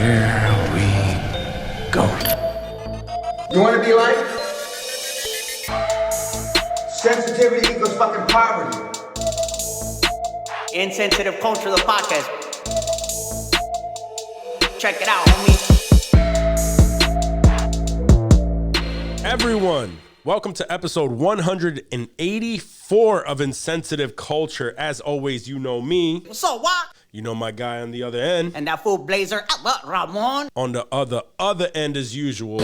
Here we go. You want to be like? Sensitivity equals fucking poverty. Insensitive Culture, the podcast. Check it out, homie. Everyone, welcome to episode 184 of Insensitive Culture. As always, you know me. So what? You know my guy on the other end. And that fool Blazer, Ramon. On the other end as usual.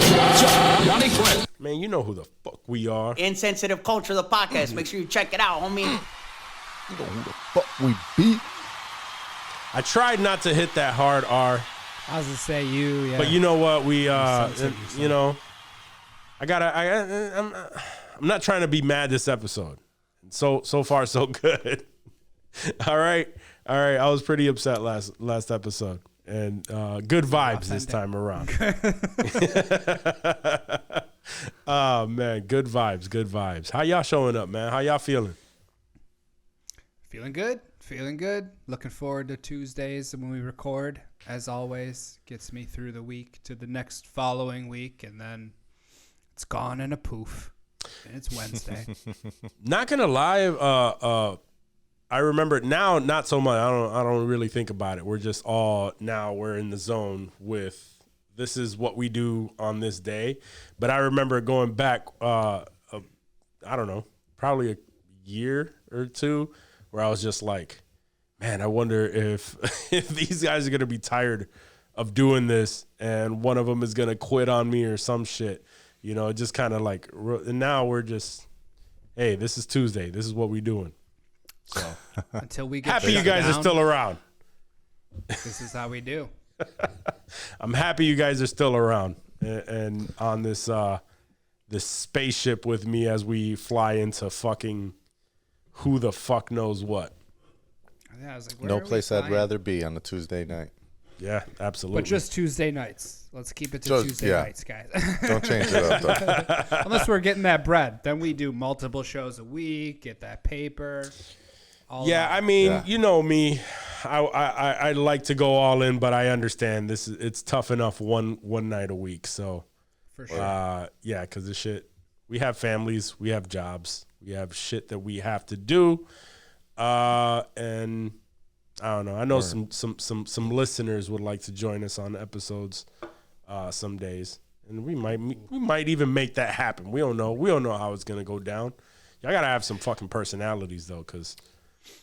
Man, you know who the fuck we are. Insensitive Culture, the podcast. Make sure you check it out, homie. You know who the fuck we beat. I tried not to hit that hard R. I was gonna say you, yeah. But you know what? We, you know, I'm not trying to be mad this episode. So far, so good. All right. I was pretty upset last episode, and good vibes this time around. Oh man, good vibes. How y'all showing up, man? How y'all feeling? Feeling good. Looking forward to Tuesdays when we record. As always, gets me through the week to the next following week, and then it's gone in a poof. And it's Wednesday. Not gonna lie, I remember now, not so much. I don't really think about it. We're just all now we're in the zone with this is what we do on this day. But I remember going back, I don't know, probably a year or two, where I was just like, man, I wonder if these guys are gonna be tired of doing this, and one of them is gonna quit on me or some shit. You know, just kind of like, and now we're just, hey, this is Tuesday. This is what we're doing. So until we get happy you guys are still around. This is how we do. I'm happy you guys are still around and on this this spaceship with me as we fly into fucking who the fuck knows what. Yeah, I was like, No place I'd rather be on a Tuesday night. Yeah, absolutely. But just Tuesday nights. Let's keep it to Tuesday nights, guys. Don't change it up, though. Unless we're getting that bread. Then we do multiple shows a week, get that paper. Yeah, I mean, you know me. I like to go all in, but I understand it's tough enough one night a week. So, for sure. Yeah, because the shit, we have families, we have jobs, we have shit that we have to do, and I don't know. I know some listeners would like to join us on episodes some days, and we might even make that happen. We don't know. We don't know how it's gonna go down. Y'all gotta have some fucking personalities though, because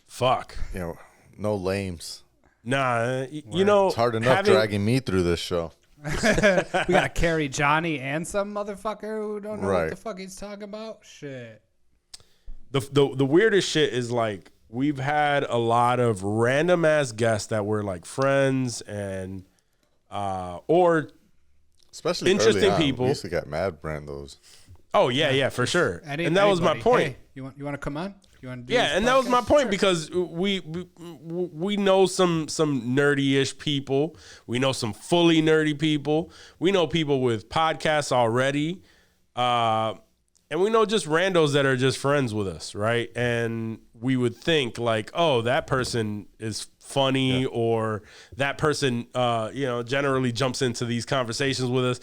fuck. You know, no lames. Nah, you know, it's hard enough dragging me through this show. We gotta carry Johnny and some motherfucker who don't know what the fuck he's talking about. Shit. The weirdest shit is like we've had a lot of random ass guests that were like friends and or especially interesting early on, people. We used to get mad brandos. Oh yeah, for sure. And that was my point. Hey, you want to come on? You want to do and that was my point because we know some nerdy-ish people. We know some fully nerdy people. We know people with podcasts already. And we know just randos that are just friends with us, right? And we would think like, oh, that person is funny or that person, generally jumps into these conversations with us.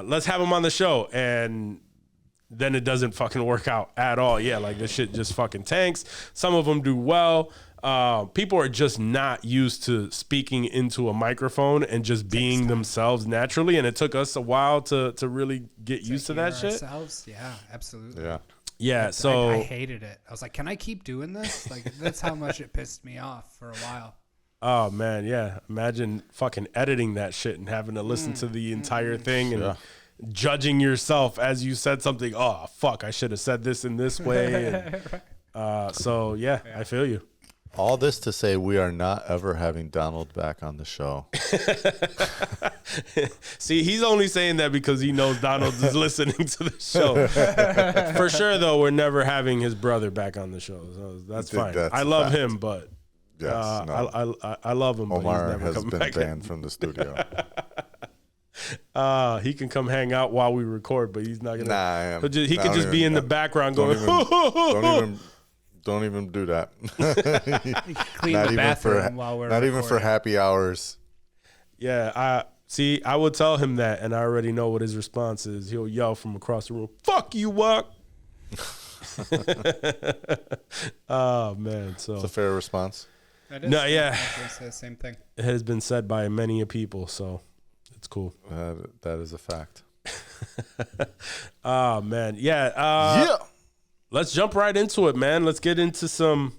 Let's have them on the show. And then it doesn't fucking work out at all. Yeah, like this shit just fucking tanks. Some of them do well. People are just not used to speaking into a microphone and just being themselves naturally. And it took us a while to really get used to that shit. Ourselves? Yeah, absolutely. Yeah. So I hated it. I was like, can I keep doing this? Like, that's how much it pissed me off for a while. Oh man, yeah. Imagine fucking editing that shit and having to listen to the entire thing and judging yourself as you said something. Oh fuck, I should have said this in this way. And, so yeah, I feel you. All this to say we are not ever having Donald back on the show. See, he's only saying that because he knows Donald is listening to the show. For sure, though, we're never having his brother back on the show. So that's fine. I love him, but I love him. Omar but has been banned from the studio. He can come hang out while we record, but he's not gonna. He can just be in the background going. Don't even do that. Clean the bathroom while we're not even for happy hours. Yeah, I would tell him that, and I already know what his response is. He'll yell from across the room, "Fuck you, Wok!" Oh man, so It's a fair response. That is, No, yeah. I was gonna say the same thing. it has been said by many a people, so it's cool. That is a fact. Oh man, yeah. Yeah. Let's jump right into it, man. Let's get into some.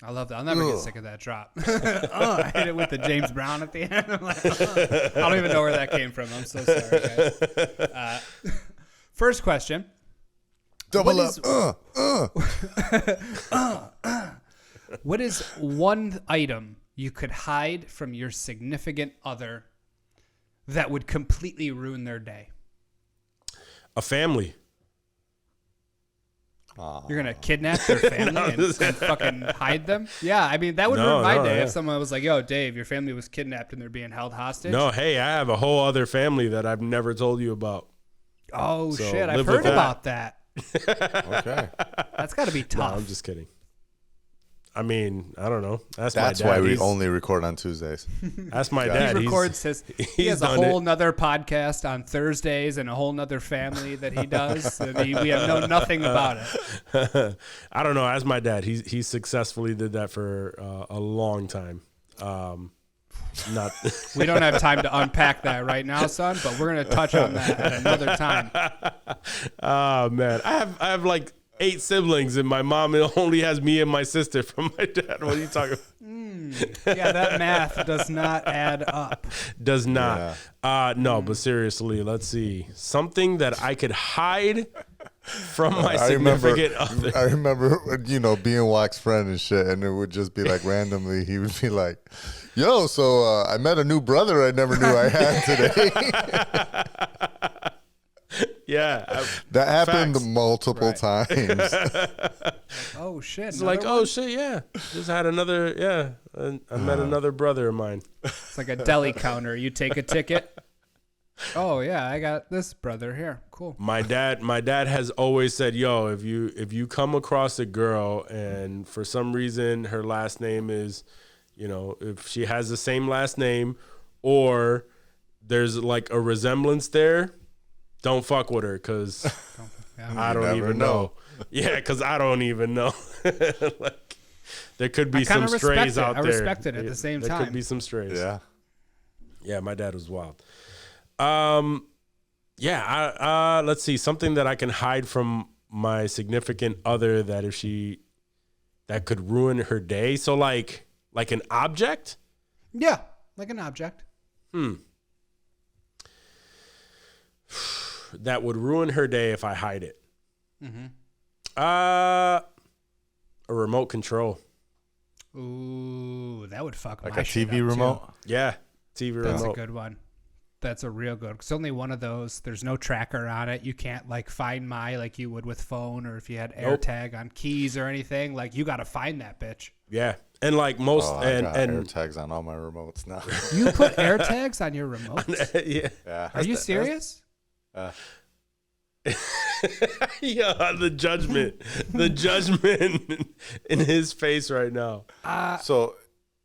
I love that. I'll never get sick of that drop. I hit it with the James Brown at the end. I'm like, I don't even know where that came from. I'm so sorry, guys. First question. Double What up. is- What is one item you could hide from your significant other that would completely ruin their day? A family. You're going to kidnap their family and fucking hide them? Yeah, I mean, that would ruin my day if someone was like, yo, Dave, your family was kidnapped and they're being held hostage. No, hey, I have a whole other family that I've never told you about. Oh, So shit. I've live heard with that. about that. Okay. That's got to be No, tough. I'm just kidding. I mean, I don't know. That's That's my dad. why we He's- only record on Tuesdays. That's my He dad. He records his. He he's has a done whole it. nother podcast on Thursdays and a whole nother family that he does. And we have known nothing about it. I don't know. As my dad, he successfully did that for a long time. Not We don't have time to unpack that right now, son. But we're gonna touch on that at another time. Oh man, I have like 8 siblings, and my mom only has me and my sister from my dad. What are you talking about? Yeah, that math does not add up. Does not. No, but seriously, let's see. Something that I could hide from my significant other. I remember, being Wack's friend and shit, and it would just be like randomly, he would be like, yo, so I met a new brother I never knew I had today. Yeah. That happened Facts. multiple times. Oh shit! It's like, oh shit, yeah. Just had another, yeah. I met another brother of mine. It's like a deli counter. You take a ticket. Oh yeah, I got this brother here. Cool. My dad has always said, yo, if you come across a girl and for some reason her last name is, if she has the same last name or there's like a resemblance there, don't fuck with her because I don't even know. Yeah, because I don't even know. Like, there could be some strays out there. I respect it at the same time. There could be some strays. Yeah. Yeah, my dad was wild. Let's see, something that I can hide from my significant other that could ruin her day. So like an object? Yeah, like an object. That would ruin her day if I hide it. Mm-hmm. A remote control. Ooh, that would fuck Like my a shit TV up, remote? too. Yeah, TV That's remote. a good one. That's a real good. It's only one of those. There's no tracker on it. You can't like find my like you would with phone or if you had Nope. AirTag on keys or anything. Like you got to find that bitch. Yeah, and like most I got and AirTags on all my remotes now. You put AirTags on your remotes? yeah. Yeah. Are you serious? Yeah, the judgment in his face right now. So,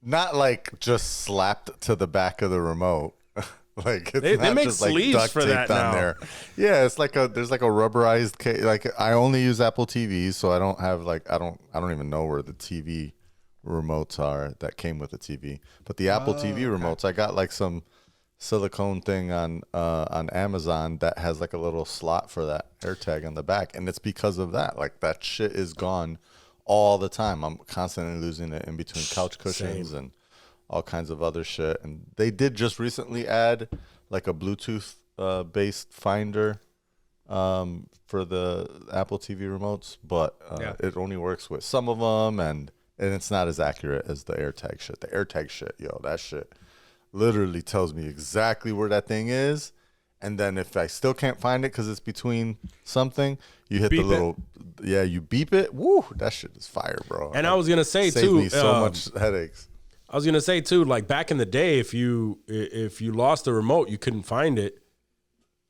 not like just slapped to the back of the remote. Like it's They not make just like sleeves duct for taped that on now. there. Yeah, it's like there's like a rubberized case. Like I only use Apple TVs, so I don't have like I don't even know where the TV remotes are that came with the TV. But the Apple TV remotes, I got like some silicone thing on Amazon that has like a little slot for that AirTag on the back, and it's because of that. Like that shit is gone all the time. I'm constantly losing it in between couch cushions and all kinds of other shit. And they did just recently add like a Bluetooth based finder for the Apple TV remotes, but it only works with some of them, and it's not as accurate as the AirTag shit. The AirTag shit, that shit literally tells me exactly where that thing is. And then if I still can't find it because it's between something, you hit Beep the little, you beep it. Woo, that shit is fire, bro. And I was gonna say saved too, me so much headaches. I was gonna say too, like back in the day, if you lost the remote, you couldn't find it.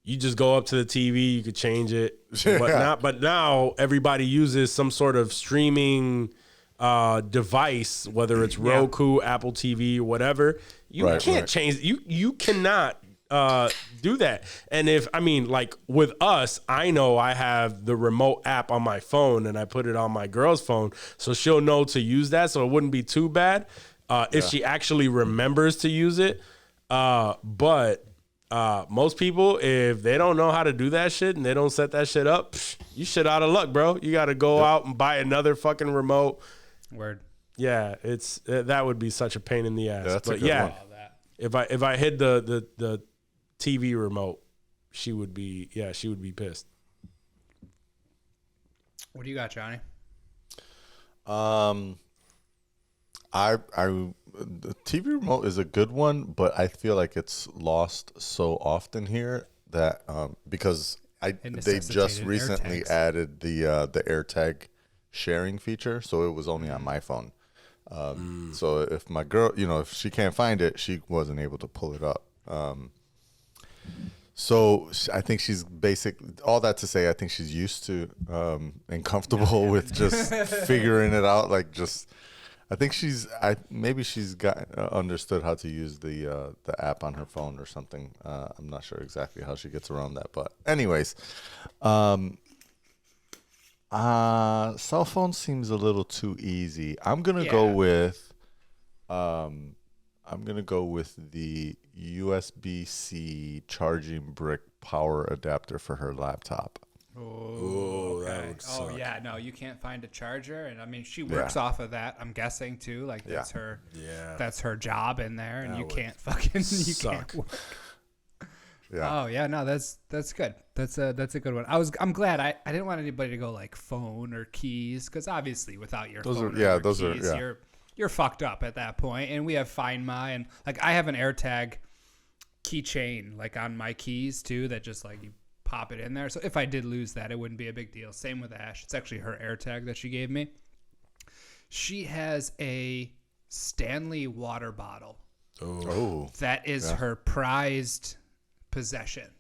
you just go up to the TV, you could change it. But now everybody uses some sort of streaming device, whether it's Roku, Apple TV, or whatever. You can't change. You cannot do that. And like with us, I know I have the remote app on my phone and I put it on my girl's phone, so she'll know to use that, so it wouldn't be too bad if she actually remembers to use it. But most people, if they don't know how to do that shit and they don't set that shit up, you shit out of luck, bro. You got to go out and buy another fucking remote. Word. Yeah, it's that would be such a pain in the ass. Yeah, that's a but good one. if I hid the TV remote, she would be pissed. What do you got, Johnny? The TV remote is a good one, but I feel like it's lost so often here that because they just recently added the AirTag sharing feature, so it was only on my phone. So if my girl, if she can't find it, she wasn't able to pull it up. So I think she's all that to say, I think she's used to and comfortable with just figuring it out. I think maybe she's got understood how to use the app on her phone or something. I'm not sure exactly how she gets around that, but anyways, cell phone seems a little too easy. I'm gonna go with the USB-C charging brick power adapter for her laptop. Oh, that would suck. Oh yeah, no, you can't find a charger, and she works off of that. I'm guessing too, that's her. Yeah. That's her job in there, and you can't can't work. Yeah. Oh yeah, no, that's good. That's a good one. I'm glad I didn't want anybody to go like phone or keys, because obviously without your phone or keys, you're fucked up at that point. And we have Find My, and I have an AirTag keychain on my keys too, that just you pop it in there. So if I did lose that, it wouldn't be a big deal. Same with Ash. It's actually her AirTag that she gave me. She has a Stanley water bottle. Oh. That is her prized possession.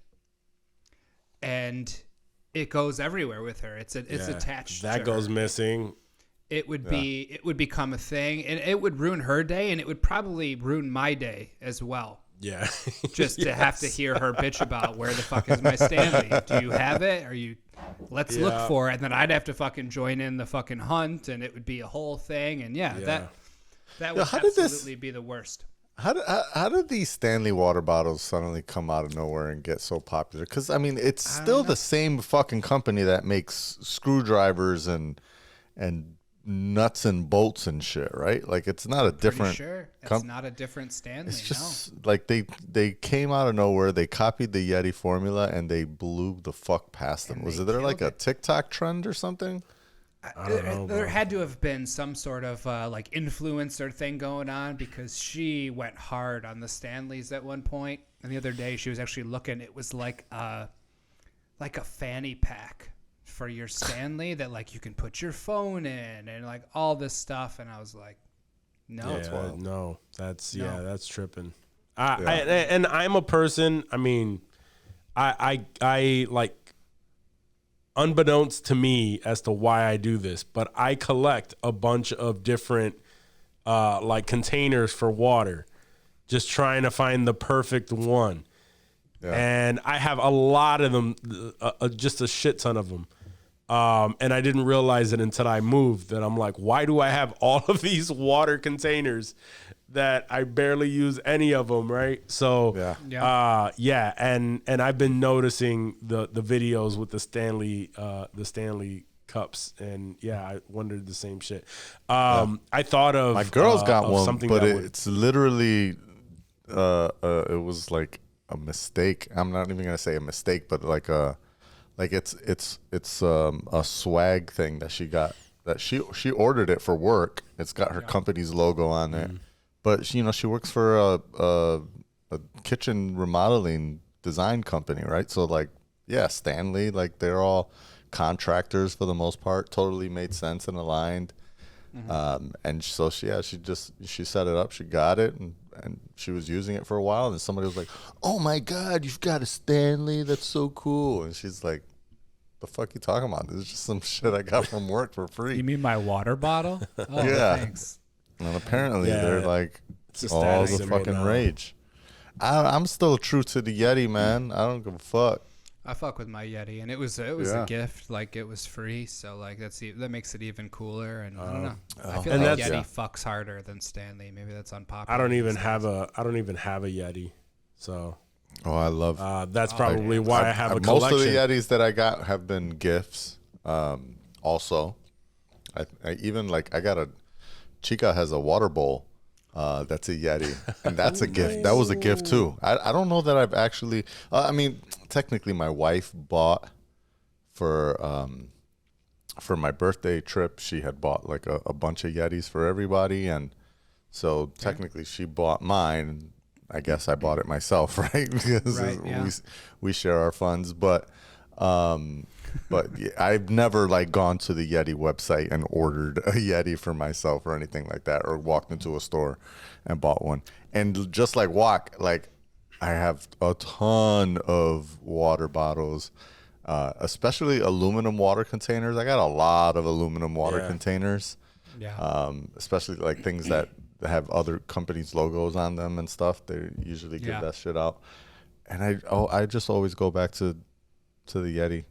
And it goes everywhere with her. It's attached that to goes her. Missing. It would become a thing, and it would ruin her day, and it would probably ruin my day as well. Yeah. Just to have to hear her bitch about where the fuck is my Stanley? Do you have it? Let's look for it. And then I'd have to fucking join in the fucking hunt, and it would be a whole thing. And that would absolutely be the worst. How did these Stanley water bottles suddenly come out of nowhere and get so popular? Because it's still the same fucking company that makes screwdrivers and nuts and bolts and shit, right? It's not a different. Sure, it's not a different Stanley. It's just they came out of nowhere. They copied the Yeti formula and they blew the fuck past them. Was there a TikTok trend or something? I don't know, there had to have been some sort of influencer thing going on, because she went hard on the Stanleys at one point. And the other day she was actually looking. It was like a fanny pack for your Stanley that you can put your phone in and all this stuff. And I was like, no, that's tripping. And I'm a person. I unbeknownst to me as to why I do this, but I collect a bunch of different containers for water, just trying to find the perfect one. Yeah. And I have a lot of them, just a shit ton of them. And I didn't realize it until I moved, that I'm like, why do I have all of these water containers that I barely use any of them, right? So, and I've been noticing the videos with the Stanley cups, and I wondered the same shit. I thought of my girl's got one, something, but it's literally it was like a mistake. I'm not even gonna say a mistake, but it's a swag thing that she got, that she ordered it for work. It's got her company's logo on it, but she works for a kitchen remodeling design company, right? So Stanley, they're all contractors for the most part. Totally made sense and aligned. And so she set it up. She got it, and she was using it for a while. And somebody was like, "Oh my God, you've got a Stanley. That's so cool." And she's like, "The fuck you talking about? This is just some shit I got from work for free." You mean my water bottle? Oh, Yeah. thanks. And apparently they're like a all status the symbol fucking now. rage. I'm still true to the Yeti, man. I don't give a fuck. I fuck with my Yeti, and it was Yeah. a gift. Like, it was free, so like that makes it even cooler. And I don't know. I feel And like that's- Yeti fucks harder than Stanley. Maybe that's unpopular. I don't even these have days. a Yeti, so Oh, I love. that's probably why I have a most collection. of the Yetis that I got have been gifts. Also, I even like I got a Chica has a water bowl. That's a Yeti, and that's a gift. That was a gift too. I don't know that I've actually. I mean, technically, my wife bought for my birthday trip. She had bought like a bunch of Yetis for everybody, and so technically, she bought mine. I guess I bought it myself, right? Because Right, yeah. we share our funds, but yeah, I've never like gone to the Yeti website and ordered a Yeti for myself or anything like that, or walked into a store and bought one. And just like like I have a ton of water bottles, especially aluminum water containers. I got a lot of aluminum water containers. Yeah. Especially like things that have other companies' logos on them and stuff. They usually give Yeah. that shit out. And I just always go back to the Yeti,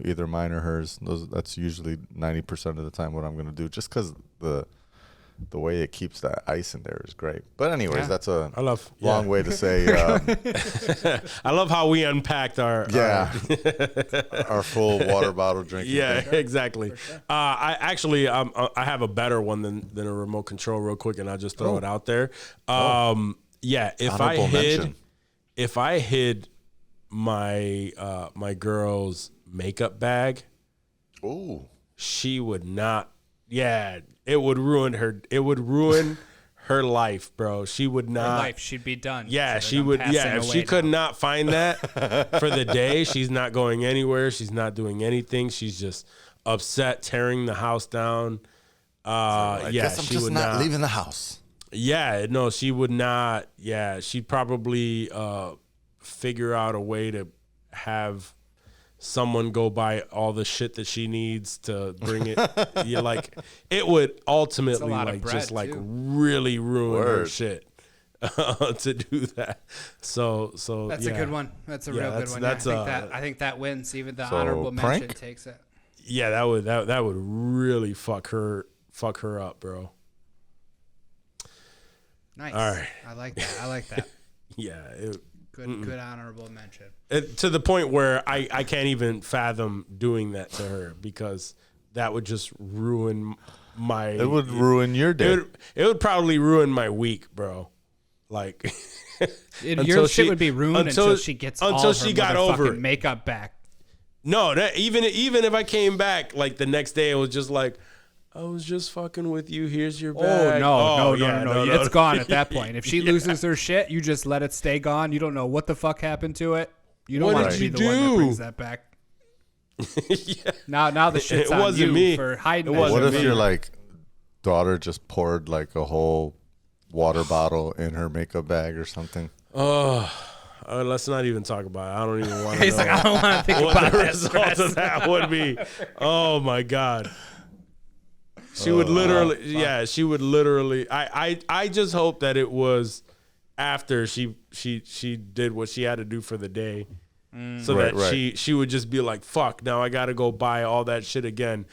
either mine or hers. That's usually 90% of the time what I'm gonna do, just because the way it keeps that ice in there is great. But anyways, Yeah. that's a I love long way to say I love how we unpacked our our full water bottle drinking. Yeah, thing. exactly. I actually I have a better one than a remote control, real quick, and I'll just throw it out there. Yeah, Honorable mention. if I hid my my girl's makeup bag, Ooh. she would not. Yeah, it would ruin her. It would ruin her life, bro. She would Her not. life, she'd be done. Yeah, So she I'm would. passing Yeah, if away she could now. not find that for the day, she's not going anywhere. She's not doing anything. She's just upset, tearing the house down. I Yeah, guess I'm she just would not leaving the house. Yeah, no, she would not. Yeah, she'd probably figure out a way to have someone go buy all the shit that she needs to bring it. Yeah, like it would ultimately lot of like bread, just like too. really ruin her Word. shit to do that. So That's yeah. a good one. That's a Yeah, real that's- good one. that's, I think that wins. Even the So, honorable mention prank? takes it. Yeah, that would really fuck her up, bro. Nice. All right. I like that. I like that. Yeah, Good honorable mention. to the point where I can't even fathom doing that to her, because that would just ruin my. It would ruin your day. It would probably ruin my week, bro. Like Your until shit she- would be ruined until she gets all until her she got over motherfucking it. makeup back. No, that even if I came back like the next day, it was just like, I was just fucking with you. Here's your bag. No. Yeah, It's gone at that point. If she loses her shit, you just let it stay gone. You don't know what the fuck happened to it. You don't What want did to be you the one that do? brings that back. Yeah. Now the shit's It on wasn't you me. for hiding It that wasn't What shit. if me. your like daughter just poured like a whole water bottle in her makeup bag or something? Let's not even talk about it. I don't even want to He's know like, I don't want to think what about the this. result of that would be. Oh my god. She would literally, she would literally. I just hope that it was after she did what she had to do for the day, so Right, that right. she would just be like, "Fuck, now I got to go buy all that shit again."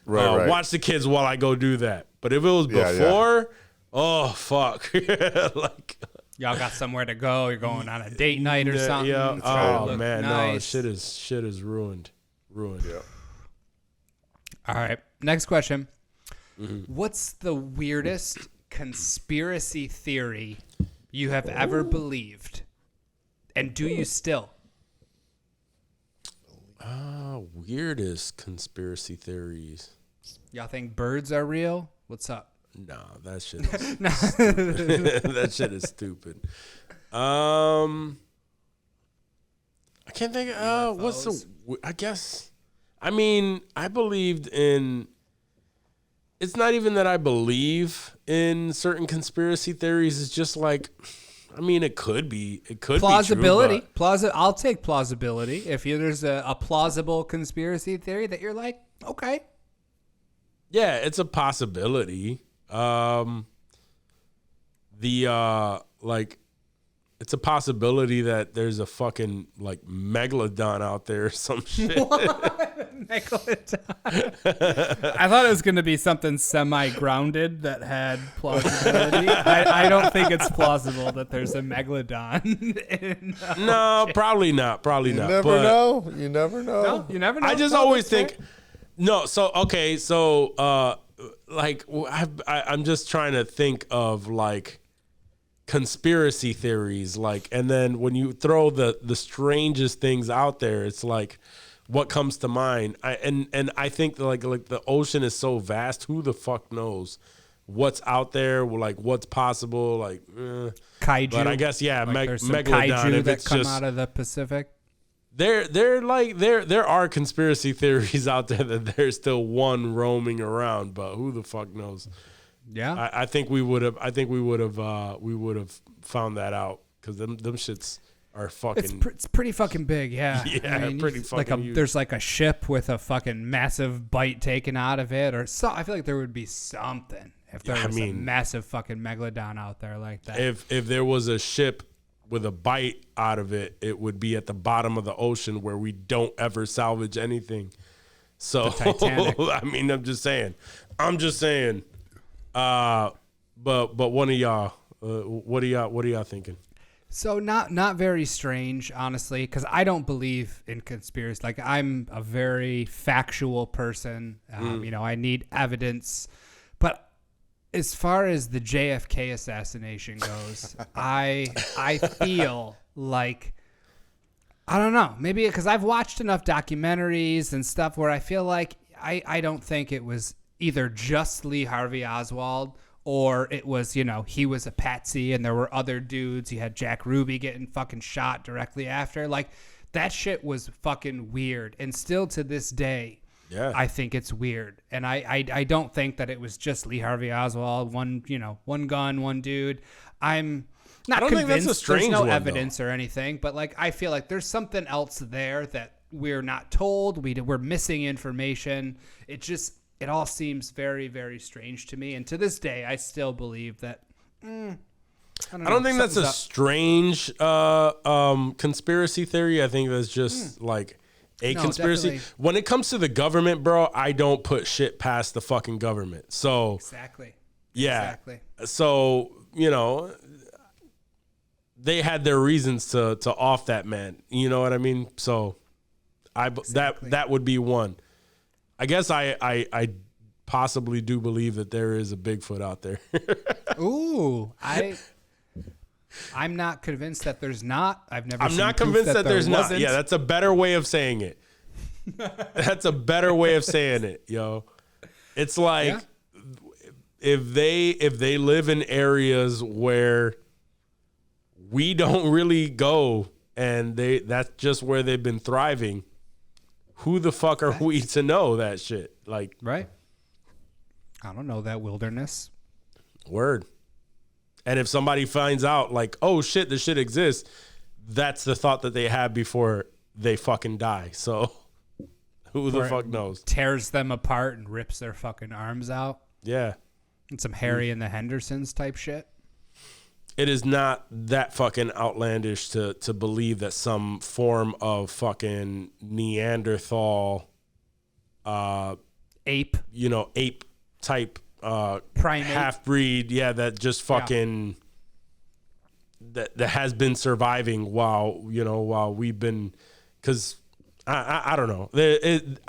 Right. Watch the kids while I go do that. But if it was Yeah, yeah. before, oh fuck, like Y'all got somewhere to go. You're going on a date night or something. yeah. It's gotta Oh look man, no, nice. shit is ruined. Yeah. All right. Next question. Mm-hmm. What's the weirdest conspiracy theory you have ever believed? And do you still? Weirdest conspiracy theories. Y'all think birds are real? What's up? No, that shit is stupid. That shit is stupid. I can't think what's the I guess I mean, I believed in it's not even that I believe in certain conspiracy theories. It's just like, I mean, it could be Plausibility. be true, I'll take plausibility. If there's a plausible conspiracy theory that you're like, okay. yeah, it's a possibility. It's a possibility that there's a fucking like megalodon out there or some shit. Megalodon. I thought it was going to be something semi-grounded that had plausibility. I don't think it's plausible that there's a megalodon. No, probably not. Probably not. Never but know. You never know. No, you never know. I just No, always that's think, fair. no. So okay, so like I'm just trying to think of like conspiracy theories, like, and then when you throw the strangest things out there, it's like, what comes to mind? I think that like the ocean is so vast. Who the fuck knows what's out there? Like what's possible? Like Kaiju. But I guess Like there's some megalodon. kaiju If that it's come just out of the Pacific. there are conspiracy theories out there that there's still one roaming around, but who the fuck knows? Yeah. I think we would have found that out because them shits are fucking. It's pretty fucking big, yeah. Yeah, pretty fucking huge. There's like a ship with a fucking massive bite taken out of it, or so. I feel like there would be something if there was a massive fucking megalodon out there like that. If there was a ship with a bite out of it, it would be at the bottom of the ocean where we don't ever salvage anything. So Titanic. I mean, I'm just saying. But one of y'all, what are y'all thinking? So not very strange, honestly, because I don't believe in conspiracy. Like I'm a very factual person. I need evidence. But as far as the JFK assassination goes, I feel like, I don't know, maybe because I've watched enough documentaries and stuff where I feel like I don't think it was either just Lee Harvey Oswald or it was, he was a patsy and there were other dudes. You had Jack Ruby getting fucking shot directly after. Like, that shit was fucking weird. And still to this day, Yeah, I think it's weird. And I don't think that it was just Lee Harvey Oswald, one gun, one dude. I'm not convinced. Think that's a strange there's no one, evidence or anything, but like I feel like there's something else there that we're not told. We're missing information. It all seems very, very strange to me. And to this day, I still believe that. I don't think that's a strange conspiracy theory. I think that's just like a conspiracy. Definitely. When it comes to the government, bro, I don't put shit past the fucking government. So Exactly. yeah. Exactly. So, they had their reasons to off that man. You know what I mean? So that would be one. I guess I possibly do believe that there is a Bigfoot out there. Ooh, I'm not convinced that there's not. I'm not convinced that there's not. Yeah, that's a better way of saying it. That's a better way of saying it, yo. It's like if they live in areas where we don't really go and that's just where they've been thriving, who the fuck are we to know that shit? Like, right? I don't know that wilderness. Word. And if somebody finds out, like, oh shit, this shit exists, that's the thought that they have before they fucking die. So who the fuck knows? Tears them apart and rips their fucking arms out. Yeah. And some Harry and the Hendersons type shit. It is not that fucking outlandish to believe that some form of fucking Neanderthal ape type primate half breed, that just fucking that has been surviving while we've been, because I don't know.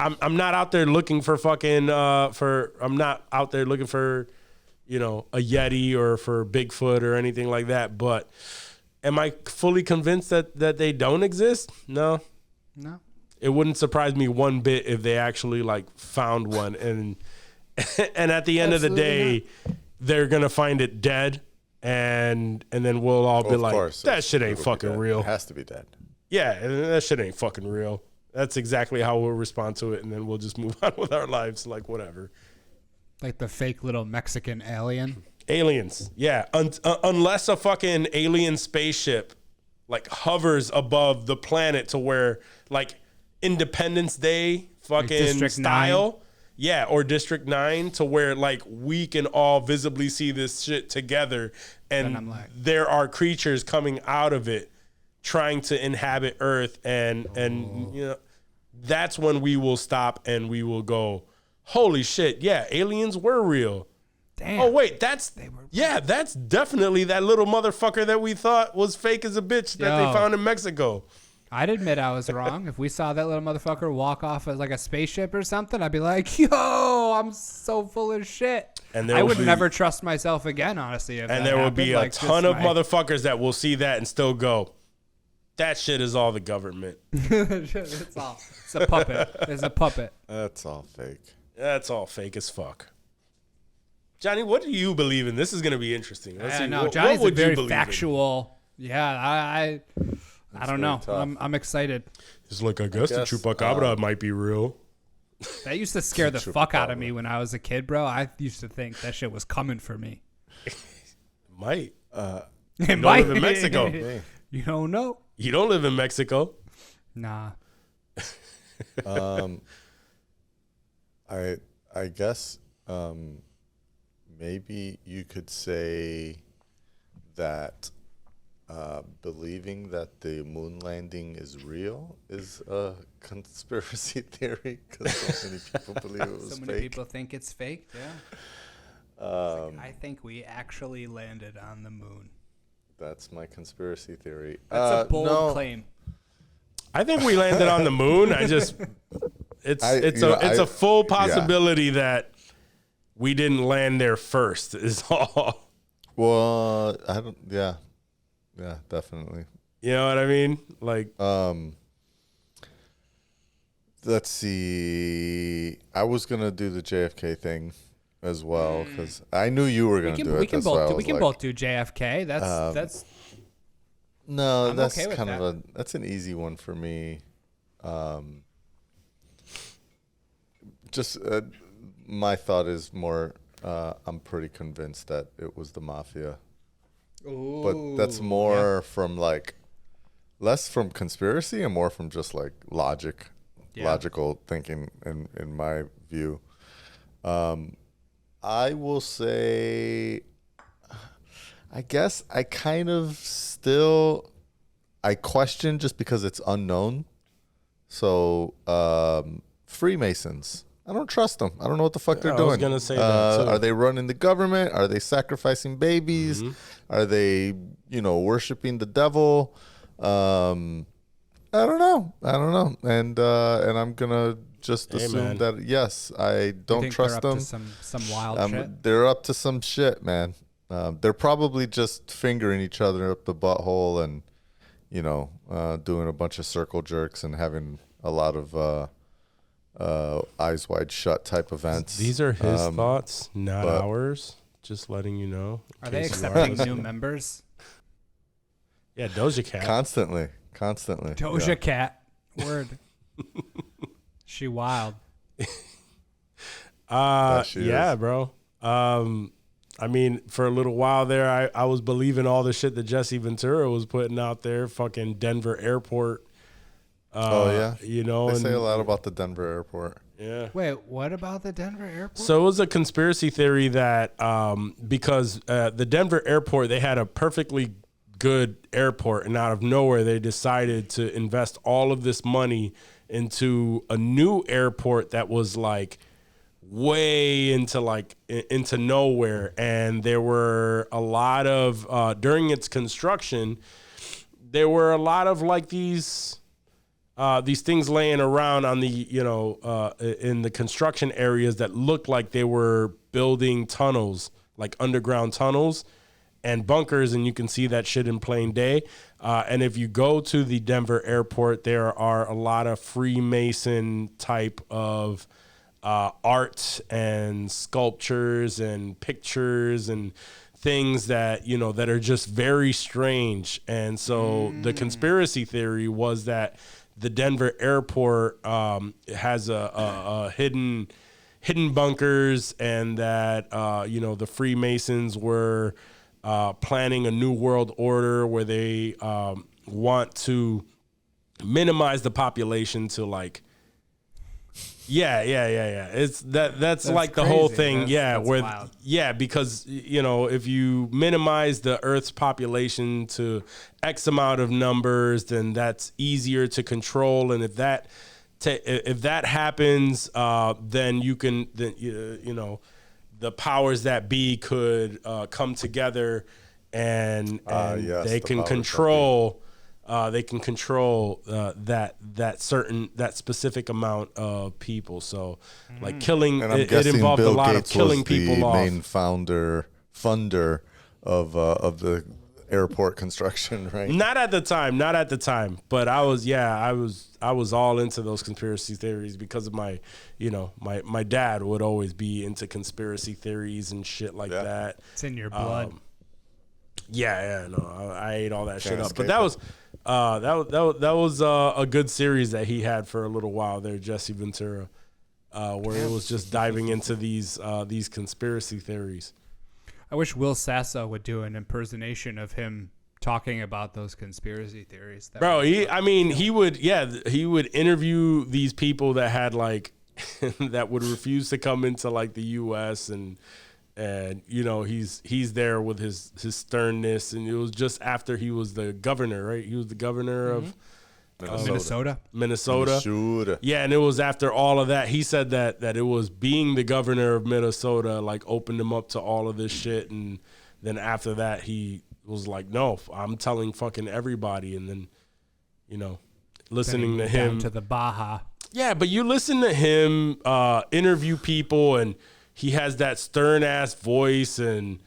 I'm not out there looking for fucking I'm not out there looking for a Yeti or for Bigfoot or anything like that. But am I fully convinced that they don't exist? No. It wouldn't surprise me one bit if they actually like found one and at the end of the day, they're gonna find it dead, and then we'll all be like, that shit ain't fucking real. It has to be dead. Yeah, that shit ain't fucking real. That's exactly how we'll respond to it, and then we'll just move on with our lives, like whatever. Like the fake little Mexican alien. Aliens, yeah. Unless a fucking alien spaceship like hovers above the planet to where like Independence Day fucking District style. 9. Yeah, or District 9 to where like we can all visibly see this shit together and I'm like- there are creatures coming out of it trying to inhabit Earth and you know that's when we will stop and we will go, holy shit, yeah, aliens were real. Damn. Oh wait, that's definitely that little motherfucker that we thought was fake as a bitch that they Yo. found in Mexico. I'd admit I was wrong. If we saw that little motherfucker walk off as like a spaceship or something, I'd be like, yo, I'm so full of shit. And there I will would be- never trust myself again, honestly. If And that there will be happened. a Like, ton just of my- motherfuckers that will see that and still go, that shit is all the government. It's all. It's a puppet. It's a puppet. That's all fake. That's all fake as fuck. Johnny, what do you believe in? This is going to be interesting. Let's see. No, What Johnny's a would you very believe in? factual. Yeah, I don't know. tough. I'm excited. It's like, I guess the guess, chupacabra might be real. That used to scare the fuck out of me when I was a kid, bro. I used to think that shit was coming for me. Might. It don't might live in Mexico. You don't know. You don't live in Mexico. Nah. I guess maybe you could say that believing that the moon landing is real is a conspiracy theory because so many people believe it was So many fake. people think it's fake. Yeah. It's like, I think we actually landed on the moon. That's my conspiracy theory. That's a bold no, claim. I think we landed on the moon. It's a full possibility that we didn't land there first is all. Well, I don't. Yeah, definitely. You know what I mean? Like, Let's see. I was gonna do the JFK thing as well because I knew you were gonna do it. We can That's why I both. We was can like, both do JFK. That's. No, I'm that's okay with kind that. of that's an easy one for me. Just my thought is more. I'm pretty convinced that it was the mafia, but that's more from like less from conspiracy and more from just like logical thinking. In my view, I will say. I guess I kind of still I question just because it's unknown. So Freemasons, I don't trust them. I don't know what the fuck they're doing. I was gonna say that too. Are they running the government? Are they sacrificing babies? Are they, worshiping the devil? I don't know. And I'm gonna just assume man. that yes, I don't think trust they're them. up to some wild shit. They're up to some shit, man. They're probably just fingering each other up the butthole and, doing a bunch of circle jerks and having a lot of eyes wide shut type events. these are his thoughts, not but- ours. Just letting you know. in Are they case you accepting listening. new members? Yeah, Doja Cat. Constantly. Doja Yeah. Cat. Word. She wild. She Yeah, is. bro. I mean, for a little while there, I was believing all the shit that Jesse Ventura was putting out there. Fucking Denver airport. Oh, yeah. They say a and- lot about the Denver airport. Yeah. Wait, what about the Denver airport? So it was a conspiracy theory that because the Denver airport, they had a perfectly good airport, and out of nowhere, they decided to invest all of this money into a new airport that was like way into nowhere. And there were a lot of during its construction, there were a lot of like these things laying around on the in the construction areas that looked like they were building tunnels, like underground tunnels and bunkers, and you can see that shit in plain day. And if you go to the Denver airport, there are a lot of Freemason type of art and sculptures and pictures and things that that are just very strange. And so the conspiracy theory was that the Denver airport has a hidden hidden bunkers, and that the Freemasons were planning a new world order where they want to minimize the population to like. Yeah. It's that's like the whole thing. That's wild. Because if you minimize the Earth's population to X amount of numbers, then that's easier to control. And if that happens, then the powers that be could come together and they can control. They can control that specific amount of people. So, like killing, and I'm it guessing involved Bill a lot Gates of killing was people the off. main funder of the airport construction, right? Not at the time, but I was all into those conspiracy theories because of my dad would always be into conspiracy theories and shit like that. It's in your blood. I ate all that shit up. But escape that was a good series that he had for a little while there, Jesse Ventura, where it was just diving into these conspiracy theories. I wish Will Sasso would do an impersonation of him talking about those conspiracy theories. He would interview these people that had like that would refuse to come into like the U.S. and he's there with his sternness, and it was just after he was the governor, right? He was the governor of Minnesota. Yeah, and it was after all of that. He said that it was being the governor of Minnesota like opened him up to all of this shit, and then after that he was like, no, I'm telling fucking everybody, and then listening to him down to the Baja. Yeah, but you listen to him interview people, and he has that stern ass voice, and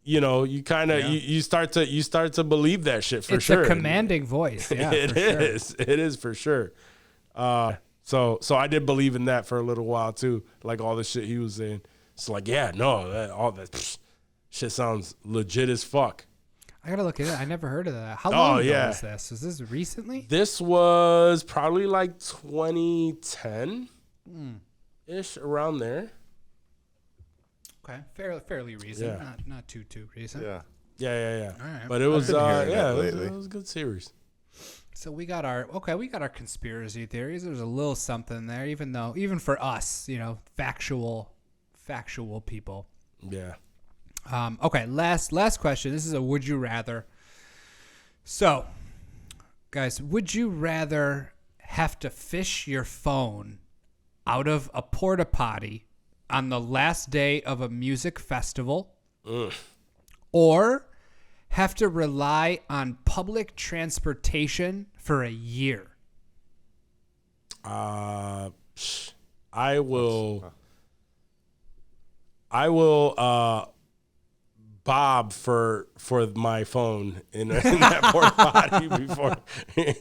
you kind of you start to believe that shit for sure. It's a commanding voice. Yeah, it is for sure. So I did believe in that for a little while too, like all the shit he was saying. It's like, all that shit sounds legit as fuck. I gotta look at it. I never heard of that. How long ago was this? Was this recently? This was probably like 2010 ish, around there. Okay, fairly recent. Not too recent. Yeah. All right. But it was it was a good series. So we got our conspiracy theories. There's a little something there, even for us, factual people. Yeah. Okay, last question. This is a would you rather. So, guys, would you rather have to fish your phone out of a porta potty on the last day of a music festival, or have to rely on public transportation for a year? I will bob for my phone in that porta potty before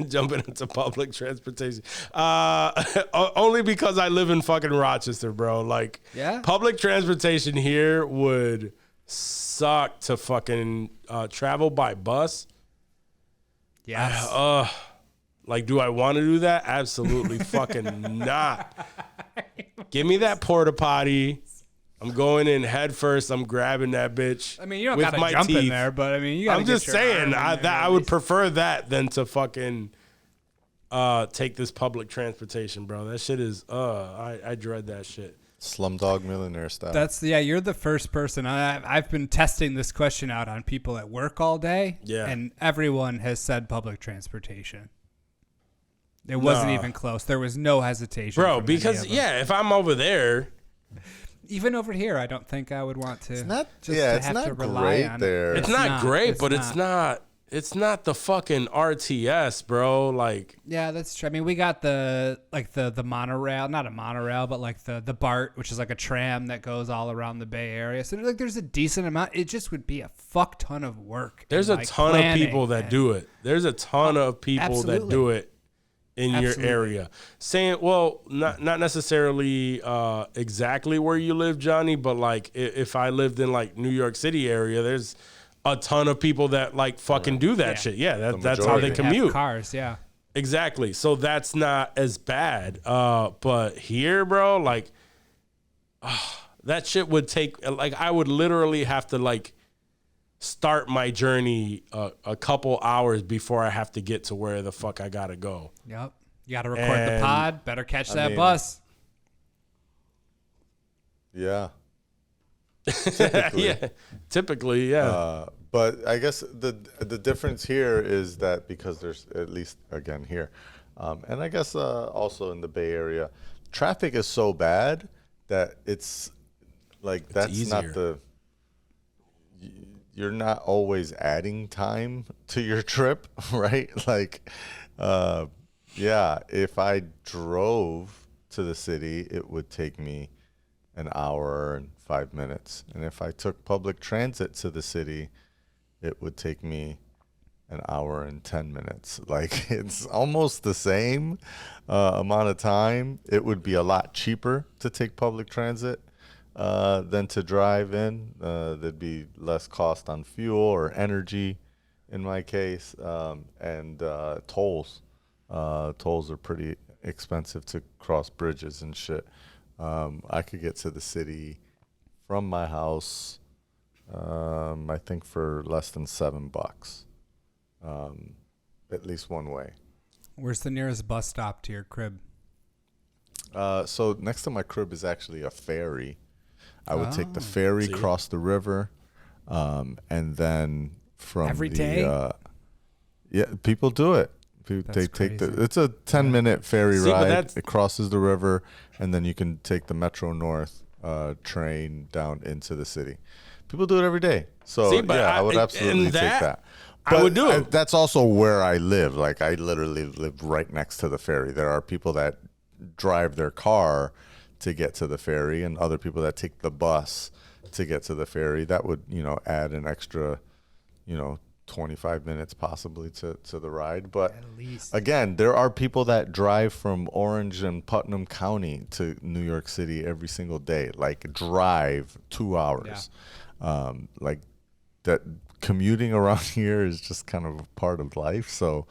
jumping into public transportation. Only because I live in fucking Rochester, bro. Like, public transportation here would suck to fucking travel by bus. Yes. Like, do I want to do that? Absolutely fucking not. Give me that porta potty. I'm going in head first. I'm grabbing that bitch. I mean, you don't gotta jump in there, but I mean, you gotta. I'm just saying, I would prefer that than to fucking take this public transportation, bro. That shit is I dread that shit. Slumdog Millionaire style. You're the first person. I've been testing this question out on people at work all day. Yeah. And everyone has said public transportation. It wasn't even close. There was no hesitation. Bro, because if I'm over there. Even over here, I don't think I would want to. It's not. It's not great there. It's not great, but it's not. It's not the fucking RTS, bro. Like, yeah, that's true. I mean, we got the monorail, not a monorail, but like the BART, which is like a tram that goes all around the Bay Area. So like, there's a decent amount. It just would be a fuck ton of work. There's a ton of people that do it. There's a ton of people that do it in your area. Saying, well, not necessarily exactly where you live, Johnny, but like if I lived in like New York City area, there's a ton of people that like fucking do that shit. Yeah, that's how they commute. Have cars, yeah. Exactly. So that's not as bad. But here, bro, like that shit would take, like, I would literally have to, like, start my journey a couple hours before I have to get to where the fuck I gotta go. Yep. You got to record the pod. Better catch that bus. Yeah. Typically. Yeah. Typically, yeah. But I guess the difference here is that because there's, at least again here, and I guess also in the Bay Area, traffic is so bad that it's like that's easier. not the. You're not always adding time to your trip, right? Like, yeah, if I drove to the city, it would take me an hour and 5 minutes. And if I took public transit to the city, it would take me an hour and 10 minutes. Like, it's almost the same amount of time. It would be a lot cheaper to take public transit than to drive in. There'd be less cost on fuel or energy in my case. And tolls. Tolls are pretty expensive to cross bridges and shit. I could get to the city from my house, I think for less than $7, at least one way. Where's the nearest bus stop to your crib? So next to my crib is actually a ferry. I would take the ferry, cross the river, and then from Every day? Yeah, people do it. They take it's a 10-minute ferry ride. It crosses the river, and then you can take the Metro North train down into the city. People do it every day. So I would absolutely take that. But I would do it. That's also where I live. Like, I literally live right next to the ferry. There are people that drive their car to get to the ferry, and other people that take the bus to get to the ferry. That would, add an extra, 25 minutes possibly to the ride. But At least. again, there are people that drive from Orange and Putnam County to New York City every single day, like drive 2 hours. Like that commuting around here is just kind of a part of life. So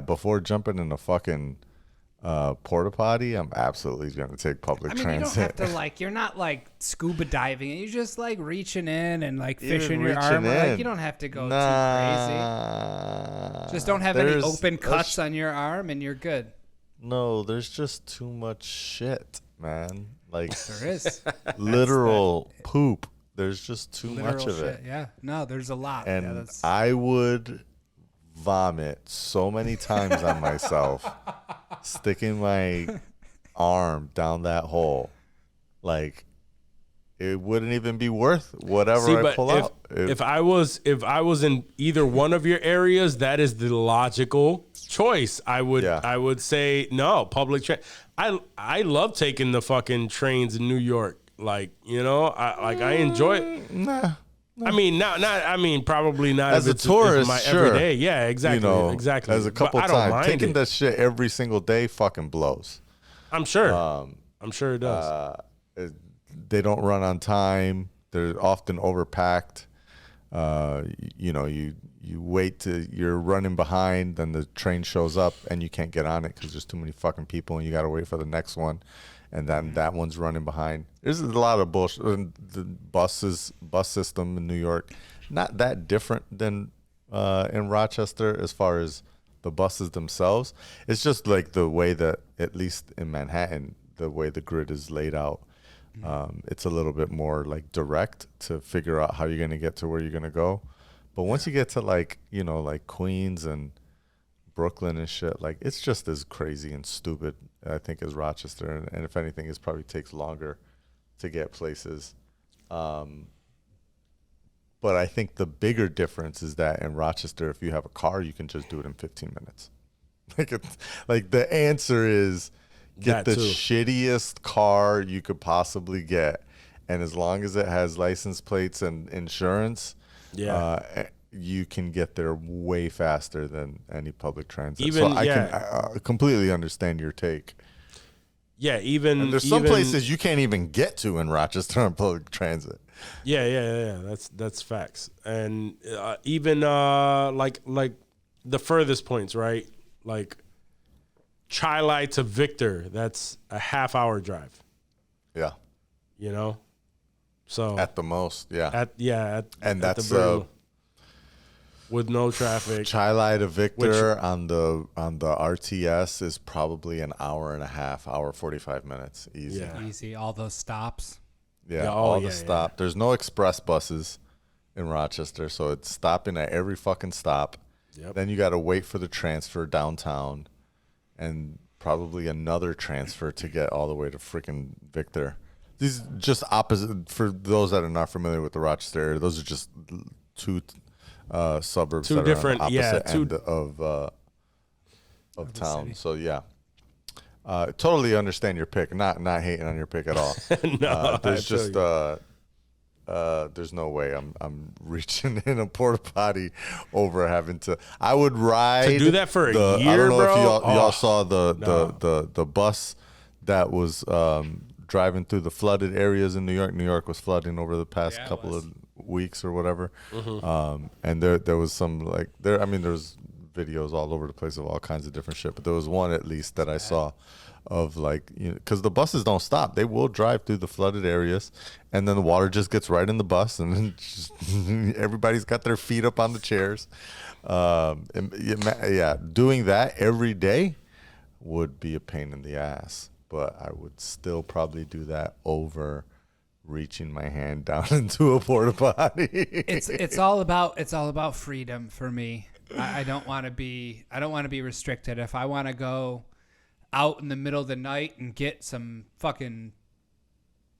before jumping in a fucking porta potty, I'm absolutely going to take public transit. You don't have to you're not like scuba diving. You're just like reaching in and like fishing your arm. Like, you don't have to go too crazy. Just don't have any open cuts on your arm and you're good. No, there's just too much shit, man. Like, there is literal poop. There's just too literal much of shit. it. Yeah, no, there's a lot. And I would vomit so many times on myself, sticking my arm down that hole. Like, it wouldn't even be worth whatever I pull out. If I was in either one of your areas, that is the logical choice. I would say no, public train. I love taking the fucking trains in New York. Like, I enjoy it. Nah. I mean, probably not as if a it's tourist, my sure. everyday. Yeah, exactly, exactly. As a couple times, taking that shit every single day fucking blows. I'm sure. I'm sure it does. They don't run on time. They're often overpacked. You wait till you're running behind, then the train shows up and you can't get on it because there's too many fucking people and you got to wait for the next one. And then that one's running behind. There's a lot of bullshit. The bus system in New York, not that different than in Rochester as far as the buses themselves. It's just like the way that, at least in Manhattan, the way the grid is laid out. It's a little bit more like direct to figure out how you're going to get to where you're going to go. But once you get to like Queens and Brooklyn and shit, like, it's just as crazy and stupid, I think, as Rochester. And if anything, it probably takes longer to get places. But I think the bigger difference is that in Rochester, if you have a car, you can just do it in 15 minutes. Like the answer is get the shittiest car you could possibly get. And as long as it has license plates and insurance, you can get there way faster than any public transit. I can completely understand your take. Yeah, and there's some places you can't even get to in Rochester on public transit. Yeah. That's facts. And even like the furthest points, right? Like Chili to Victor, that's a half-hour drive. Yeah. You know, so At the most, yeah. And that's the very, with no traffic. Chile to Victor on the RTS is probably an hour and a half, hour 45 minutes, easy. Yeah. Easy. All those stops. Yeah, Yeah, all the stop. There's no express buses in Rochester, so it's stopping at every fucking stop. Yep. Then you got to wait for the transfer downtown, and probably another transfer to get all the way to freaking Victor. These just opposite. For those that are not familiar with the Rochester area, those are just two suburbs. Two that different, are on the opposite end of town. city. So yeah. Totally understand your pick. Not hating on your pick at all. No, there's just there's no way I'm reaching in a porta potty over having to. I would ride To do that for a I year, don't know bro? if y'all Oh, saw the bus that was driving through the flooded areas in New York. New York was flooding over the past Yeah, it couple was. of weeks or whatever. Mm-hmm. And there was some like there. I mean, there's videos all over the place of all kinds of different shit, but there was one at least that I saw of like, you know, because the buses don't stop. They will drive through the flooded areas, and then the water just gets right in the bus, and then just, everybody's got their feet up on the chairs. Yeah, doing that every day would be a pain in the ass, but I would still probably do that over reaching my hand down into a porta potty. It's all about freedom for me. I don't want to be restricted. If I want to go out in the middle of the night and get some fucking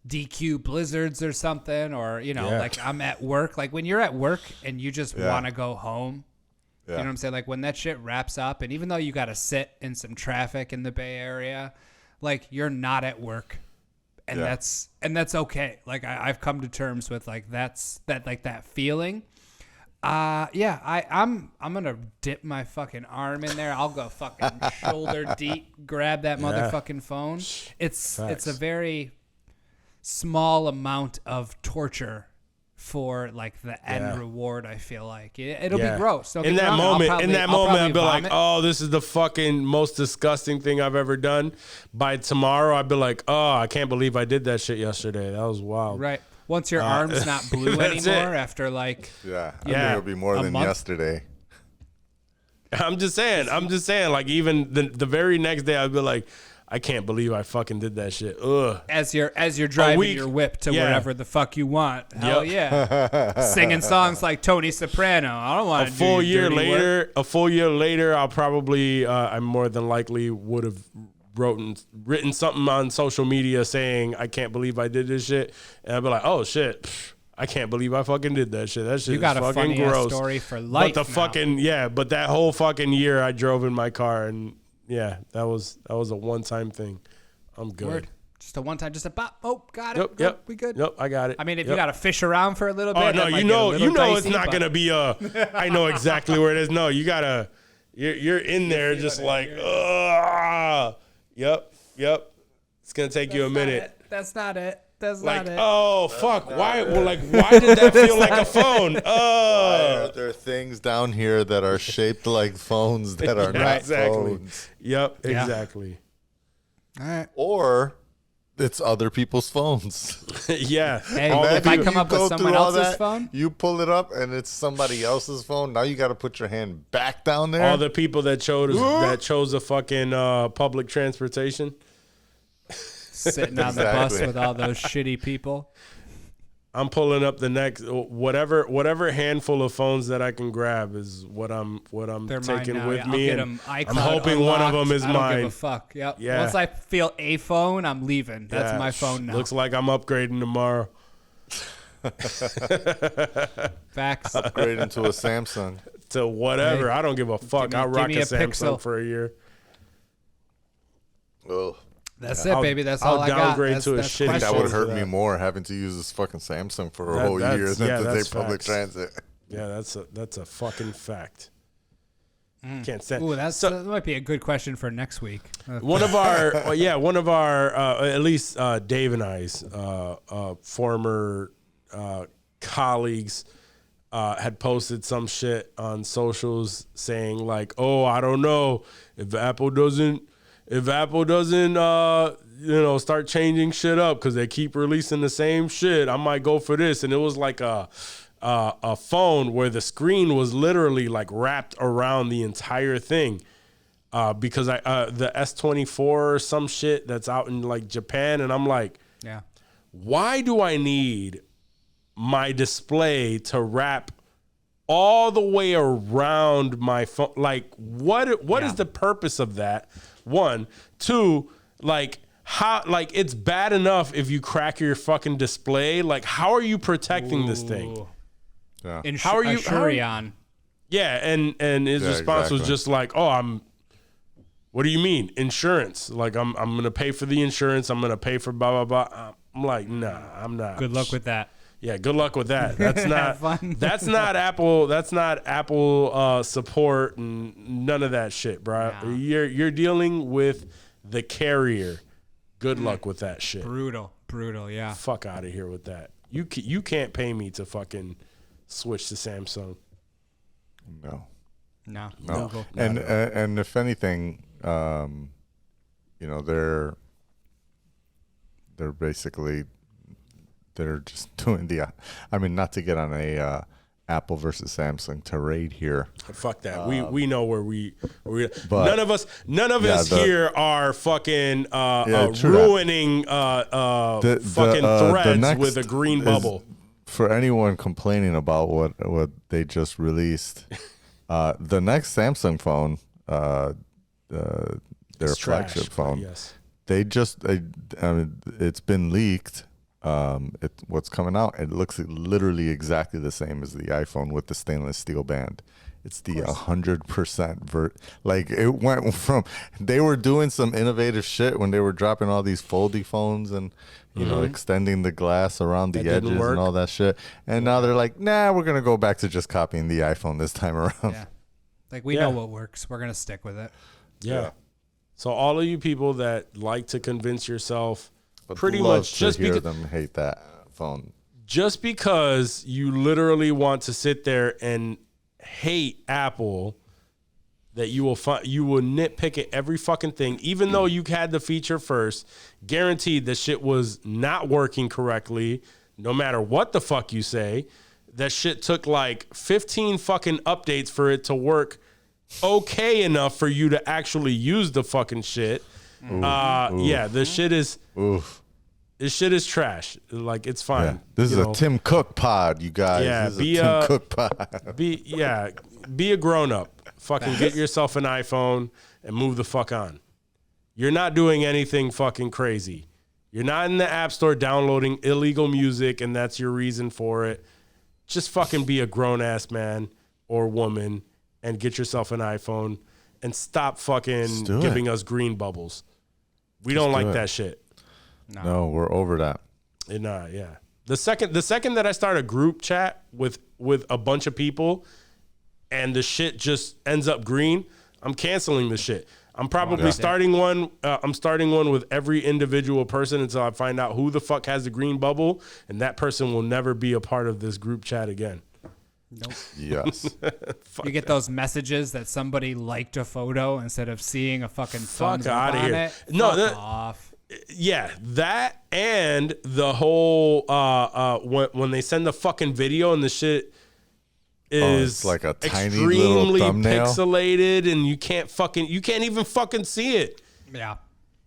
DQ blizzards or something, or like I'm at work, like when you're at work and you just want to go home, you know what I'm saying? Like when that shit wraps up, and even though you got to sit in some traffic in the Bay Area, like you're not at work. And that's okay. Like I've come to terms with like that feeling. I'm gonna dip my fucking arm in there. I'll go fucking shoulder deep, grab that motherfucking phone. It's a very small amount of torture for like the end reward. I feel like it'll be gross. Don't In get me that wrong, moment, I'll I'd be like, vomit. "Oh, this is the fucking most disgusting thing I've ever done." By tomorrow, I'd be like, "Oh, I can't believe I did that shit yesterday. That was wild." Right. Once your arm's not blue That's anymore, it. after like I think it'll be more than month? yesterday. I'm just saying. Like even the very next day, I'd be like, "I can't believe I fucking did that shit." Ugh. as you're driving week. your whip to Yeah. wherever the fuck you want. Hell Yep. yeah. Singing songs like Tony Soprano. I don't want A to do full your year dirty work. later, I'll probably, I more than likely would have written something on social media saying, "I can't believe I did this shit," and I'd be like, "Oh shit, I can't believe I fucking did that shit. That shit You got is a fucking funny ass gross." story for life. But the now. fucking but that whole fucking year I drove in my car, and that was a one-time thing. I'm good. Word. Just a one time, just a bop. Oh, got it. Yep, Good. yep. We good. Yep, I got it. I mean, if Yep. you got to fish around for a little bit. Oh no, that might you get a know, little it's dicey, not but- gonna be I know exactly where it is. No, you gotta, you're in there just like, ugh. Yep. It's gonna take you a minute. That's not it. That's Like, not it. oh fuck, why? Well, like, why did that feel like a phone? Why Oh, are there things down here that are shaped like phones that are not exactly. phones? Yep, Yeah. exactly. All right. Or it's other people's phones. Yeah. Hey, All the if I people- come up with go someone through all else's that, phone, you pull it up and it's somebody else's phone. Now you got to put your hand back down there. all the people that chose a fucking public transportation. sitting on the bus Exactly. with all those shitty people. I'm pulling up the next whatever handful of phones that I can grab is what I'm They're taking mine now. with Yeah, I'll me. get And 'em I'm iCloud hoping one of unlocked. them is I don't mine. give a fuck. Yep. Yeah. Once I feel a phone, I'm leaving. That's Yeah. my phone now. Looks like I'm upgrading tomorrow. Facts. Upgrade into a Samsung. To whatever. Hey, I don't give a fuck. me- I'll give rock me a a Samsung Pixel. for a year. Ugh. That's it, baby. That's all I'll I got. downgrade That's, to a that's shitty questions. That would Shit. hurt For me that. more having to use this fucking Samsung for a That- whole year that's- than yeah, to that's take public facts. transit. Yeah, that's a fucking fact. Can't stand. Ooh, So- that might be a good question for next week. One of our, at least Dave and I's former colleagues had posted some shit on socials saying like, "Oh, I don't know if Apple doesn't start changing shit up because they keep releasing the same shit. I might go for this. And it was like a phone where the screen was literally like wrapped around the entire thing. Because the S24 or some shit that's out in like Japan. And I'm like, Yeah. why do I need my display to wrap all the way around my phone? Like, what is the purpose of that? One. Two, like, how, like, it's bad enough if you crack your fucking display. Like, how are you protecting this thing? Yeah. How are you? Shurion. Yeah, and his response was exactly. just like, "Oh, what do you mean insurance? Like, I'm gonna pay for the insurance. I'm gonna pay for blah blah blah." I'm like, nah, I'm not. Good luck with that. Yeah, good luck with that. That's not fun. that's not Apple. That's not Apple support and none of that shit, bro. Nah. You're dealing with the carrier. Good luck with that shit. Brutal, yeah. Fuck out of here with that. You can't pay me to fucking switch to Samsung. No. No. No. Google. And if anything, they're basically they're just doing not to get on a Apple versus Samsung tirade here. Fuck that. We know where we but- none of us here are fucking true ruining fucking threads with a green bubble. For anyone complaining about what they just released, the next Samsung phone, their It's flagship trash, phone, yes. it's been leaked. What's coming out, it looks literally exactly the same as the iPhone with the stainless steel band. It's the 100% like it went from, they were doing some innovative shit when they were dropping all these foldy phones and extending the glass around the That didn't edges work. and all that shit. And now they're like, nah, we're gonna go back to just copying the iPhone this time around. Yeah. Like, we know what works. We're going to stick with it. Yeah. So all of you people that like to convince yourself, But pretty love much to just hear because them hate that phone. just because you literally want to sit there and hate Apple, that you will nitpick at every fucking thing, even though you had the feature first, guaranteed the shit was not working correctly, no matter what the fuck you say. That shit took like 15 fucking updates for it to work okay enough for you to actually use the fucking shit. Yeah, this shit is Oof. this shit is trash. Like, it's fine. Yeah. This is a Tim Cook pod, you guys. Yeah, this is a Tim Cook pod. Be a grown up. Fucking get yourself an iPhone and move the fuck on. You're not doing anything fucking crazy. You're not in the App Store downloading illegal music and that's your reason for it. Just fucking be a grown ass man or woman and get yourself an iPhone and stop fucking do giving it. us green bubbles. We don't like do it. that shit. No, we're over that. Nah, yeah. The second that I start a group chat with a bunch of people and the shit just ends up green, I'm canceling the shit. I'm probably starting one. I'm starting one with every individual person until I find out who the fuck has the green bubble, and that person will never be a part of this group chat again. Nope. Yes. You get those messages that somebody liked a photo instead of seeing a fucking thumbs up outta on here. it. No, Fuck off. Yeah, that and the whole when they send the fucking video and the shit is it's like a tiny little extremely thumbnail. pixelated and you can't even fucking see it. Yeah.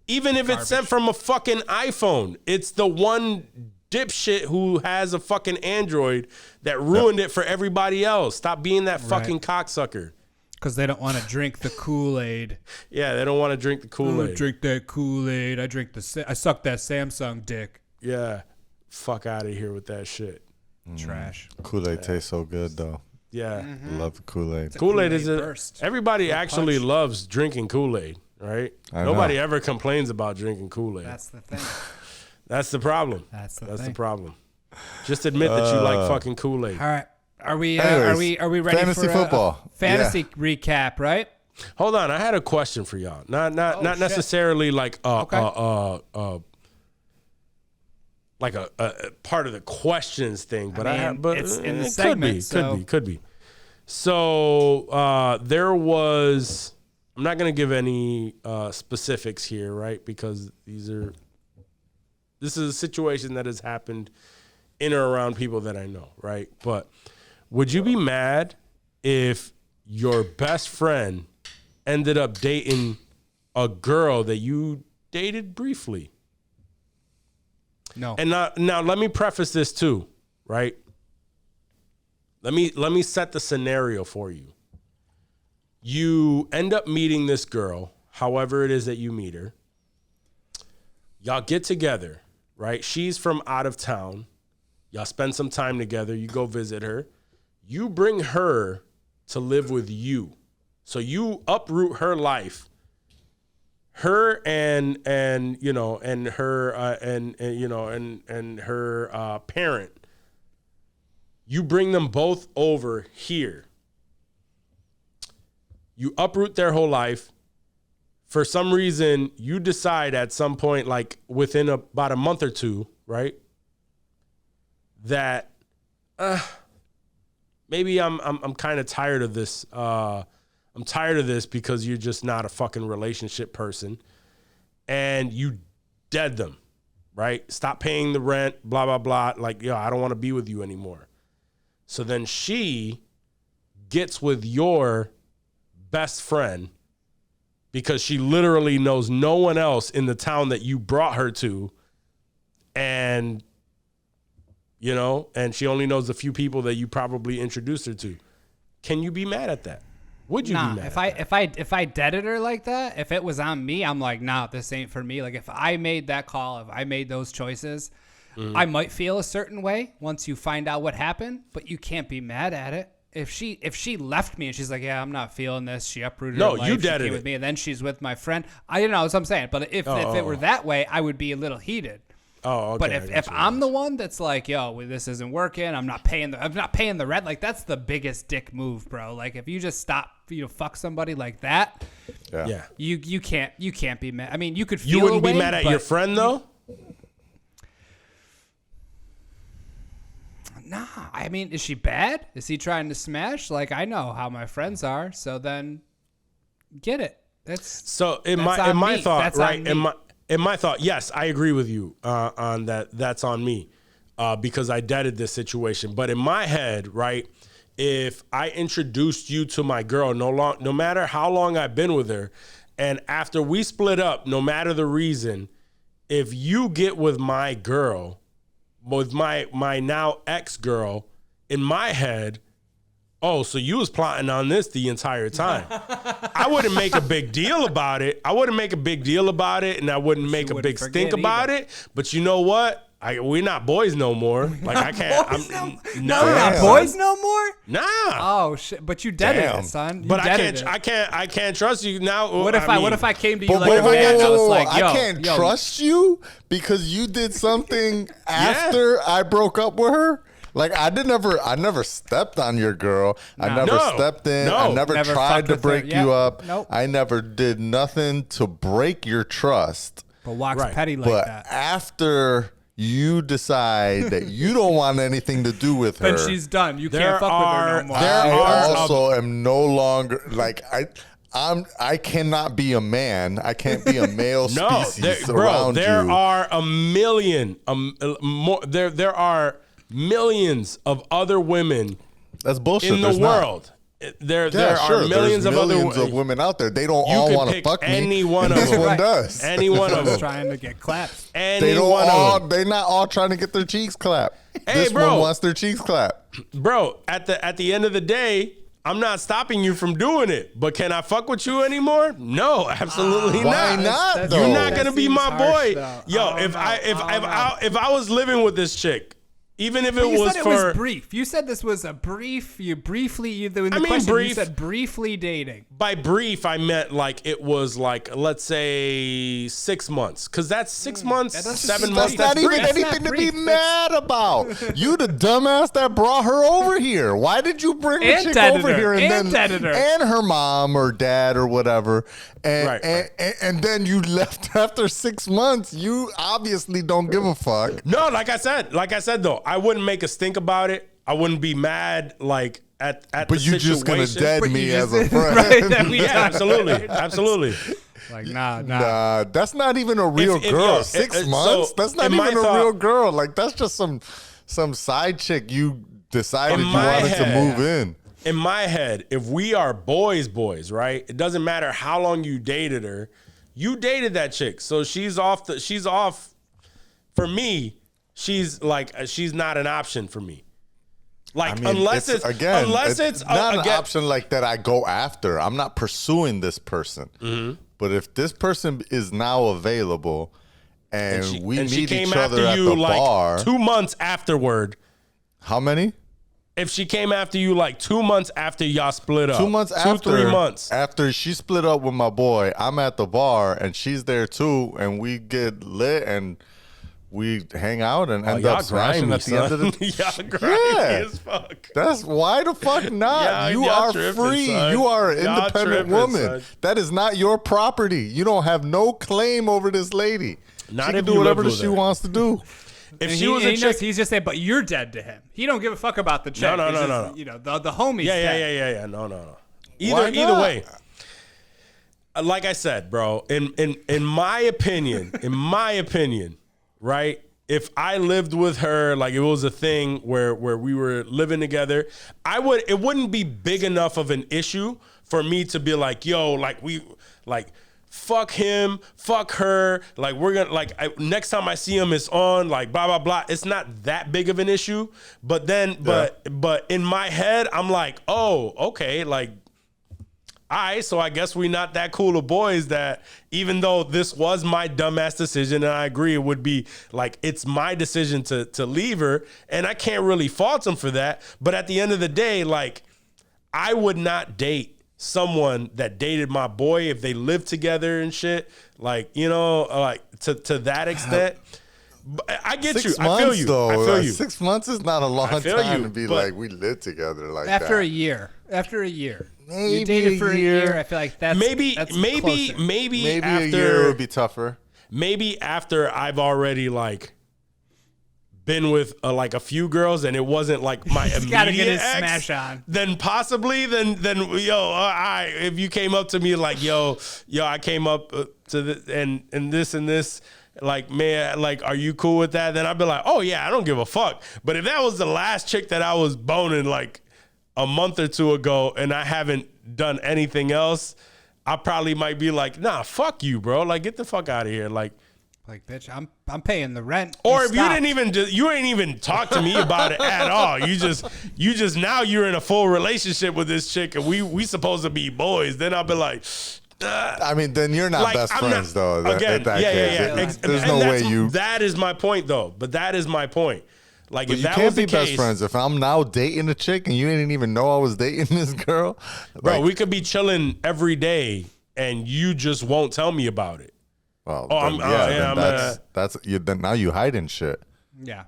Even if it's sent from a fucking iPhone, it's the one dipshit who has a fucking Android that ruined it for everybody else. Stop being that fucking cocksucker. Because they don't want to drink the Kool-Aid. Yeah, they don't want to drink the Kool-Aid. Drink that Kool-Aid. I suck that Samsung dick. Yeah, fuck out of here with that shit. Trash. Kool-Aid tastes so good, though. Yeah. Love the Kool-Aid. Kool-Aid is burst. everybody actually punch. loves drinking Kool-Aid, right? I Nobody know. ever complains about drinking Kool-Aid. That's the thing. That's the problem. That's the the thing. problem. Just admit that you like fucking Kool-Aid. All right. Are we Anyways, ready fantasy for football. fantasy recap, right? Hold on, I had a question for y'all. Not shit. necessarily like Okay. like a part of the questions thing, but mean, but it's in the it segment, so- could be. So there was I'm not going to give any specifics here, right? Because this is a situation that has happened in or around people that I know, right? But would you be mad if your best friend ended up dating a girl that you dated briefly? No. And now let me preface this too, right? Let me set the scenario for you. You end up meeting this girl, however it is that you meet her. Y'all get together, right? She's from out of town. Y'all spend some time together. You go visit her. You bring her to live with you. So you uproot her life. Her and you know and her and you know and her parent. You bring them both over here. You uproot their whole life. For some reason, you decide at some point, like within about a month or two, right? That maybe I'm kind of tired of this. I'm tired of this because you're just not a fucking relationship person, and you dead them, right? Stop paying the rent, blah blah blah. Like, yo, I don't want to be with you anymore. So then she gets with your best friend because she literally knows no one else in the town that you brought her to, and you know, and she only knows a few people that you probably introduced her to. Can you be mad at that? Would you be mad? If I deaded her like that, if it was on me, I'm like, nah, this ain't for me. Like if I made that call, if I made those choices, I might feel a certain way once you find out what happened, but you can't be mad at it. If she left me and she's like, yeah, I'm not feeling this, she uprooted her life, you she deaded came it with me, and then she's with my friend. I don't know what I'm saying, but if it were that way, I would be a little heated. Oh, okay. But if I'm the one that's like, yo, this isn't working, I'm not paying the rent, like that's the biggest dick move, bro. Like if you just stop, fuck somebody like that, yeah, you can't be mad. I mean, you could feel you wouldn't a way, be mad at your friend though. Nah, I mean, is she bad? Is he trying to smash? Like, I know how my friends are, so then get it. In my thought, right? In my thought, yes, I agree with you on that. That's on me because I deaded this situation. But in my head, right, if I introduced you to my girl, no matter how long I've been with her, and after we split up, no matter the reason, if you get with my girl, with my now ex-girl, in my head, oh, so you was plotting on this the entire time. I wouldn't make a big deal about it. And I wouldn't make a big stink about it. But you know what? We're not boys no more. Like I can't. No, we're not boys no more. Nah. Oh shit! But you deaded it, son. But I can't trust you now. What if I came to you But like a man that was like, yo, I can't trust you because you did something after I broke up with her? Like I never stepped on your girl. I never stepped in. I never tried to break you up. Nope. I never did nothing to break your trust. But Walk's petty like But that. after you decide that you don't want anything to do with her, Then she's done. You can't fuck with her no more. I also am no longer like I cannot be a man. I can't be a male species around there you. Are a million more. There are millions of other women. That's bullshit. In the world. There are millions of women out there. They don't all want to fuck me. Any one of them. This one does. Any one of them. Trying to get clapped. They're not all trying to get their cheeks clapped. This one wants their cheeks clapped. Bro, at the end of the day, I'm not stopping you from doing it. But can I fuck with you anymore? No, absolutely Why not. not? You're not gonna be my boy. Though. If I was living with this chick, even if it you was said for it was brief. You said this was a brief. You said briefly dating. By brief, I meant like it was like, let's say 6 months, because that's 6 months, 7 months. That's not even brief. anything to be mad about. You the dumbass that brought her over here. Why did you bring the chick over here and her mom or dad or whatever, and then you left after 6 months? You obviously don't give a fuck. No, like I said though, I wouldn't make a stink about it. I wouldn't be mad like at But the you just gonna situation- dead me as a just- friend. right, that we Yeah, absolutely, absolutely. Like, nah. Nah, that's not even a real If- girl. yo, 6 so, months? That's not in my even a thought- real girl. Like, that's just some side chick you decided In you my wanted to head- move in. In my head, if we are boys, right? It doesn't matter how long you dated her. You dated that chick, so she's off. For me, she's not an option for me. Like, I mean, unless it's not an option like that I go after. I'm not pursuing this person. Mm-hmm. But if this person is now available and we and she meet came each after other at you the like bar, 2 months afterward. how many? If she came after you like 2 months after y'all split up, 2 months after 3 months. after she split up with my boy, I'm at the bar and she's there too, and we get lit and we hang out and end y'all up smashing grimy, at the end of the y'all grimy Yeah. as fuck. That's why the fuck not? Yeah, you y'all are tripping, free. son. You are an Y'all independent tripping, woman. son. That is not your property. You don't have no claim over this lady. Not she if can do you whatever live with she her. wants to do. If And she was a he knows, chick, he's just saying, but you're dead to him. He don't give a fuck about the chick. no, He's no, just, no. You know, the homie's yeah. dead. No. Why Either not? way. Like I said, bro, in my opinion, right? If I lived with her, like it was a thing where we were living together, it wouldn't be big enough of an issue for me to be like, yo, fuck him, fuck her. Like we're gonna next time I see him, it's on. Like blah blah blah. It's not that big of an issue. But then, but in my head, I'm like, oh, okay, like. All right, so I guess we not that cool of boys that even though this was my dumbass decision, and I agree it would be like it's my decision to leave her, and I can't really fault him for that. But at the end of the day, like I would not date someone that dated my boy if they lived together and shit. Like, you know, like to that extent. I get 6 you. months, I feel you. though. I feel Like, you. 6 months is not a long feel time you, to be but- like, we live together like After that. a year. Maybe you dated a for year. a year. I feel like that's maybe closer. Maybe after a year would be tougher. maybe after I've already like been with like a few girls and it wasn't like my He's immediate gotta get his ex, smash on. then possibly then if you came up to me like yo I came up to this and this, like, man, like, are you cool with that? Then I'd be like, oh yeah, I don't give a fuck. But if that was the last chick that I was boning like a month or two ago and I haven't done anything else, I probably might be like, nah, fuck you, bro. Like, get the fuck out of here. Like, bitch, I'm paying the rent. or if you stop. didn't even you ain't even talk to me about it at all. You just now you're in a full relationship with this chick and we supposed to be boys. Then I'll be like, I mean, then you're not like, best I'm friends, not- though. Again, at that yeah. case. There's And no that's- way you. That is my point, though. But that is my point. Like, But if you that can't was be the best case, friends. If I'm now dating a chick and you didn't even know I was dating this girl, bro, like, we could be chilling every day and you just won't tell me about it. well, I'm- then, yeah, then that's you. Then now you hiding shit. Yeah.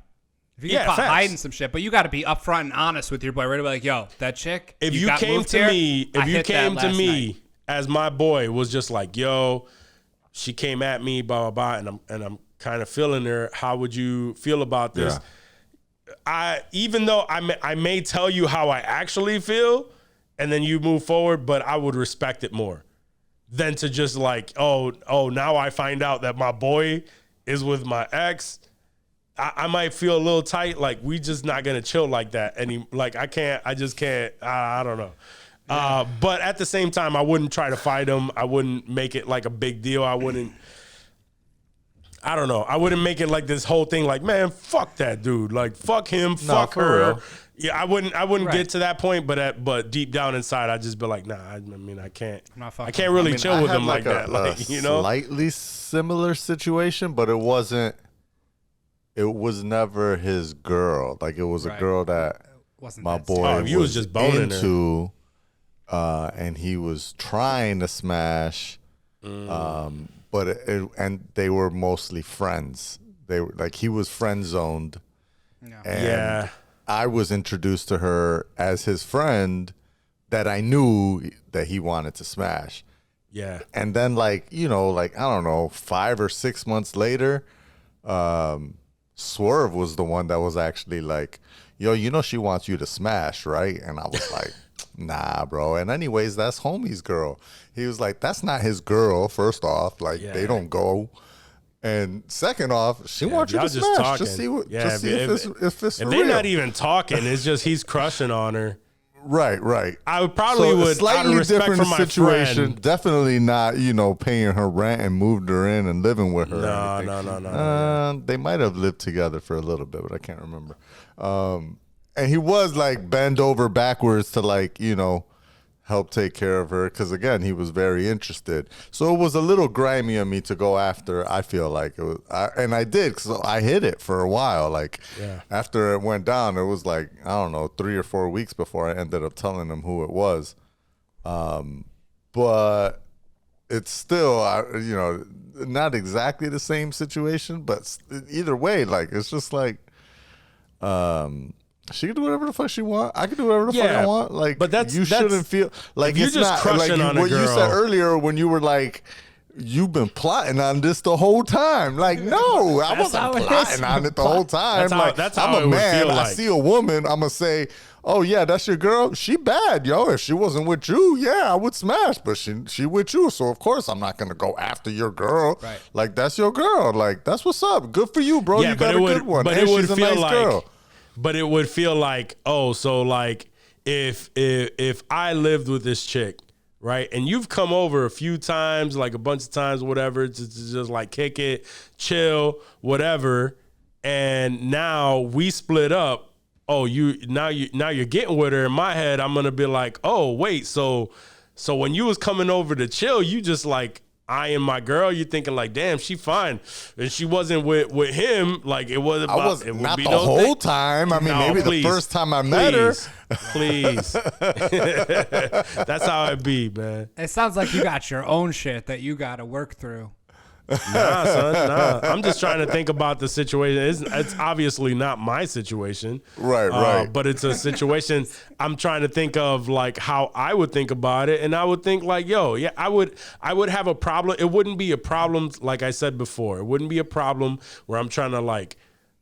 If you Yeah, get caught facts. hiding some shit, but you got to be upfront and honest with your boy. Right away, like, yo, that chick. If you got came moved to here, me, I if you hit that came to last me night. as my boy was just like, yo, she came at me, blah blah blah, and I'm kind of feeling her. How would you feel about this? Yeah. Even though I may tell you how I actually feel, and then you move forward, but I would respect it more than to just like, oh, now I find out that my boy is with my ex. I might feel a little tight. Like, we just not gonna chill like that. Like, I just can't. I don't know. But at the same time, I wouldn't try to fight him. I wouldn't make it like a big deal. I don't know. I wouldn't make it like this whole thing. Like, man, fuck that dude. Like, fuck him. Fuck for her. real. Yeah, I wouldn't Right. get to that point. But deep down inside, I'd just be like, nah. I mean, I can't. not fucking I can't really I mean, chill I with had him like that. a Like, you know. slightly similar situation, but it wasn't. It was never his girl. Like, it was a Right. girl that Wasn't my that boy Oh, you was just boning her. into, and he was trying to smash, Mm. but and they were mostly friends. They were like, he was friend zoned, Yeah. and Yeah. I was introduced to her as his friend that I knew that he wanted to smash. Yeah. And then, like, you know, like, I don't know, 5 or 6 months later, Swerve was the one that was actually like, yo, you know she wants you to smash, right? And I was like, nah, bro. And anyways, that's homie's girl. He was like, that's not his girl, first off. Like, they don't go. And second off, she wants you to just smash. talking. Just see, if it's if real. they're not even talking, it's just he's crushing on her. Right. I would probably So a would, out of slightly respect different for my situation. friend. Definitely not, paying her rent and moved her in and living with her. No. They might have lived together for a little bit, but I can't remember. And he was like bend over backwards to like, help take care of her. Cause again, he was very interested. So it was a little grimy of me to go after. I feel like it was, and I did. So I hid it for a while. Like after it went down, it was like, I don't know, 3 or 4 weeks before I ended up telling him who it was. But it's still, not exactly the same situation, but either way, like, it's just like, she can do whatever the fuck she want. I can do whatever the fuck I want. Like, but you shouldn't feel like you're it's just not crushing like on a what you girl. said earlier when you were like, you've been plotting on this the whole time. Like, no, I wasn't plotting on it the whole time. That's how I'm it a would man. feel I like. see a woman. I'm gonna say, oh yeah, that's your girl. She bad, yo. If she wasn't with you, yeah, I would smash. But she with you, so of course I'm not gonna go after your girl. Right. Like, that's your girl. Like, that's what's up. Good for you, bro. You got a good one. But and it would she's a feel nice like. girl. But it would feel like, oh, so like if I lived with this chick, right, and you've come over a few times, like a bunch of times, whatever, to just like kick it, chill, whatever, and now we split up. Oh, now you're getting with her. In my head, I'm gonna be like, oh, wait, so when you was coming over to chill, you just like eyeing my girl, you thinking like, damn, she fine, and she wasn't with him. Like, it wasn't. I was it would not be the no whole thing. time. I mean, No, maybe please, the first time I met her. Please. That's how it be, man. It sounds like you got your own shit that you got to work through. Nah, son, nah. I'm just trying to think about the situation. It's obviously not my situation. Right. But it's a situation I'm trying to think of, like, how I would think about it. And I would think like, yo, yeah, I would have a problem. It wouldn't be a problem, like I said before. It wouldn't be a problem where I'm trying to, like,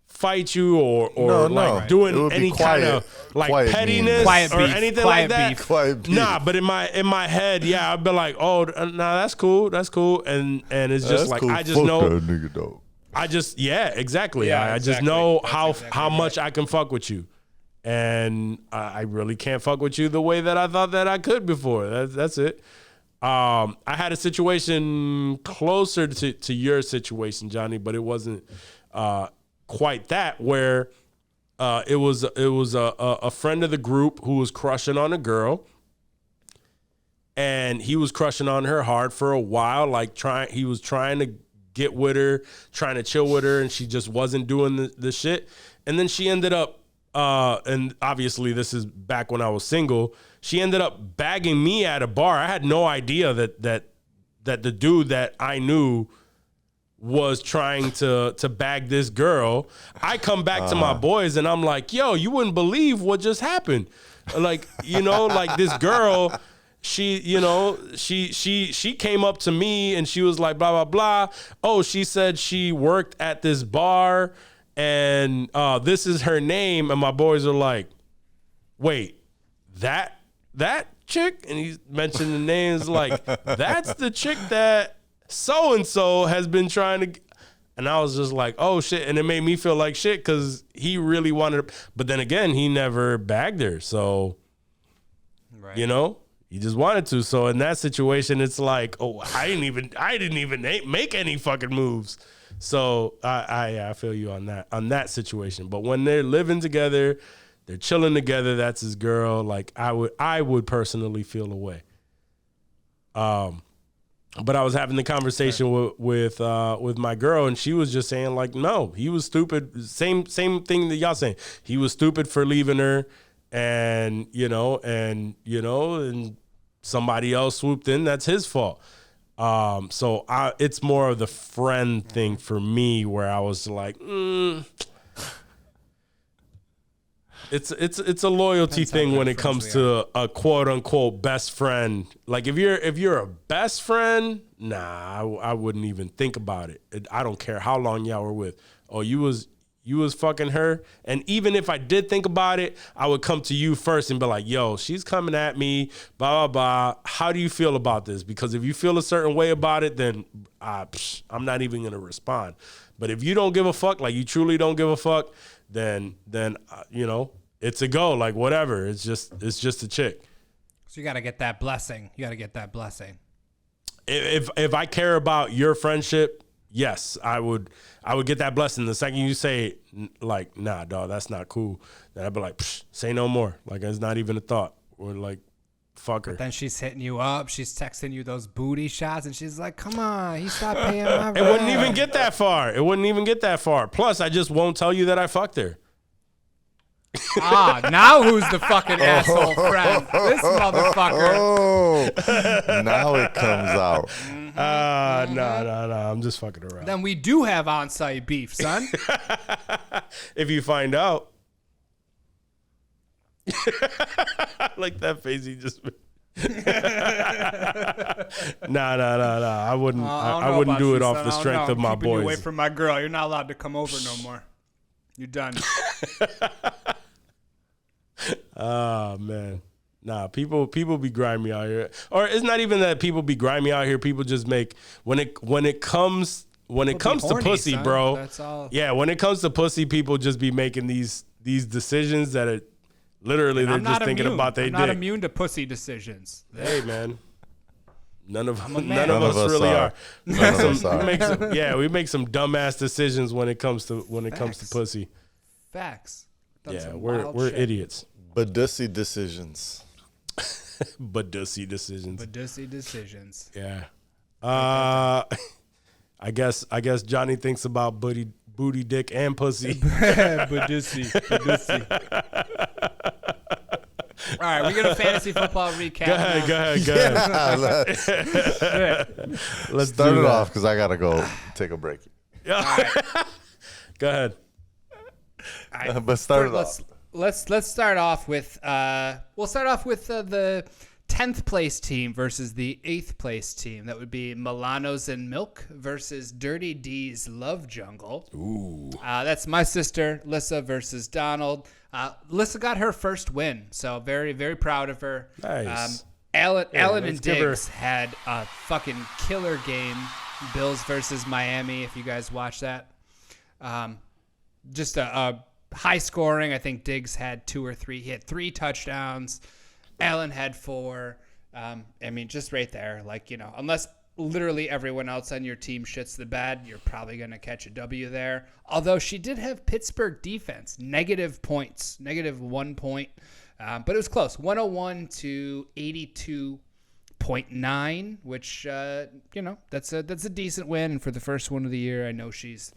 fight you or like doing any kind of like pettiness quiet or beef. anything Quiet like that. beef. Quiet beef. Nah, but in my head, yeah, I'd be like, oh, nah, that's cool, and it's just That's like, cool. I just Fuck know, that nigga, though. I just exactly. Yeah, I just exactly. know That's how exactly much I can fuck with you, and I really can't fuck with you the way that I thought that I could before. That's it. I had a situation closer to your situation, Johnny, but it wasn't quite that, where it was a friend of the group who was crushing on a girl, and he was crushing on her hard for a while. Like, he was trying to get with her, trying to chill with her, and she just wasn't doing the shit. And then she ended up, and obviously this is back when I was single, she ended up bagging me at a bar. I had no idea that the dude that I knew was trying to bag this girl. I come back to my boys and I'm like, yo, you wouldn't believe what just happened. Like, like this girl, she came up to me and she was like, blah, blah, blah. Oh, she said she worked at this bar and this is her name. And my boys are like, wait, that chick? And he mentioned the names, like, that's the chick that so-and-so has been trying to, and I was just like, oh shit. And it made me feel like shit because he really wanted, but then again, he never bagged her. So, Right. He just wanted to. So in that situation, it's like, oh, I didn't even make any fucking moves. So I feel you on that situation. But when they're living together, they're chilling together, that's his girl. Like, I would personally feel away. But I was having the conversation with my girl, and she was just saying like, no, he was stupid. Same thing that y'all saying. He was stupid for leaving her, and somebody else swooped in. That's his fault. So it's more of the friend thing for me, where I was like, It's a loyalty thing when it comes to a quote unquote best friend. Like, if you're a best friend, nah, I wouldn't even think about it. I don't care how long y'all were with. Oh, you was you was fucking her. And even if I did think about it, I would come to you first and be like, yo, she's coming at me, blah, blah, blah. How do you feel about this? Because if you feel a certain way about it, then I'm not even going to respond. But if you don't give a fuck, like you truly don't give a fuck, then you know, it's a go, like whatever. It's just a chick. So you got to get that blessing. If I care about your friendship, yes, I would get that blessing. The second you say like, nah, dog, that's not cool, then I'd be like, say no more. Like it's not even a thought. Or like, fuck her. But then she's hitting you up. She's texting you those booty shots, and she's like, "Come on, he stopped paying my rent." It wouldn't even get that far. Plus, I just won't tell you that I fucked her. Now who's the fucking asshole friend? This motherfucker. Oh, now it comes out. No. I'm just fucking around. Then we do have on-site beef, son. If you find out. Like that face he just made. Nah. I wouldn't. I wouldn't do it off the strength of my boys. You away boys. from my girl. You're not allowed to come over no more. You're done. Oh man, nah. People be grimy out here, or it's not even that people be grimy out here. People just make when it comes to horny, pussy, son. bro. That's all. Yeah, when it comes to pussy, people just be making these decisions that are literally they're just thinking about their dick. I'm not immune to pussy decisions. Hey man. None of us really are. We make some dumbass decisions when it comes to pussy. Facts. Yeah, we're idiots. Badussy decisions. Badussy decisions. Yeah. I guess Johnny thinks about booty, dick, and pussy. Badussy. All right, we're gonna fantasy football recap. Go ahead. Yeah, let's start it off because I gotta go take a break. Yeah. Go ahead. But start it off. Let's start off with we'll start off with the 10th place team versus the 8th place team. That would be Milanos and Milk versus Dirty D's Love Jungle. Ooh. That's my sister Lissa versus Donald. Lissa got her first win, so very, very proud of her. Nice. Allen and Diggs had a fucking killer game. Bills versus Miami, if you guys watch that. Just a high scoring. I think Diggs had 2 or 3. He had 3 touchdowns. Allen had 4. I mean, just right there. Like, you know, unless literally everyone else on your team shits the bed, you're probably going to catch a W there. Although she did have Pittsburgh defense, negative points, -1 point. But it was close, 101 to 82.9, which, you know, that's a decent win for the first one of the year. I know she's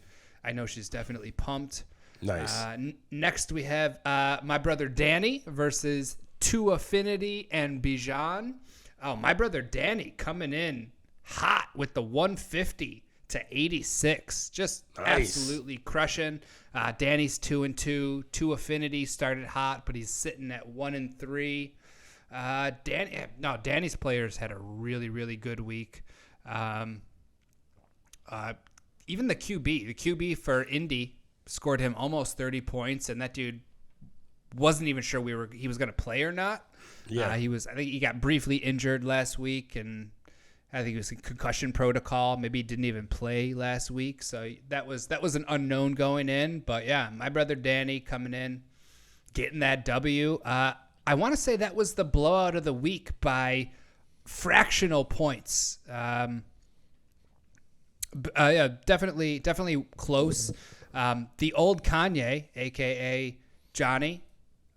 definitely pumped. Nice. Next, we have my brother Danny versus Two Affinity and Bijan. Oh, my brother Danny coming in hot with the 150 to 86. Just nice. Absolutely crushing. Danny's 2-2. Two Affinity started hot, but he's sitting at 1-3. Danny's players had a really, really good week. Even the QB for Indy scored him almost 30 points, and that dude wasn't even sure he was going to play or not. Yeah, I think he got briefly injured last week, and I think he was in concussion protocol. Maybe he didn't even play last week, so that was an unknown going in. But yeah, my brother Danny coming in, getting that W. I want to say that was the blowout of the week by fractional points. Yeah, definitely close. The old Kanye, aka Johnny,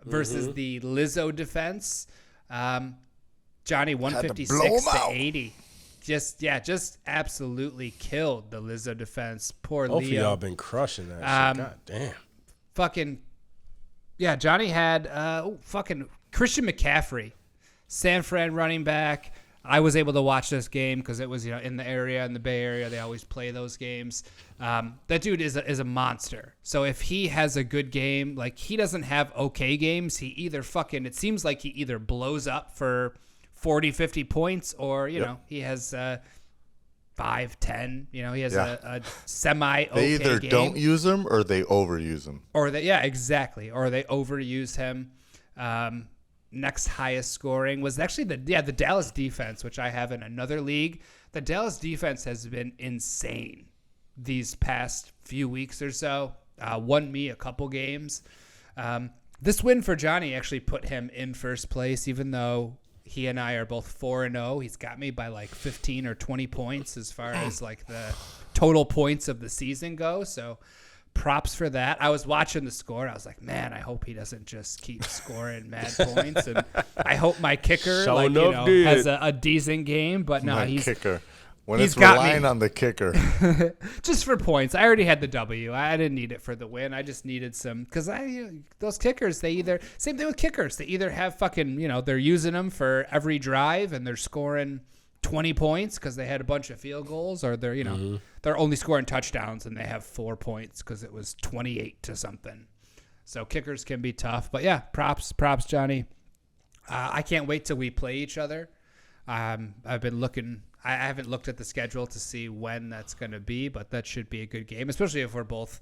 versus the Lizzo defense. Johnny 156 to 80. Just absolutely killed the Lizzo defense. Poor Leo. Both of y'all been crushing that shit. God damn. Fucking yeah, Johnny had fucking Christian McCaffrey, San Fran running back. I was able to watch this game because it was, you know, in the area, in the Bay Area. They always play those games. That dude is a monster. So if he has a good game, like he doesn't have okay games, he either it seems like he either blows up for 40, 50 points or, you know, he has 5-10. You know, he has Yeah. a semi okay They either game. don't use him or they overuse him. Or they, yeah, exactly. Or they overuse him. Next highest scoring was actually the Dallas defense, which I have in another league. The Dallas defense has been insane these past few weeks or so. Won me a couple games. This win for Johnny actually put him in first place, even though he and I are both 4-0. He's got me by like 15 or 20 points as far as like the total points of the season go. So props for that. I was watching the score. I was like, man, I hope he doesn't just keep scoring mad points. And I hope my kicker has a decent game. But no, My kicker. When he's it's got relying me. on the kicker. Just for points. I already had the W. I didn't need it for the win. I just needed some because those kickers, they either same thing with kickers. They either have fucking they're using them for every drive and they're scoring 20 points because they had a bunch of field goals, or they're they're only scoring touchdowns and they have 4 points because it was 28 to something. So kickers can be tough. But yeah, props Johnny. I can't wait till we play each other. I've been looking. I haven't looked at the schedule to see when that's going to be, but that should be a good game, especially if we're both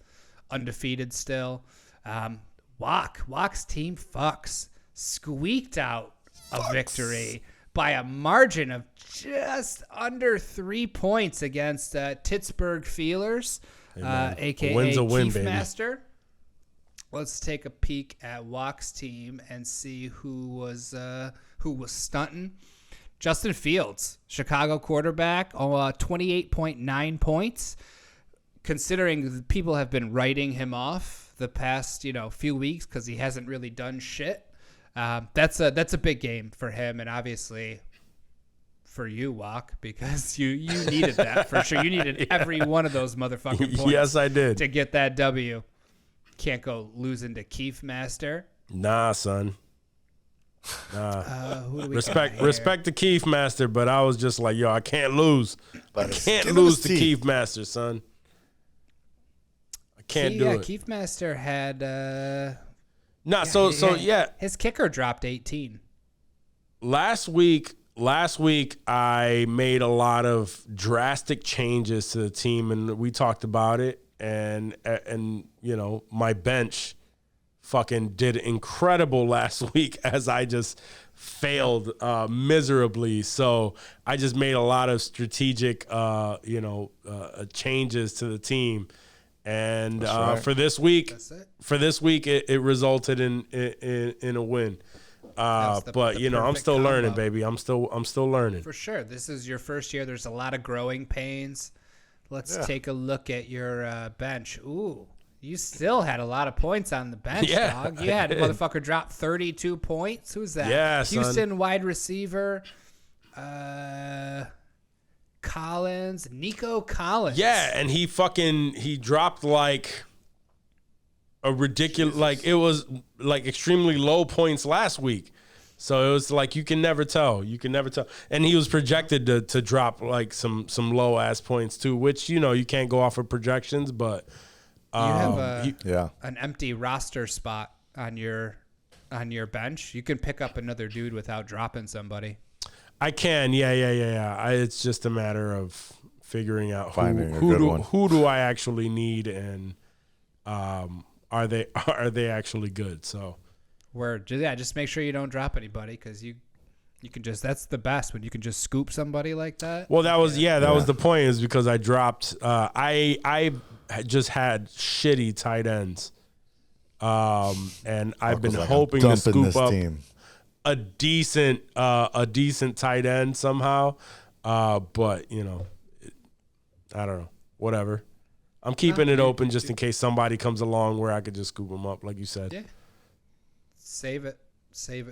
undefeated still. Walk's team fucks squeaked out a victory by a margin of just under 3 points against Pittsburgh Feelers, a.k.a. win's a win, Keith baby. Master. Let's take a peek at Walk's team and see who was stunting. Justin Fields, Chicago quarterback, 28.9 points. Considering people have been writing him off the past few weeks because he hasn't really done shit, that's a big game for him, and obviously for you, Walk, because you needed that for sure. You needed every one of those motherfucking points. Yes, I did. To get that W. Can't go losing to Keith Master. Nah, son. Who do we Respect to Keith Master, but I was just like, yo, I can't lose. I can't lose to Keith Master, son. I can't do it. Keith Master had His kicker dropped 18. Last week I made a lot of drastic changes to the team, and we talked about it, and my bench fucking did incredible last week as I just failed miserably. So I just made a lot of strategic changes to the team, and for this week it resulted in a win. But I'm still learning, baby. I'm still learning. For sure. This is your first year. There's a lot of growing pains. Let's take a look at your bench. Ooh, you still had a lot of points on the bench, dog. You had a motherfucker drop 32 points. Who's that? Yeah, Houston son. wide receiver, Nico Collins. Yeah, and he dropped like a ridiculous, it was like extremely low points last week. So it was like you can never tell. And he was projected to drop like some low ass points too, which you can't go off of projections, but you have Yeah. an empty roster spot on your bench. You can pick up another dude without dropping somebody. I can, yeah. It's just a matter of figuring out Finding a good one. who do I actually need, and are they actually good? So Just make sure you don't drop anybody, because you can just, that's the best when you can just scoop somebody like that. Well, that was the point, is because I dropped. I just had shitty tight ends, and I've been hoping to scoop up a decent tight end somehow. But I don't know. Whatever. I'm keeping it open just in case somebody comes along where I could just scoop them up, like you said. Yeah. Save it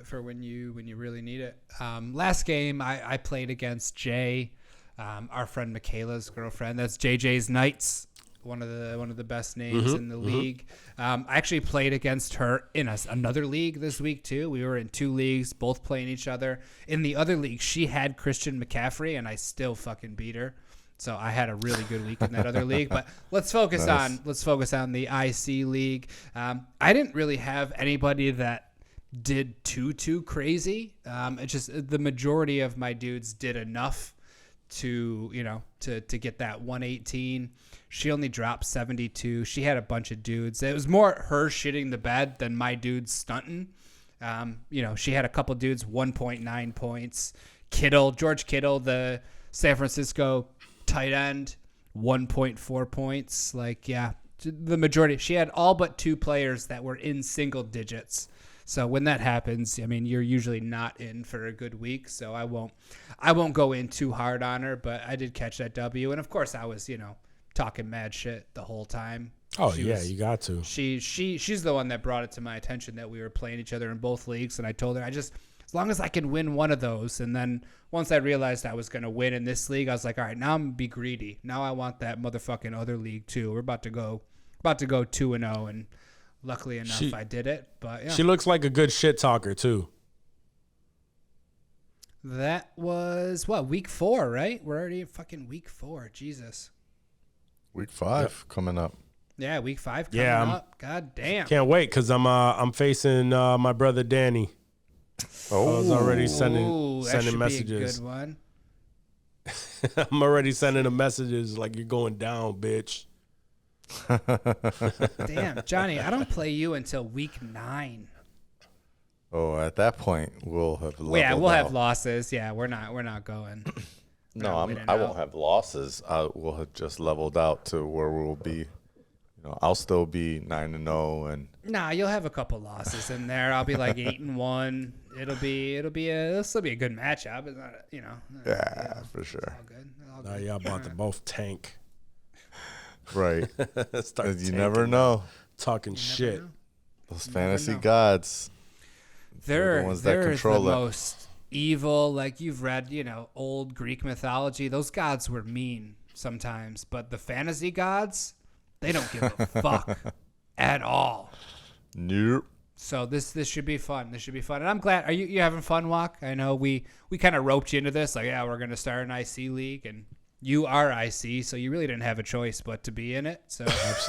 for when you really need it. Last game I played against Jay, our friend Michaela's girlfriend. That's JJ's Knights, one of the best names in the league. I actually played against her in another league this week too. We were in 2 leagues, both playing each other. In the other league, she had Christian McCaffrey, and I still fucking beat her. So I had a really good week in that other league. But let's focus on the IC league. I didn't really have anybody that did too crazy. It's just the majority of my dudes did enough to get that 118. She only dropped 72. She had a bunch of dudes. It was more her shitting the bed than my dudes stunting. She had a couple dudes 1.9 points. George Kittle, the San Francisco tight end, 1.4 points. The majority. She had all but 2 players that were in single digits. So when that happens, I mean, you're usually not in for a good week. So I won't go in too hard on her, but I did catch that W. And of course I was, talking mad shit the whole time. Oh, you got to. She's the one that brought it to my attention that we were playing each other in both leagues. And I told her, as long as I can win one of those. And then once I realized I was going to win in this league, I was like, all right, now I'm going to be greedy. Now I want that motherfucking other league too. We're about to go 2-0, and luckily enough, I did it. But yeah. She looks like a good shit talker too. That was week 4, right? We're already in fucking week 4. Jesus. Week 5 coming up. Yeah, week 5 coming up. God damn. Can't wait because I'm facing my brother Danny. Oh, I was already sending that should messages. Be a good one. I'm already sending him messages like, you're going down, bitch. Damn, Johnny, I don't play you until week 9. Oh, at that point we'll have leveled we'll have out. losses. Yeah, we're not going. No, I won't have losses. We'll have just leveled out to where we'll be. I'll still be 9-0, and nah, you'll have a couple losses in there. I'll be like 8-1. It'll still be a good matchup. It's not, yeah, for sure. All good. Y'all about to both tank. Right. Start You tanking, never know. talking shit. Those fantasy gods. They're the ones that the control it. most evil. Like you've read, old Greek mythology. Those gods were mean sometimes, but the fantasy gods, they don't give a fuck at all. Nope. So this should be fun. This should be fun. And I'm glad. Are you having fun, Walk? I know we kind of roped you into this. Like, yeah, we're going to start an IC league, and you are IC, so you really didn't have a choice but to be in it. So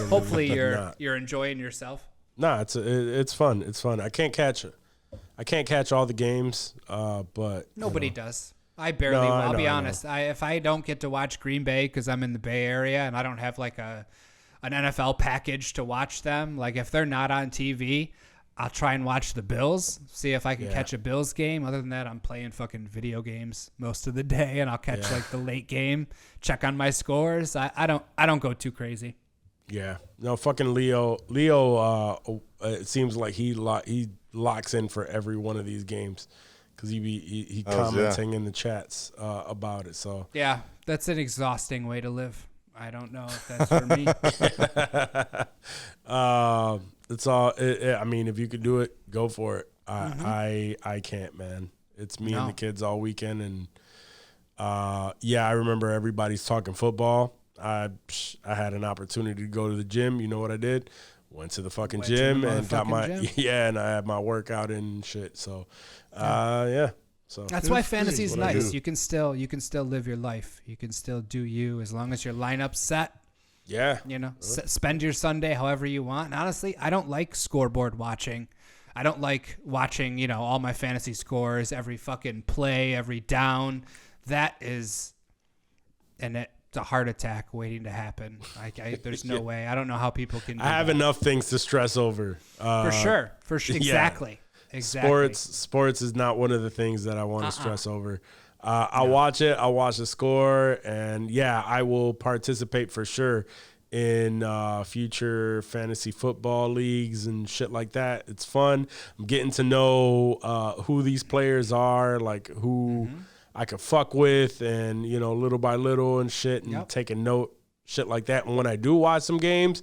hopefully you're enjoying yourself. Nah, it's fun. It's fun. I can't catch all the games, but Nobody does. I barely. No, I'll be I know. honest. If I don't get to watch Green Bay because I'm in the Bay Area and I don't have like an NFL package to watch them, like if they're not on TV, I'll try and watch the Bills, see if I can catch a Bills game. Other than that, I'm playing fucking video games most of the day, and I'll catch like the late game, check on my scores. I don't go too crazy. Yeah, no, fucking Leo. It seems like he locks in for every one of these games because he commenting in the chats about it. So yeah, that's an exhausting way to live. I don't know if that's for me. It's all. I mean, if you could do it, go for it. I can't, man. It's me and the kids all weekend, and I remember everybody's talking football. I had an opportunity to go to the gym. You know what I did? Went to the fucking gym and got my and I had my workout and shit. So, So that's why fantasy is nice. You can still live your life. You can still do you as long as your lineup's set. Yeah. Spend your Sunday however you want. And honestly, I don't like scoreboard watching. I don't like watching, all my fantasy scores, every fucking play, every down. That is it's a heart attack waiting to happen. There's no way. I don't know how people can do I have that. enough things to stress over. For sure. Exactly. Exactly. Sports is not one of the things that I want to stress over. I'll watch it. I'll watch the score, and I will participate for sure in future fantasy football leagues and shit like that. It's fun. I'm getting to know who these players are, like who I could fuck with, and little by little and shit, and taking note, shit like that. And when I do watch some games,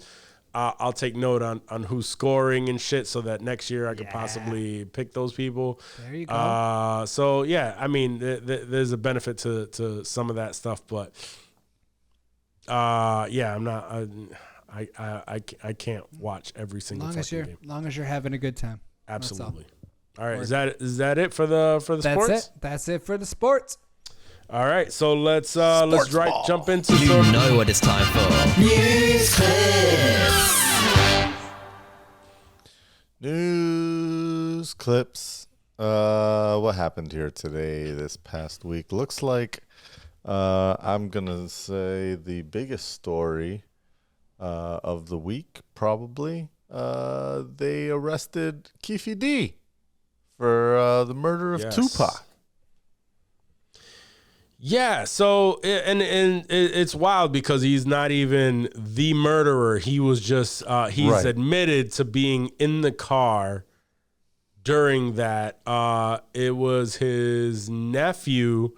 I'll take note on who's scoring and shit, so that next year I could possibly pick those people. There you go. So I mean, there's a benefit to some of that stuff, but I'm not. I can't watch every single fucking game. Long as you're having a good time. Absolutely. All right, is that it for the sports? That's it for the sports. All right, so let's jump into You some. know what it's time for. News clips. News clips. What happened here today, this past week? Looks like I'm gonna say the biggest story of the week, probably. They arrested QOTD for the murder of Yes. Tupac. Yeah, so and it's wild because he's not even the murderer. He was just he's Right. admitted to being in the car during that. It was his nephew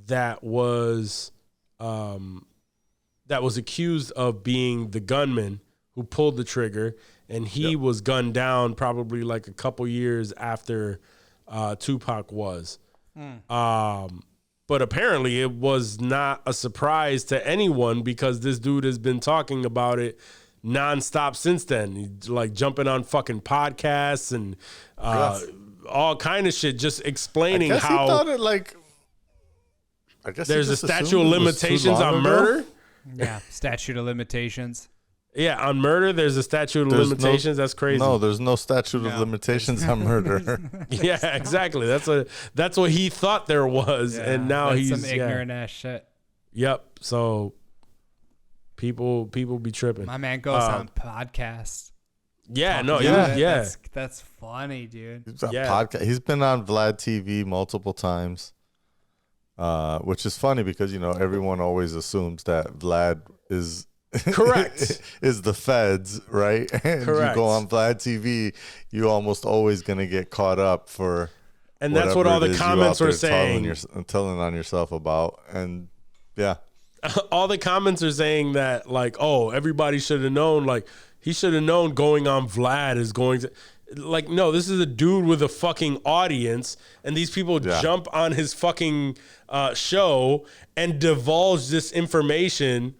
that was accused of being the gunman who pulled the trigger, and he was gunned down probably like a couple years after Tupac was. But apparently it was not a surprise to anyone because this dude has been talking about it nonstop since then. He's like jumping on fucking podcasts and all kind of shit, just explaining I guess how he thought it like. I guess he there's a just statute assumed of it was too limitations long on ago. murder. Yeah, statute of limitations. Yeah, on murder, there's a statute of There's limitations. That's crazy. No, there's no statute of limitations on murder. Yeah, exactly. That's what he thought there was, and now That's he's some ignorant ass shit. Yep. So people be tripping. My man goes on podcasts. Yeah, no, Yeah. yeah. That's funny, dude. He's on Yeah. podcast. He's been on Vlad TV multiple times, which is funny because everyone always assumes that Vlad is Correct. is the feds, right? And Correct. you go on Vlad TV, you're almost always gonna get caught up for. And that's what whatever all it the is you comments out were there saying. telling on yourself about, and yeah, All the comments are saying that, like, oh, everybody should have known. Like, he should have known going on Vlad is going to. Like, no, this is a dude with a fucking audience, and these people jump on his fucking show and divulge this information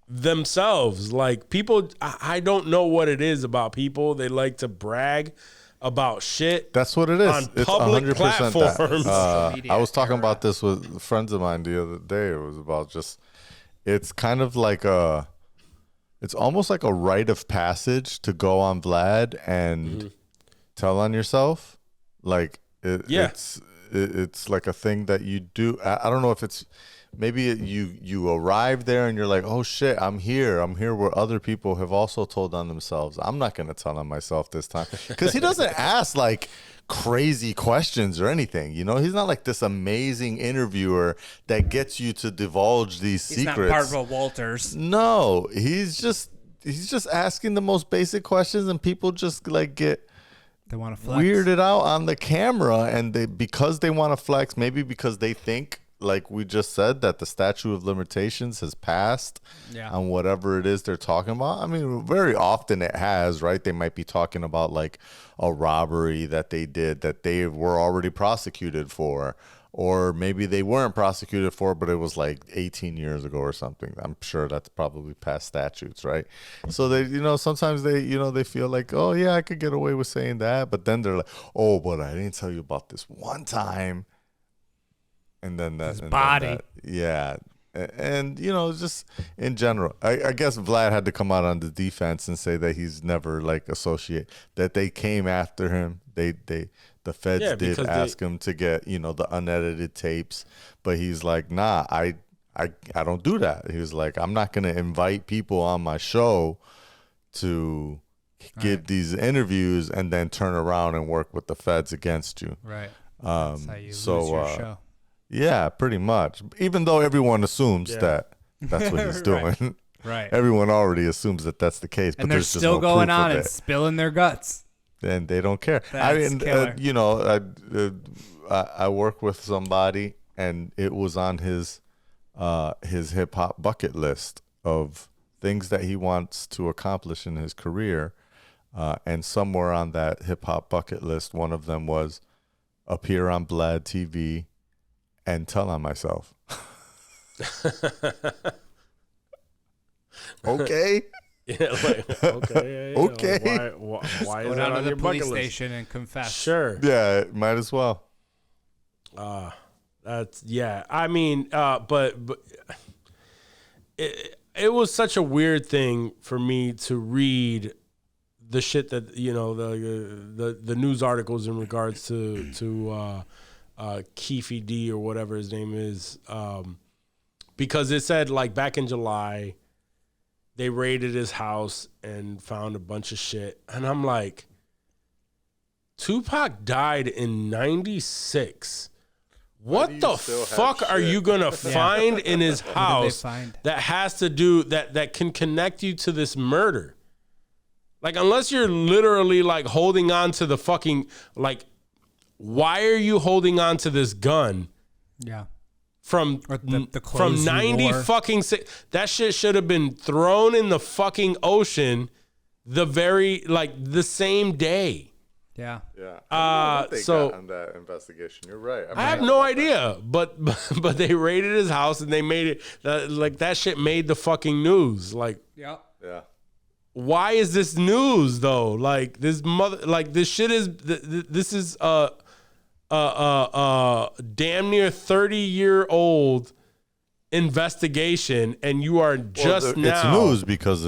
themselves. Like, people, I don't know what it is about people. They like to brag about shit. that's what it is. On It's public 100% platforms. that. I was talking about this with friends of mine the other day. It was about it's kind of like it's almost like a rite of passage to go on Vlad and tell on yourself. Like it's like a thing that you do. I don't know if it's maybe you arrive there and you're like, oh shit, I'm here where other people have also told on themselves. I'm not gonna tell on myself this time, because he doesn't ask like crazy questions or anything. He's not like this amazing interviewer that gets you to divulge these He's secrets. not Barbara Walters. No, he's just asking the most basic questions, and people just like get They want to flex. weirded out on the camera, and because they want to flex, maybe because they think, like we just said, that the statute of limitations has passed on whatever it is they're talking about. I mean, very often it has, right? They might be talking about like a robbery that they did that they were already prosecuted for, or maybe they weren't prosecuted for, but it was like 18 years ago or something. I'm sure that's probably past statutes, right? So they, sometimes they, they feel like, oh yeah, I could get away with saying that, but then they're like, oh, but I didn't tell you about this one time. And then that body. And just in general, I guess Vlad had to come out on the defense and say that he's never like that they came after him. The feds did ask him to get the unedited tapes, but he's like, nah, I don't do that. He was like, I'm not gonna invite people on my show to give these interviews and then turn around and work with the feds against you. Right. That's how you lose your show. Yeah, pretty much. Even though everyone assumes that that's what he's doing. Right. Everyone already assumes that that's the case, but And they're there's just still no going proof on of and it. spilling their guts. And they don't care. That's killer. I work with somebody, and it was on his hip hop bucket list of things that he wants to accomplish in his career, and somewhere on that hip hop bucket list, one of them was appear on Vlad TV and tell on myself. Okay. Yeah, like, okay. Yeah. Okay. Why Go is that down to on the your police bucket list? station and confess. Sure. Yeah, might as well. That's I mean, but it was such a weird thing for me to read the shit that the news articles in regards to QOTD or whatever his name is, because it said like back in July, they raided his house and found a bunch of shit. And I'm like, Tupac died in 96. What the fuck are you going to find in his house that has to do, that can connect you to this murder? Like, unless you're literally like holding on to the fucking, like, why are you holding on to this gun? Yeah. From the from 90 fucking six, that shit should have been thrown in the fucking ocean the same day. Yeah. Yeah. I don't know what they so got on that investigation. You're right. I have no idea, but they raided his house and they made it like that shit made the fucking news. Like, Yeah. Yeah. why is this news though? Like this shit is this is damn near 30-year-old investigation, and you are just now. It's news because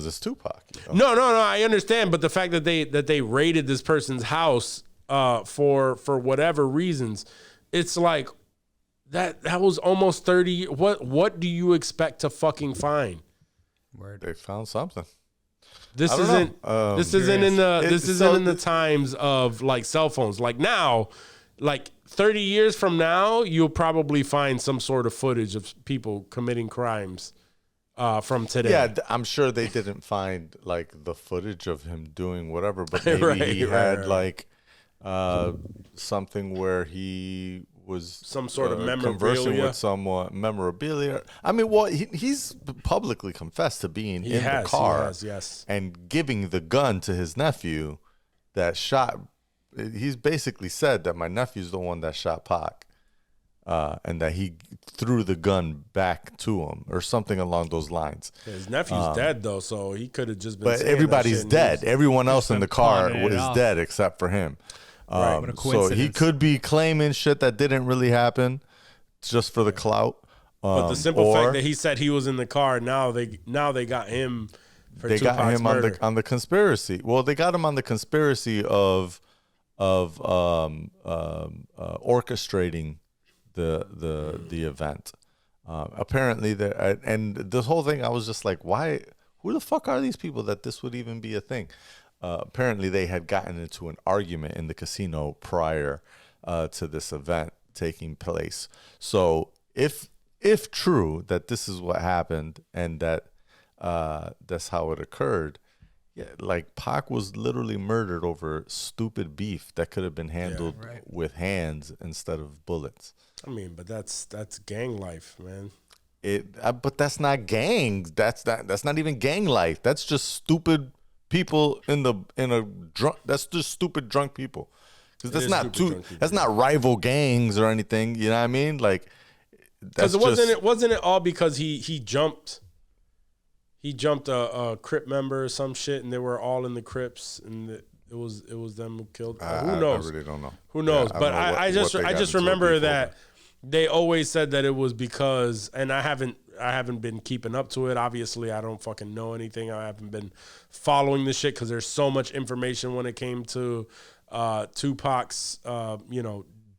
it's Tupac. You know? No. I understand, but the fact that they raided this person's house for whatever reasons, it's like that was almost 30. What do you expect to fucking find? Word. They found something. This I don't isn't know. this isn't in the It- this isn't in the times of like cell phones. Like now, like 30 years from now, you'll probably find some sort of footage of people committing crimes from today. Yeah, I'm sure they didn't find like the footage of him doing whatever, but maybe he had like something where he was Some sort of conversing memorabilia. with someone, memorabilia. I mean, well, he's publicly confessed to being in the car He has, yes. and giving the gun to his nephew that shot. He's basically said that my nephew's the one that shot Pac, and that he threw the gun back to him or something along those lines. His nephew's dead though, so he could have just been. But saying everybody's that shit dead. Everyone else in the car pawning it is off. dead except for him. What a So he coincidence. could be claiming shit that didn't really happen just for the clout. But the simple or fact that he said he was in the car, now they got him for they Tupac's got him murder. on the conspiracy. Well, they got him on the conspiracy of orchestrating the event. Apparently, and this whole thing, I was just like, why? Who the fuck are these people that this would even be a thing? Apparently, they had gotten into an argument in the casino prior to this event taking place. So, if true that this is what happened and that that's how it occurred, yeah, like Pac was literally murdered over stupid beef that could have been handled with hands instead of bullets. I mean, but that's gang life, man. But that's not gangs. That's not even gang life. That's just stupid people in a drunk. That's just stupid drunk people. Because that's not rival gangs or anything. You know what I mean? Like, because wasn't it all because he jumped a Crip member or some shit, and they were all in the Crips, and it was them who killed. Who knows? I really don't know. Who knows? Yeah, but I just just remember that they always said that it was because, and I haven't been keeping up to it. Obviously, I don't fucking know anything. I haven't been following this shit because there's so much information when it came to Tupac's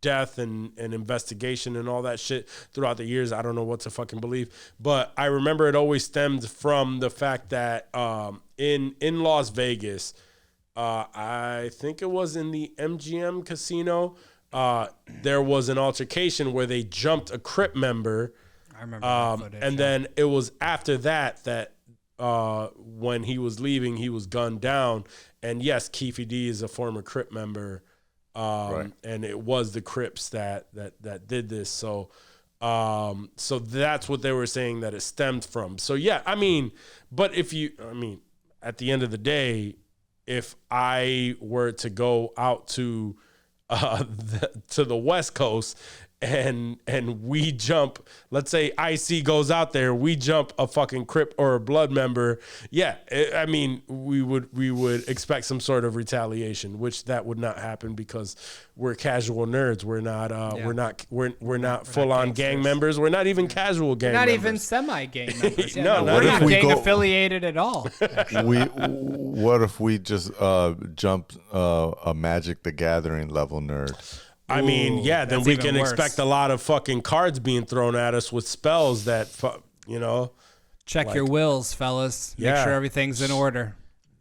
death and investigation and all that shit throughout the years. I don't know what to fucking believe, but I remember it always stemmed from the fact that in Las Vegas, I think it was in the MGM casino, there was an altercation where they jumped a Crip member. I remember that footage, And then it was after that when he was leaving, he was gunned down. And yes, Keefe D is a former Crip member. And it was the Crips that did this. So that's what they were saying that it stemmed from. So yeah, I mean, but at the end of the day, if I were to go out to the West Coast and we jump, let's say IC goes out there, we jump a fucking Crip or a Blood member. Yeah, I mean, we would expect some sort of retaliation, which that would not happen because we're casual nerds. We're not full on gang members. We're not even casual gang not members. even semi-gang members. Yeah, No, not we're not even. gang affiliated at all. What if we just jumped a Magic the Gathering level nerd? I mean, yeah, then that's we even can worse. expect a lot of fucking cards being thrown at us with spells that, you know. Check your wills, fellas. Make Yeah. sure everything's in order.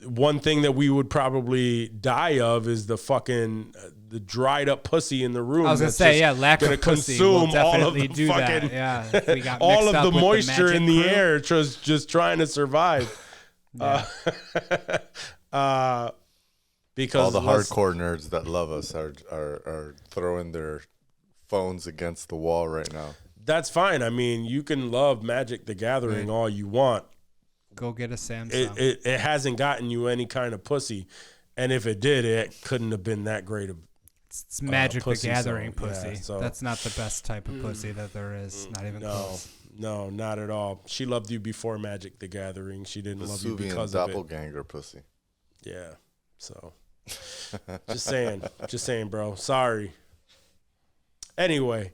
One thing that we would probably die of is the fucking the dried up pussy in the room. I was gonna that's say, just yeah, lack gonna of pussy will consume all of definitely the do fucking that. Yeah, if we got all mixed of up the with moisture in the magic crew. air, just trying to survive. Because All the let's- hardcore nerds that love us are throwing their phones against the wall right now. That's fine. I mean, you can love Magic the Gathering all you want. Go get a Samsung. It hasn't gotten you any kind of pussy, and if it did, it couldn't have been that great of. It's Magic the pussy, Gathering so, yeah, pussy. so- That's not the best type of pussy that there is. Not even No, close. no, not at all. She loved you before Magic the Gathering. She didn't love you Vesuvian because of it. doppelganger pussy. Yeah. So, just saying, bro. Sorry. Anyway.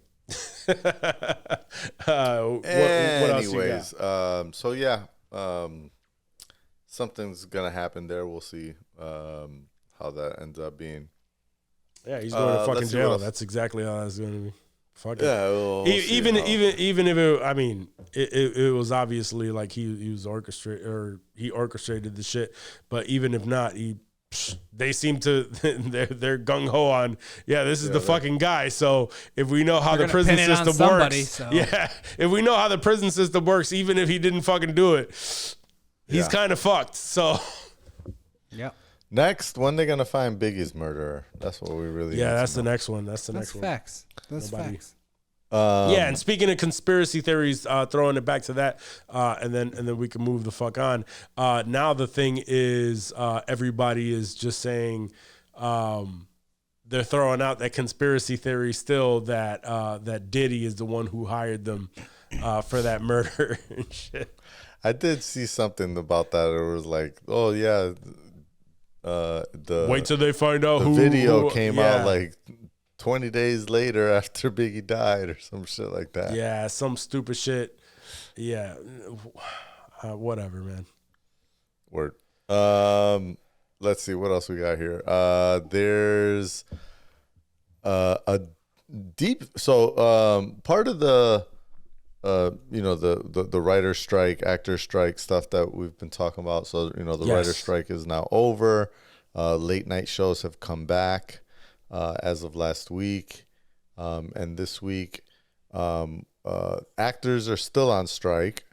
What else you got? So yeah, something's gonna happen there. We'll see how that ends up being. Yeah, he's going to fucking let's see what jail. else. That's exactly how that's going to be. Fuck it. Yeah, we'll see even how- even if it, I mean, it was obviously like he was orchestrated the shit. But even if not, they seem to they're gung ho on. Yeah, this is the fucking guy. So if we know how They're the gonna prison pin it on system somebody, works, so. yeah, if we know how the prison system works, even if he didn't fucking do it, he's kind of fucked. So Yep. Next, when they gonna find Biggie's murderer? That's what we really. yeah, need that's to the know. next one. That's the That's next one. facts. That's Nobody- facts. Yeah, and speaking of conspiracy theories, throwing it back to that, and then we can move the fuck on. Now the thing is, everybody is just saying they're throwing out that conspiracy theory still that that Diddy is the one who hired them for that murder and shit. I did see something about that. It was like, oh yeah, the Wait till they find out the who video came yeah. out like 20 days later after Biggie died or some shit like that. Yeah, some stupid shit. Yeah, whatever, man. Word. Let's see what else we got here. There's a deep. So part of the the writer strike, actor strike stuff that we've been talking about. So the writer strike is now over. Late night shows have come back as of last week, and this week actors are still on strike.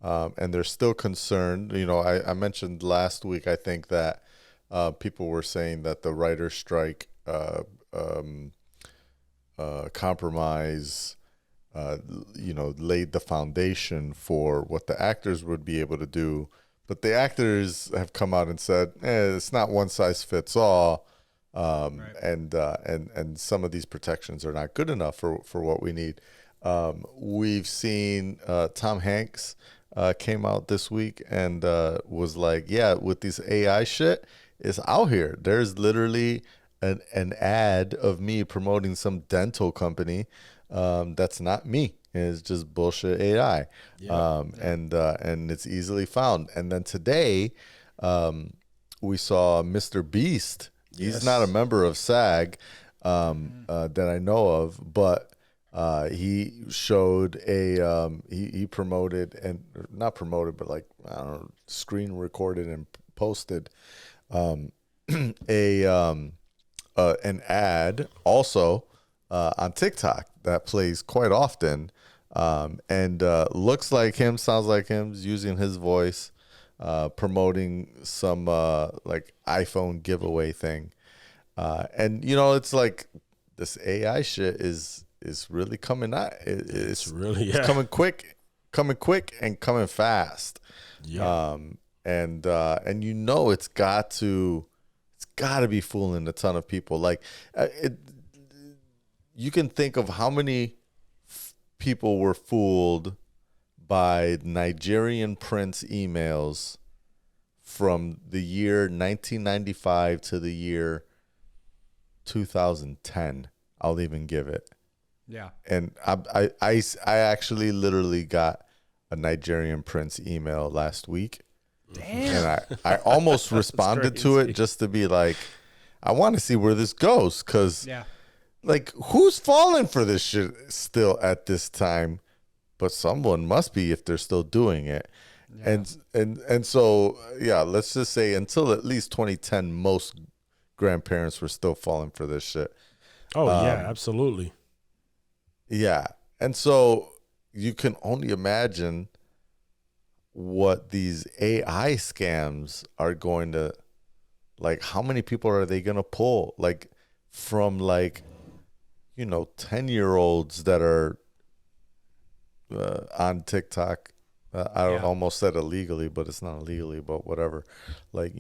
And they're still concerned. I mentioned last week, I think, that people were saying that the writer's strike compromise, laid the foundation for what the actors would be able to do. But the actors have come out and said, it's not one size fits all. And some of these protections are not good enough for what we need. We've seen Tom Hanks came out this week and was like, yeah, with this AI shit, it's out here. There's literally an ad of me promoting some dental company that's not me. It's just bullshit AI. And it's easily found. And then today we saw Mr. Beast. He's not a member of SAG that I know of, but he showed he promoted, and not promoted, but like, I don't know, screen recorded and posted an ad also on TikTok that plays quite often, and looks like him, sounds like him, using his voice, promoting some like iPhone giveaway thing, and it's like this AI shit is really coming out. It's coming quick and coming fast. Yeah. And it's got to be fooling a ton of people. Like you can think of how many people were fooled by Nigerian prince emails from the year 1995 to the year 2010. I'll even give it. Yeah. And I actually literally got a Nigerian prince email last week. Damn. And I almost responded to it just to be like, I want to see where this goes, because like who's falling for this shit still at this time? But someone must be if they're still doing it. Yeah. And so yeah, let's just say until at least 2010, most grandparents were still falling for this shit. Oh yeah, absolutely. Yeah. And so you can only imagine what these AI scams are going to, like, how many people are they going to pull? Like, from, like, 10-year-olds that are on TikTok. I almost said illegally, but it's not illegally, but whatever. Like,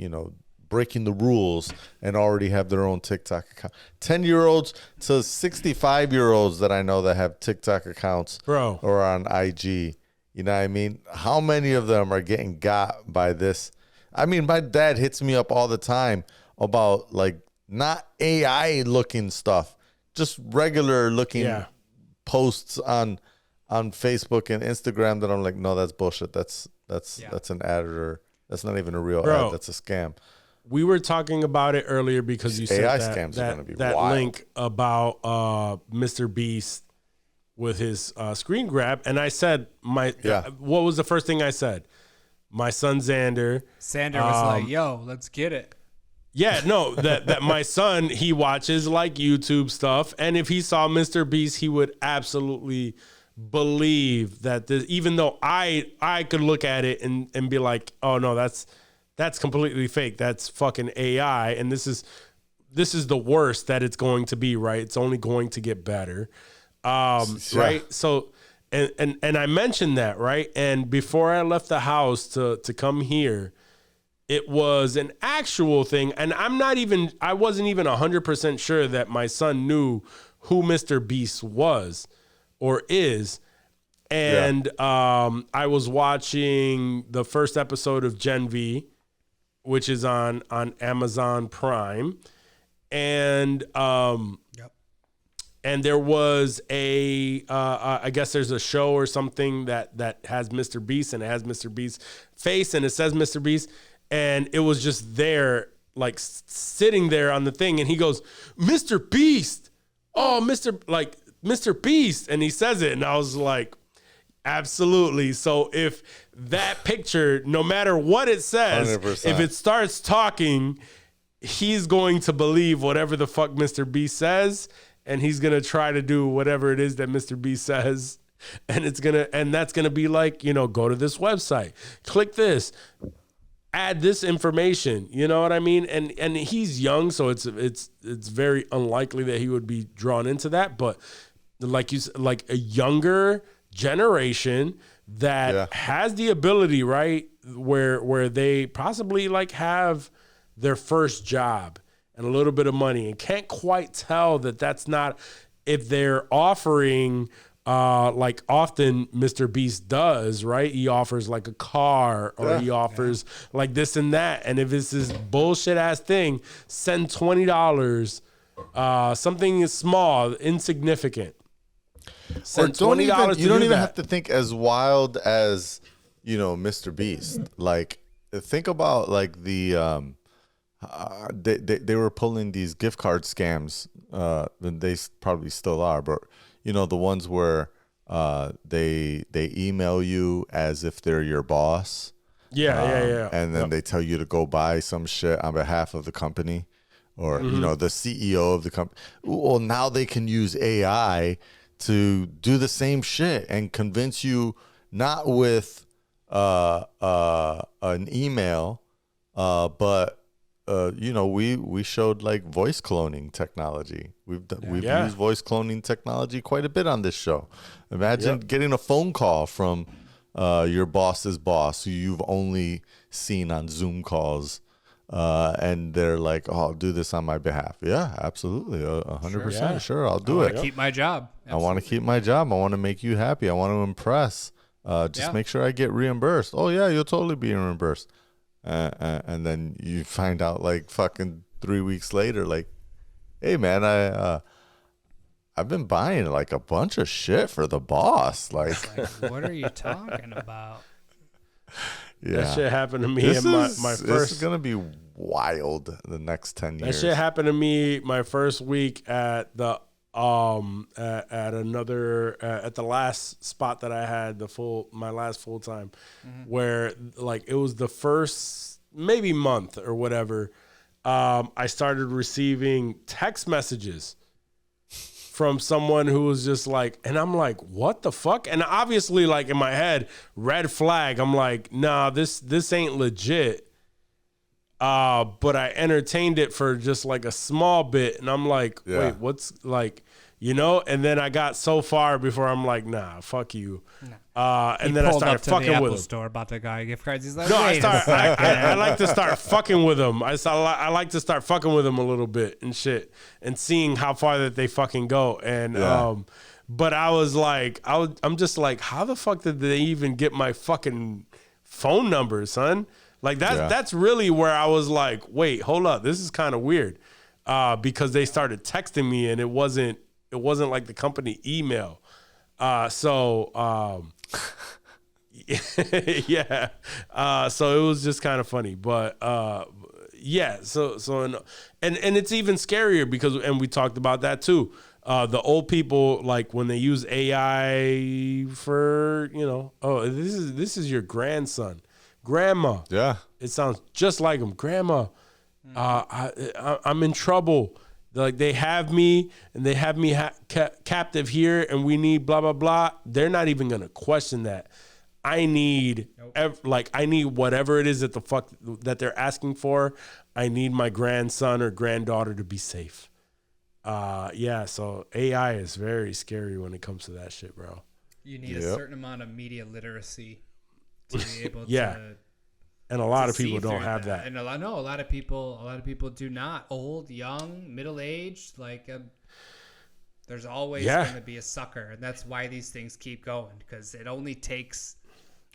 breaking the rules and already have their own TikTok account. 10-year-olds to 65-year-olds that I know that have TikTok accounts, bro, or on IG. You know what I mean? How many of them are getting got by this? I mean, my dad hits me up all the time about, like, not AI looking stuff, just regular looking posts on Facebook and Instagram that I'm like, no, that's bullshit. That's an ad, or that's not even a real ad. That's a scam. We were talking about it earlier because you said AI scams are gonna be wild. link about Mr. Beast with his screen grab, and I said what was the first thing I said? My son Xander was like, "Yo, let's get it." Yeah, no, that my son, he watches like YouTube stuff, and if he saw Mr. Beast, he would absolutely believe that even though I could look at it and be like, oh no, that's completely fake. That's fucking AI. And this is the worst that it's going to be, right? It's only going to get better. Right. So, and I mentioned that, right? And before I left the house to come here, it was an actual thing. And I wasn't even 100% sure that my son knew who Mr. Beast was or is. And I was watching the first episode of Gen V, which is on Amazon Prime, and and there was I guess there's a show or something that has Mr. Beast, and it has Mr. Beast's face, and it says Mr. Beast, and it was just there, like sitting there on the thing, and he goes, Mr. Beast, oh Mr. Beast, and he says it, and I was like, absolutely. So if that picture, no matter what it says, 100%. if it starts talking, he's going to believe whatever the fuck Mr. B says, and he's going to try to do whatever it is that Mr. B says. And that's going to be like, go to this website, click this, add this information, you know what I mean? And he's young, so it's very unlikely that he would be drawn into that. But like a younger generation that has the ability, right, where they possibly like have their first job and a little bit of money and can't quite tell that that's not, if they're offering like often Mr. Beast does, right? He offers like a car, or he offers like this and that, and if it's this bullshit ass thing, send $20, something small, insignificant. Send $20. You don't even have to think as wild as, Mr. Beast. Like, think about like the they were pulling these gift card scams. They probably still are, but the ones where they email you as if they're your boss. Yeah. And then they tell you to go buy some shit on behalf of the company, or the CEO of the company. Well, now they can use AI to do the same shit and convince you, not with an email, but we showed like voice cloning technology. We've used voice cloning technology quite a bit on this show. Imagine getting a phone call from your boss's boss, who you've only seen on Zoom calls, and they're like, "Oh, I'll do this on my behalf." Yeah, absolutely, 100%. Sure, I'll do it. Keep my job. I want to keep my job. I want to make you happy. I want to impress. Just make sure I get reimbursed. Oh yeah, you'll totally be reimbursed. And then you find out like fucking 3 weeks later, like, hey man, I've been buying like a bunch of shit for the boss. Like what are you talking about? That shit happened to me in my first. This is gonna be wild the next 10 years. That shit happened to me my first week at the at another at the last spot that I had my last full time, where like it was the first maybe month or whatever. I started receiving text messages from someone who was just like, and I'm like, what the fuck? And obviously, like in my head, red flag. I'm like, nah, this ain't legit. But I entertained it for just like a small bit, and I'm like, wait, what's like, you know? And then I got so far before I'm like, nah, fuck you. And then I started fucking with him. Store, bought the guy gift cards. He's like, No, I like to start fucking with them. I like to start fucking with them a little bit and shit, and seeing how far that they fucking go. And but I was like, I'm just like, how the fuck did they even get my fucking phone number, son? Like that's really where I was like, wait, hold up, this is kind of weird, because they started texting me, and it wasn't like the company email. So yeah. So it was just kind of funny, but yeah. So and it's even scarier because, and we talked about that too. The old people, like when they use AI for, you know, oh, this is your grandson. Grandma. Yeah. It sounds just like him. Grandma, I'm in trouble. Like they have me, and they have me captive here, and we need blah, blah, blah. They're not even going to question that. I need, I need whatever it is that the fuck that they're asking for. I need my grandson or granddaughter to be safe. Yeah, so AI is very scary when it comes to that shit, bro. You need a certain amount of media literacy to be able yeah. to. And a lot of people don't have that. And a lot of people do not. Old, young, middle-aged, like there's always going to be a sucker, and that's why these things keep going, because it only takes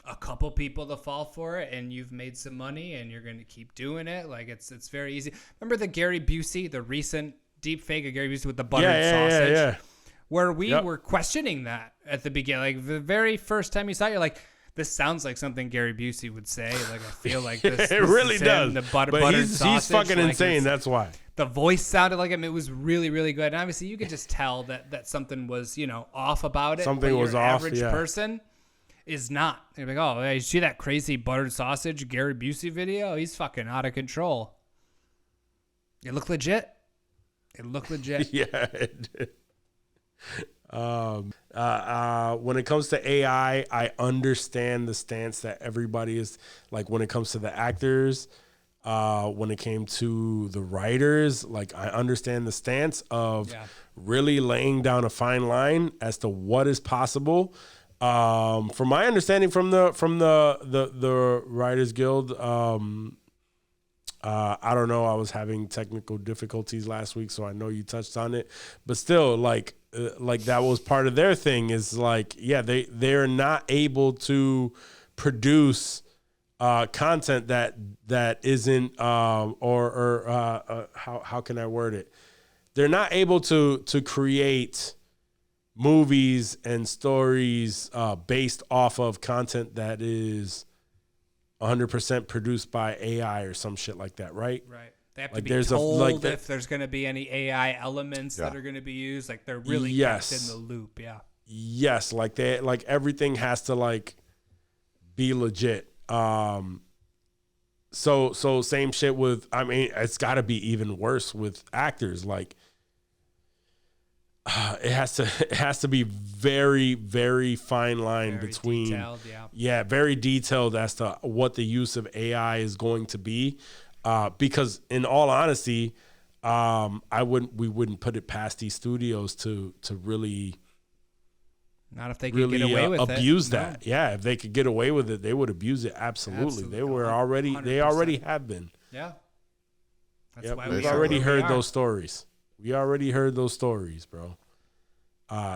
a couple people to fall for it, and you've made some money, and you're going to keep doing it. Like it's very easy. Remember the Gary Busey, the recent deepfake of Gary Busey with the buttered sausage? Yeah. Where we were questioning that at the beginning. Like the very first time you saw it, you're like, this sounds like something Gary Busey would say. Like I feel like this. It really does. The but buttered he's sausage, fucking like insane. That's why. The voice sounded like him. It was really, really good. And obviously, you could just tell that something was, you know, off about it. Something but was your off. Average person is not. They're like, oh, you see that crazy buttered sausage Gary Busey video? He's fucking out of control. It looked legit. Yeah. It did. When it comes to AI, I understand the stance that everybody is like when it comes to the actors, when it came to the writers, like I understand the stance of really laying down a fine line as to what is possible. From my understanding from the Writers Guild, I don't know. I was having technical difficulties last week, so I know you touched on it, but still, like that was part of their thing. Is like, yeah, they're not able to produce content that isn't how can I word it? They're not able to create movies and stories based off of content that is 100% produced by AI or some shit like that, right? Right. They have like to be told if there's going to be any AI elements that are going to be used. Like they're really kept in the loop. Yeah. Yes. Like everything has to like be legit. So same shit with, I mean, it's got to be even worse with actors. Like it has to be very, very fine line Very between detailed, very detailed as to what the use of AI is going to be. Because in all honesty, we wouldn't put it past these studios to really not if they could get away with abuse it. that. No. Yeah, if they could get away with it, they would abuse it. Absolutely. They already have been. Yeah. That's why we've already heard those stories. We already heard those stories, bro.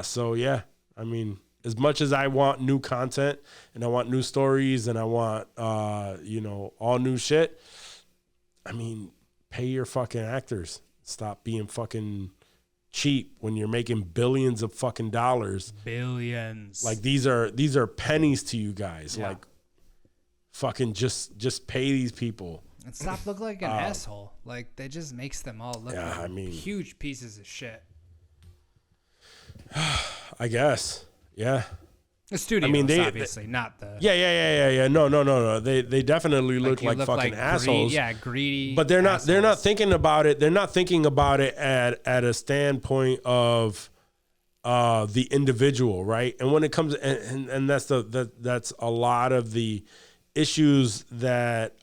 So yeah, I mean, as much as I want new content and I want new stories and I want all new shit, I mean, pay your fucking actors. Stop being fucking cheap when you're making billions of fucking dollars. Billions. Like these are pennies to you guys. Yeah. Like fucking just pay these people. And stop looking like an asshole. Like, that just makes them all look like huge pieces of shit. I guess. Yeah. The studios, I mean, obviously, not the. Yeah. No. They definitely look like fucking assholes. Greedy. But they're not. Assholes. They're not thinking about it. They're not thinking about it at a standpoint of the individual, right? And when it comes, and that's that's a lot of the issues that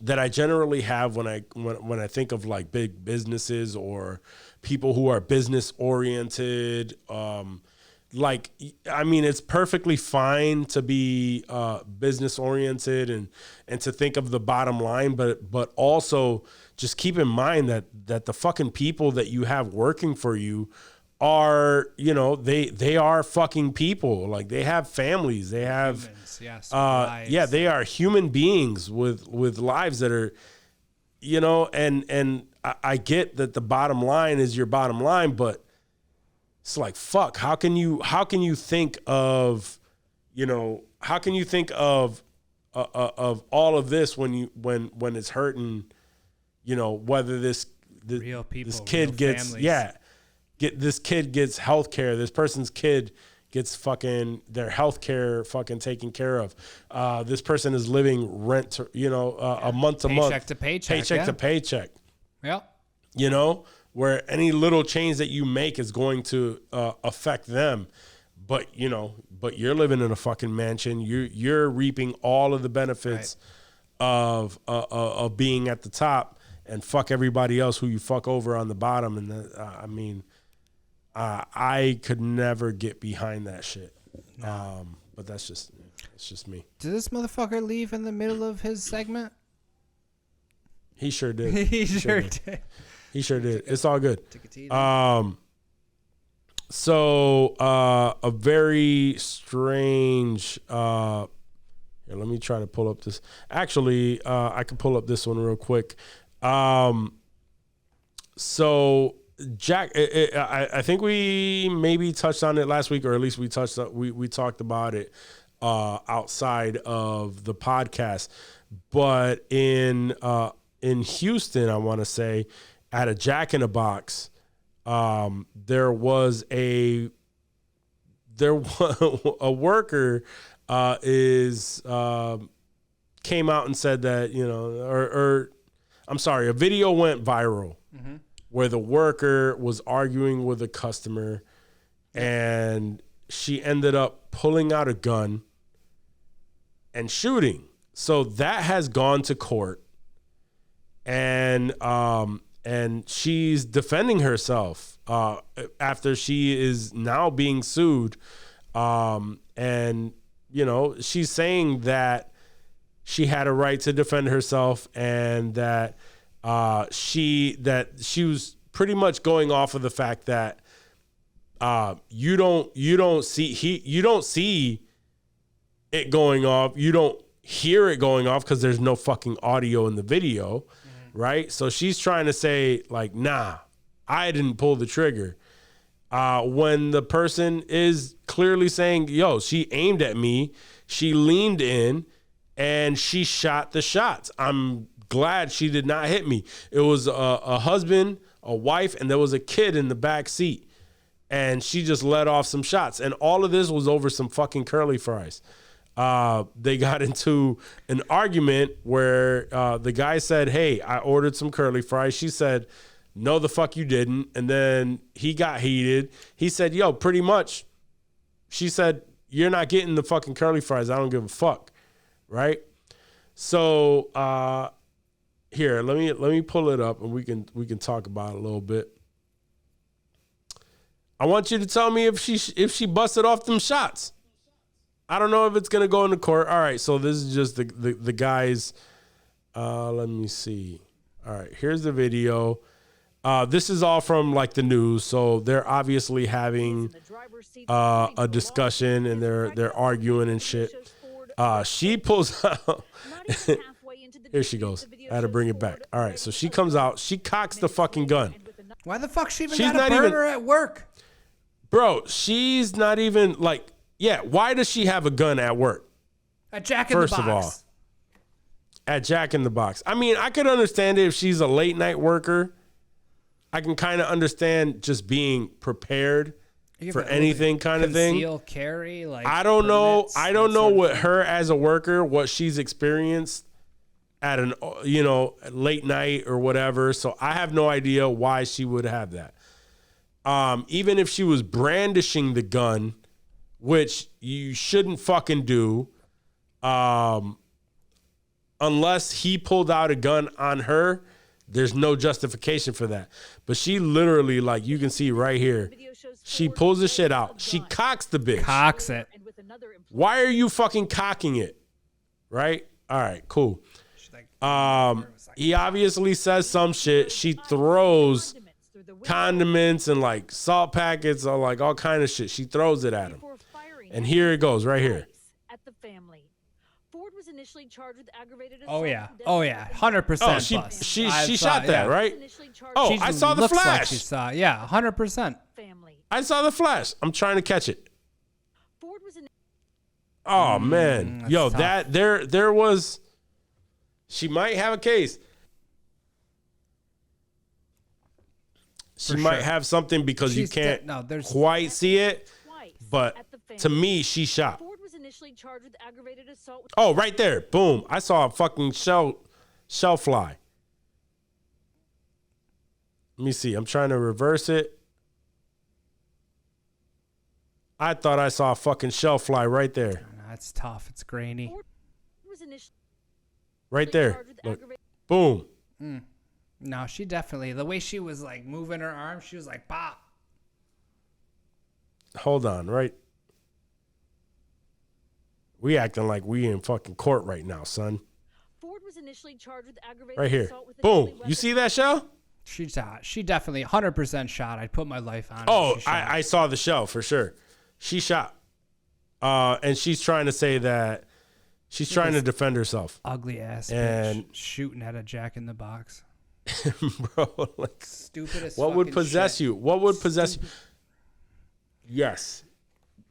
that I generally have when I think of like big businesses or people who are business oriented. Like, I mean, it's perfectly fine to be business oriented and to think of the bottom line, but also just keep in mind that the fucking people that you have working for you are, you know, they are fucking people. Like, they have families, they have Humans, yes, lives. they are human beings with lives that are, you know, and I get that the bottom line is your bottom line, but it's like, fuck, how can you think of, you know, how can you think of all of this when it's hurting, you know, whether Real people, this kid real gets families. this kid gets health care, this person's kid gets fucking their health care fucking taken care of. This person is living rent, you know, a month to month, Paycheck to paycheck, paycheck yeah. to paycheck. Yep. You know, where any little change that you make is going to affect them. But, you know, you're living in a fucking mansion. You're reaping all of the benefits of being at the top, and fuck everybody else who you fuck over on the bottom. And I mean, I could never get behind that shit. But it's just me. Did this motherfucker leave in the middle of his segment? He sure did. He sure did. He sure did. It's all good. TD. So a very strange. Here, let me try to pull up this. Actually, I can pull up this one real quick. So Jack, I think we maybe touched on it last week, or at least we talked about it outside of the podcast. But in Houston, I want to say, at a Jack in the Box, there was a worker came out and said that, you know, or I'm sorry, a video went viral where the worker was arguing with a customer, and she ended up pulling out a gun and shooting. So that has gone to court, and she's defending herself after she is now being sued. And, you know, she's saying that she had a right to defend herself, and that she was pretty much going off of the fact that you don't see it going off. You don't hear it going off because there's no fucking audio in the video. Right? So she's trying to say, like, nah, I didn't pull the trigger. When the person is clearly saying, yo, she aimed at me, she leaned in, and she shot the shots. I'm glad she did not hit me. It was a husband, a wife, and there was a kid in the back seat. And she just let off some shots. And all of this was over some fucking curly fries. They got into an argument where the guy said, hey, I ordered some curly fries. She said, no, the fuck you didn't. And then he got heated. He said, yo, pretty much. She said, you're not getting the fucking curly fries. I don't give a fuck. Right? So here, let me pull it up and we can talk about it a little bit. I want you to tell me if she busted off them shots. I don't know if it's gonna go into court. All right, so this is just the guys. Let me see. All right, here's the video. This is all from like the news, so they're obviously having a discussion and they're arguing and shit. She pulls out. Here she goes. I had to bring it back. All right, so she comes out. She cocks the fucking gun. Why the fuck she even She's got a not burner at work? Bro, she's not even like. Yeah, why does she have a gun at work? At Jack in the Box. First of all, at Jack in the Box. I mean, I could understand it if she's a late night worker. I can kind of understand just being prepared Yeah, for but anything kind of thing. Conceal carry, like I don't know. permits, I don't that know sort of what thing. her as a worker, what she's experienced at an, you know, late night or whatever. So I have no idea why she would have that. Even if she was brandishing the gun, which you shouldn't fucking do, unless he pulled out a gun on her, there's no justification for that. But she literally, like you can see right here, she pulls the shit out. She cocks the bitch. Cocks it. Why are you fucking cocking it? Right? All right, cool. She's like, He obviously says some shit. She throws condiments and like salt packets or like all kind of shit. She throws it at him. And here it goes, right here. At the family. Ford was initially charged with aggravated oh assault yeah, and oh death yeah, with 100%. Oh, she bust. she I she saw- shot that, yeah. right? initially charged Oh, with I saw the looks like flash. she saw, yeah, 100%. family. I saw the flash. I'm trying to catch it. Ford was in Oh man. that's Yo, tough. that there was she might have a case. She For might sure. have something because She's you can't no, there's quite see it, twice but at the family. to me she shot. Ford was initially charged with aggravated assault with Oh, right there. Boom. I saw a fucking shell fly. Let me see. I'm trying to reverse it. I thought I saw a fucking shell fly right there. That's tough. It's grainy. Ford was initially Right there. charged with Look. aggravated Boom. No, she definitely, the way she was like moving her arm, she was like, pop. Hold on, right? We acting like we in fucking court right now, son. Ford was initially charged with aggravated Right here. assault with a Boom. deadly You weapon. see that shell? She shot. She definitely 100% shot. I'd put my life on it. Oh, She shot. I saw the shell for sure. She shot. And she's trying to say that she's trying to defend herself. Ugly ass And- bitch shooting at a Jack in the Box. Bro, like Stupidest. what would fucking possess shit. you? What would possess you? Yes.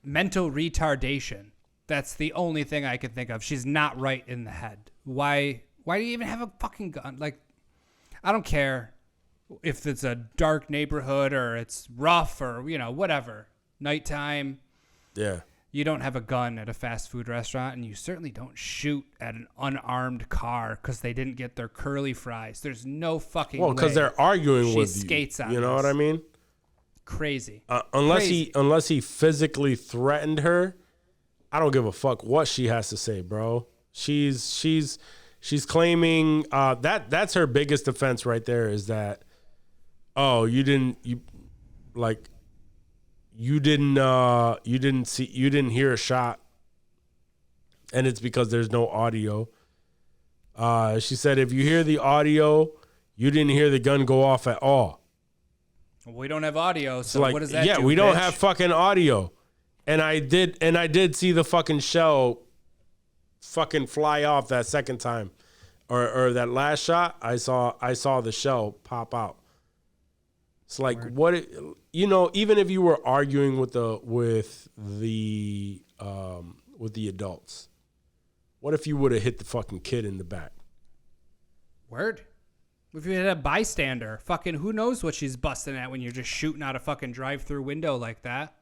Mental retardation. That's the only thing I can think of. She's not right in the head. Why do you even have a fucking gun? Like, I don't care if it's a dark neighborhood or it's rough or, you know, whatever. Nighttime. Yeah. You don't have a gun at a fast food restaurant, and you certainly don't shoot at an unarmed car because they didn't get their curly fries. There's no fucking Well, because way. they're arguing She with you. skates on You know this. what I mean? Crazy. Unless he physically threatened her, I don't give a fuck what she has to say, bro. She's claiming that's her biggest defense right there is that you didn't hear a shot, and it's because there's no audio. She said if you hear the audio, you didn't hear the gun go off at all. We don't have audio, so Like, what does that yeah, do, we don't bitch? have fucking audio. And I did see the fucking shell fucking fly off that second time. Or that last shot, I saw the shell pop out. It's like even if you were arguing with the adults, what if you would have hit the fucking kid in the back? Word. If you had a bystander, fucking who knows what she's busting at when you're just shooting out a fucking drive-through window like that.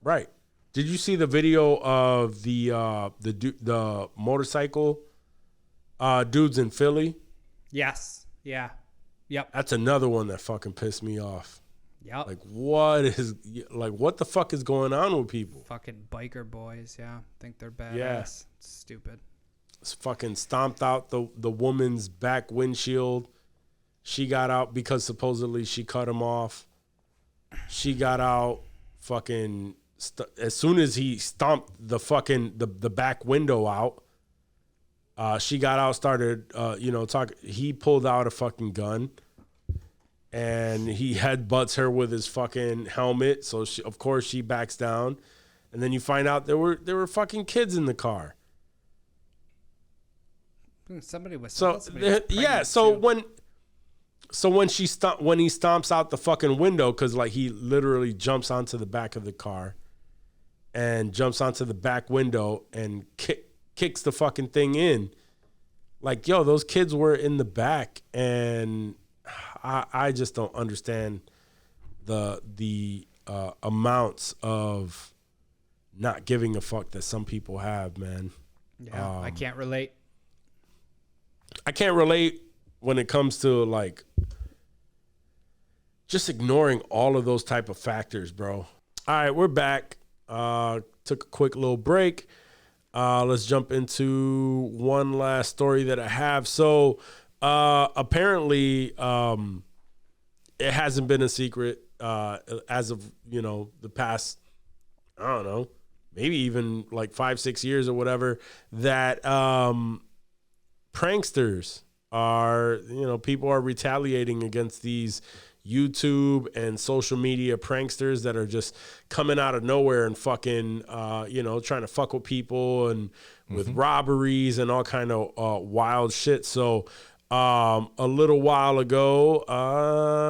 Right. Did you see the video of the motorcycle dudes in Philly? Yes. Yeah. Yep. That's another one that fucking pissed me off. Yep. Like what the fuck is going on with people? Fucking biker boys, yeah. Think they're badass. Yeah. It's stupid. It's fucking stomped out the woman's back windshield. She got out because supposedly she cut him off. She got out fucking as soon as he stomped the fucking the back window out. She got out, started talking. He pulled out a fucking gun, and he headbutts her with his fucking helmet. So of course she backs down, and then you find out there were fucking kids in the car. Somebody was So somebody was yeah, pregnant, so too. when he stomps out the fucking window, because like he literally jumps onto the back of the car, and jumps onto the back window and kicks the fucking thing in. Like, yo, those kids were in the back, and I just don't understand the amounts of not giving a fuck that some people have, man. Yeah, I can't relate. I can't relate when it comes to like just ignoring all of those type of factors, bro. All right, we're back. Took a quick little break. Let's jump into one last story that I have. So apparently it hasn't been a secret as of, the past, I don't know, maybe even like 5-6 years or whatever, that pranksters are, people are retaliating against these YouTube and social media pranksters that are just coming out of nowhere and fucking, trying to fuck with people and with robberies and all kind of wild shit. So a little while ago,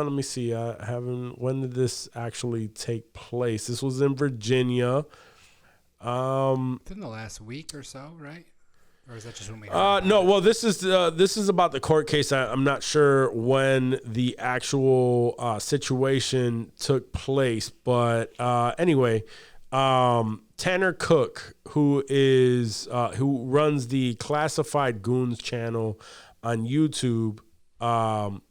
let me see, when did this actually take place? This was in Virginia. Within the last week or so, right? Or is that just when we heard no, well, this is about the court case. I'm not sure when the actual situation took place, but anyway, Tanner Cook, who runs the Classified Goons channel on YouTube,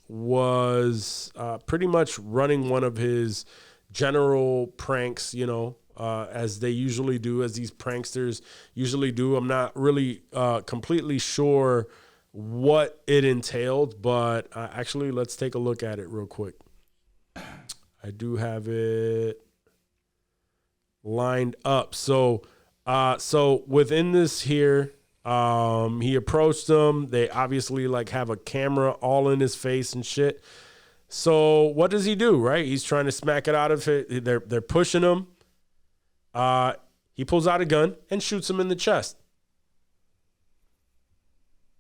was pretty much running one of his general pranks, as they usually do, as these pranksters usually do. I'm not really completely sure what it entailed, but actually, let's take a look at it real quick. I do have it lined up. So within this here, he approached them. They obviously like have a camera all in his face and shit. So what does he do, right? He's trying to smack it out of it. They're pushing him. He pulls out a gun and shoots him in the chest.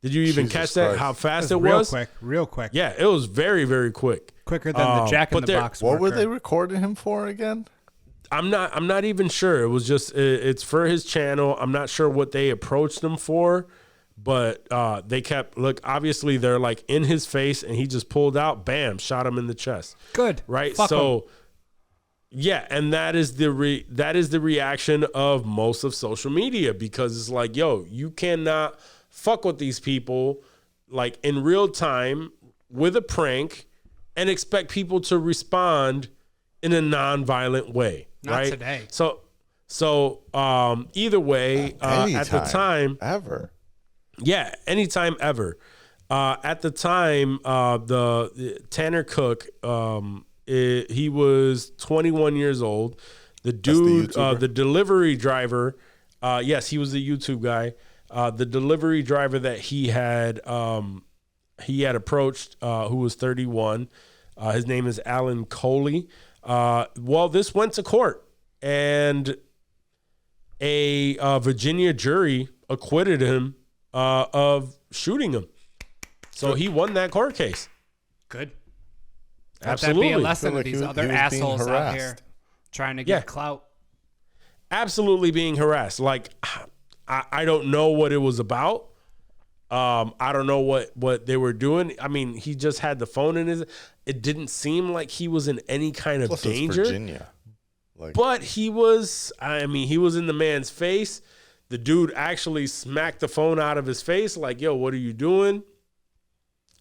Did you even catch that? Christ. How fast it was? Real quick. Yeah, it was very, very quick. Quicker than the Jack in the Box What were worker. they recording him for again? I'm not even sure. It was just it's for his channel. I'm not sure what they approached him for, but they kept obviously they're like in his face and he just pulled out, bam, shot him in the chest. Good. Right? Fuck so 'em. yeah, and that is the reaction of most of social media, because it's like, yo, you cannot fuck with these people like in real time with a prank and expect people to respond in a non-violent way. Not right? today. So either way, at the time, ever. yeah, anytime ever. At the time, the Tanner Cook, he was 21 years old. The dude, the delivery driver, yes, he was the YouTube guy. The delivery driver that he had approached, who was 31. His name is Alan Coley. Well, this went to court, and a Virginia jury acquitted him of shooting him. So he won that court case. Good. Absolutely. Let that be a lesson Feel to like these he other was being assholes out here harassed. trying to Yeah. get clout. Absolutely being harassed. Like, I don't know what it was about. I don't know what they were doing. I mean, he just had the phone in his. It didn't seem like he was in any kind of Plus it's danger. Virginia. But he was. I mean, he was in the man's face. The dude actually smacked the phone out of his face. Like, yo, what are you doing?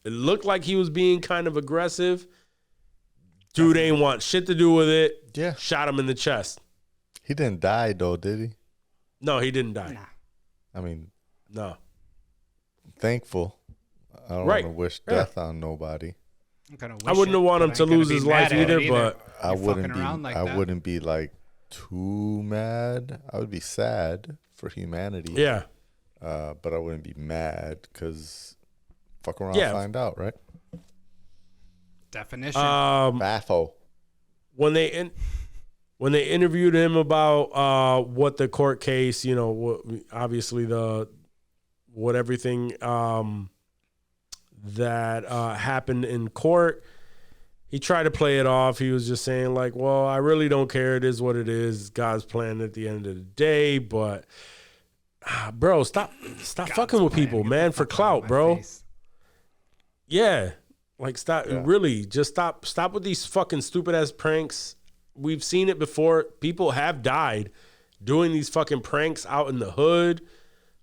It looked like he was being kind of aggressive. Dude ain't want shit to do with it. Yeah. Shot him in the chest. He didn't die though, did he? No, he didn't die. I mean, No. thankful. I don't Right. want to wish Yeah. death on nobody. I'm gonna I wish wouldn't it, want but him I to ain't gonna lose be his mad life at it either, but I You're wouldn't fucking be. around like I that. wouldn't be like too mad. I would be sad for humanity. yeah. But I wouldn't be mad because fuck around, Yeah. find out, right? definition. Baffo. When they interviewed him about what the court case, obviously what everything that happened in court, he tried to play it off. He was just saying like, well, I really don't care. It is what it is. God's plan at the end of the day. But bro, stop fucking with people, man, for clout, bro. Yeah. Like, stop. Really, just stop with these fucking stupid ass pranks. We've seen it before. People have died doing these fucking pranks out in the hood,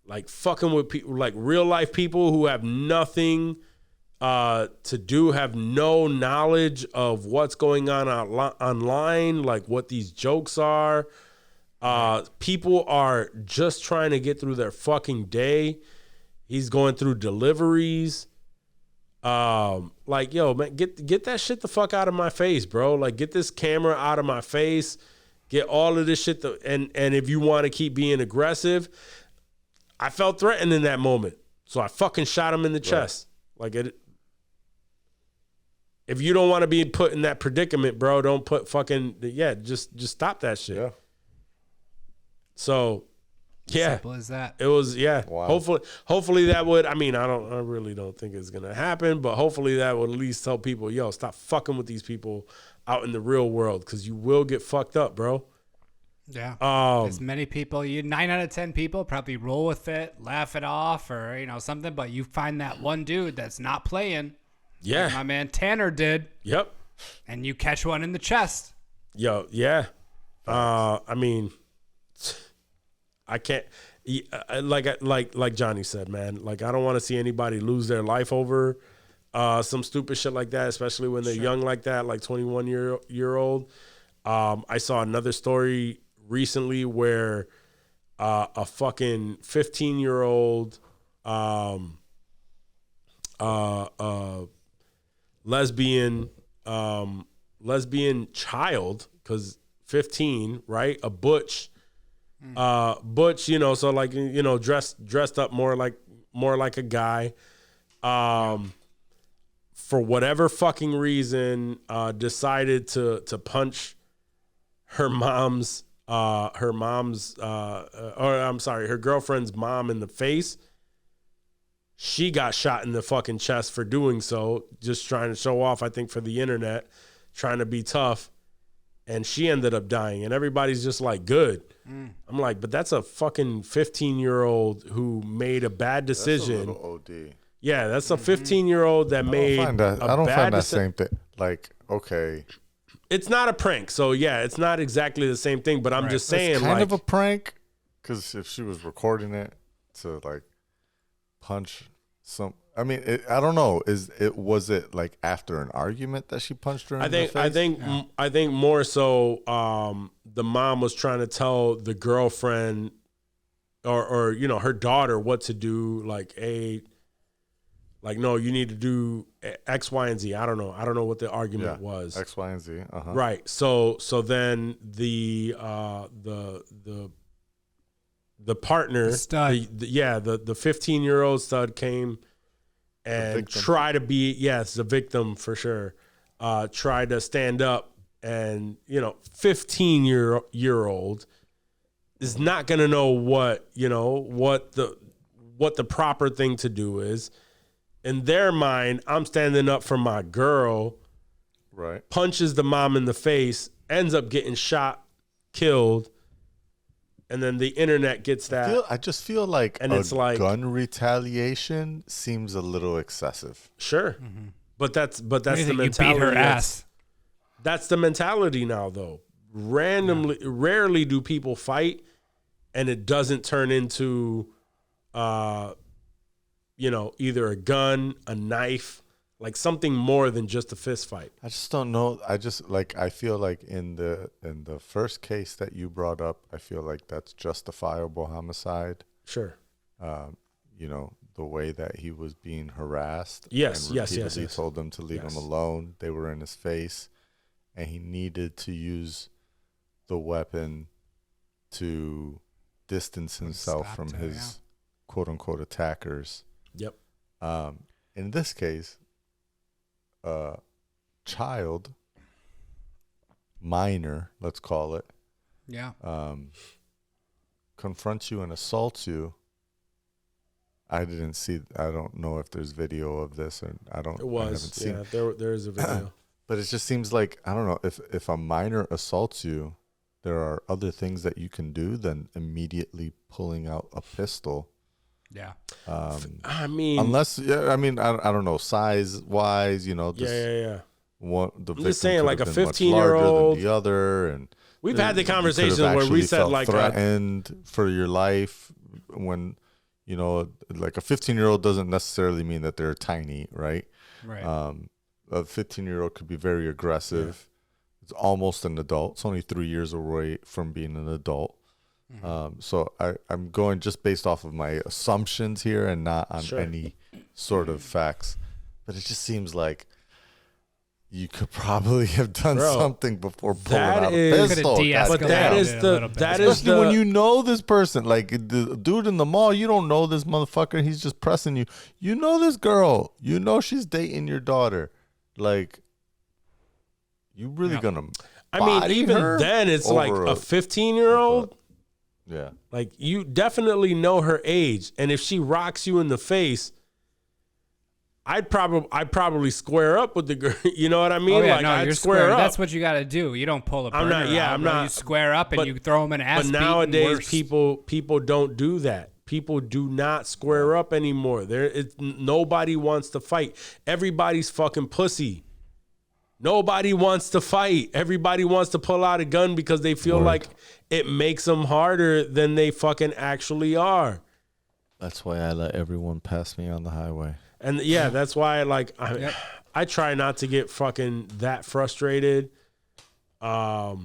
like fucking with people, like real life people who have nothing to do, have no knowledge of what's going on online, like what these jokes are. People are just trying to get through their fucking day. He's going through deliveries. Like, yo, man, get that shit the fuck out of my face, bro. Like, get this camera out of my face. Get all of this shit. And if you want to keep being aggressive, I felt threatened in that moment, so I fucking shot him in the chest. Like, if you don't want to be put in that predicament, bro, don't put fucking just stop that shit. Yeah. So, yeah, Simple as that. it was. Wow. Hopefully that would. I mean, I really don't think it's gonna happen, but hopefully that would at least tell people, yo, stop fucking with these people out in the real world, because you will get fucked up, bro. Yeah. As many people, 9 out of 10 people probably roll with it, laugh it off, or something. But you find that one dude that's not playing. Yeah, Like my man Tanner did. Yep. And you catch one in the chest. Yo, yeah. I mean, I can't. Like Johnny said, man. Like, I don't want to see anybody lose their life over some stupid shit like that, especially when they're young like that, like 21 year old. I saw another story recently where a fucking 15-year-old lesbian child, because 15, right? A butch, so like, dressed up more like a guy, for whatever fucking reason, decided to punch her girlfriend's mom in the face. She got shot in the fucking chest for doing so, just trying to show off, I think, for the internet, trying to be tough. And she ended up dying, and everybody's just like, good. I'm like, but that's a fucking 15-year-old who made a bad decision. That's a little OD. Yeah, that's a 15-year-old that made I don't find that same thing. Like, okay. It's not a prank, so yeah, it's not exactly the same thing, but I'm just saying, it's kind like, of a prank, because if she was recording it to like punch some, I mean, I don't know. Was it like after an argument that she punched her in the face? I think more so, the mom was trying to tell the girlfriend or her daughter what to do, like, no, you need to do X, Y, and Z. I don't know what the argument was. X, Y, and Z. Right. So then the partner, the stud. the 15-year-old stud came and tried to be, the victim for sure. Tried to stand up, and 15-year-old is not gonna know what the proper thing to do is. In their mind, I'm standing up for my girl. Right. Punches the mom in the face, ends up getting shot, killed, and then the internet gets that. I just feel like it's like gun retaliation seems a little excessive. Sure, but that's the mentality. You beat her ass. That's the mentality now, though. Rarely do people fight, and it doesn't turn into, either a gun, a knife, like something more than just a fist fight. I just don't know. I feel like in the first case that you brought up, I feel like that's justifiable homicide. Sure. The way that he was being harassed. Yes. He told them to leave him alone. They were in his face, and he needed to use the weapon to distance himself from his quote unquote attackers. Yep. In this case, child, minor, let's call it, confronts you and assaults you. I don't know if there's video of this, or I haven't seen it. There is a video. But it just seems like, I don't know, if a minor assaults you, there are other things that you can do than immediately pulling out a pistol Yeah. I mean, Unless, I mean, I don't know, size wise, this, yeah. One, the I'm just victim saying, could like have a been much 15-year-old. larger than the other, and We've had the you could have conversations where we actually said felt like threatened for your life when like a 15-year-old doesn't necessarily mean that they're tiny, right? Right. A 15-year-old could be very aggressive. It's almost an adult. It's only 3 years away from being an adult. So I'm going just based off of my assumptions here and not on any sort of facts. But it just seems like you could probably have done something before pulling out a pistol. But that is especially when you know this person, like the dude in the mall. You don't know this motherfucker. He's just pressing you. You know this girl. You know she's dating your daughter. Like, you really gonna? I mean, even then, it's like a 15-year-old. Yeah. Like, you definitely know her age, and if she rocks you in the face, I'd probably square up with the girl. You know what I mean? Oh, yeah, like, no, I'd you're square up. That's what you got to do. You don't pull a burner I'm not. You square up and you throw them an ass. But nowadays, people don't do that. People do not square up anymore. Nobody wants to fight. Everybody's fucking pussy. Nobody wants to fight. Everybody wants to pull out a gun because they feel like it makes them harder than they fucking actually are. That's why I let everyone pass me on the highway. And yeah, that's why I try not to get fucking that frustrated. I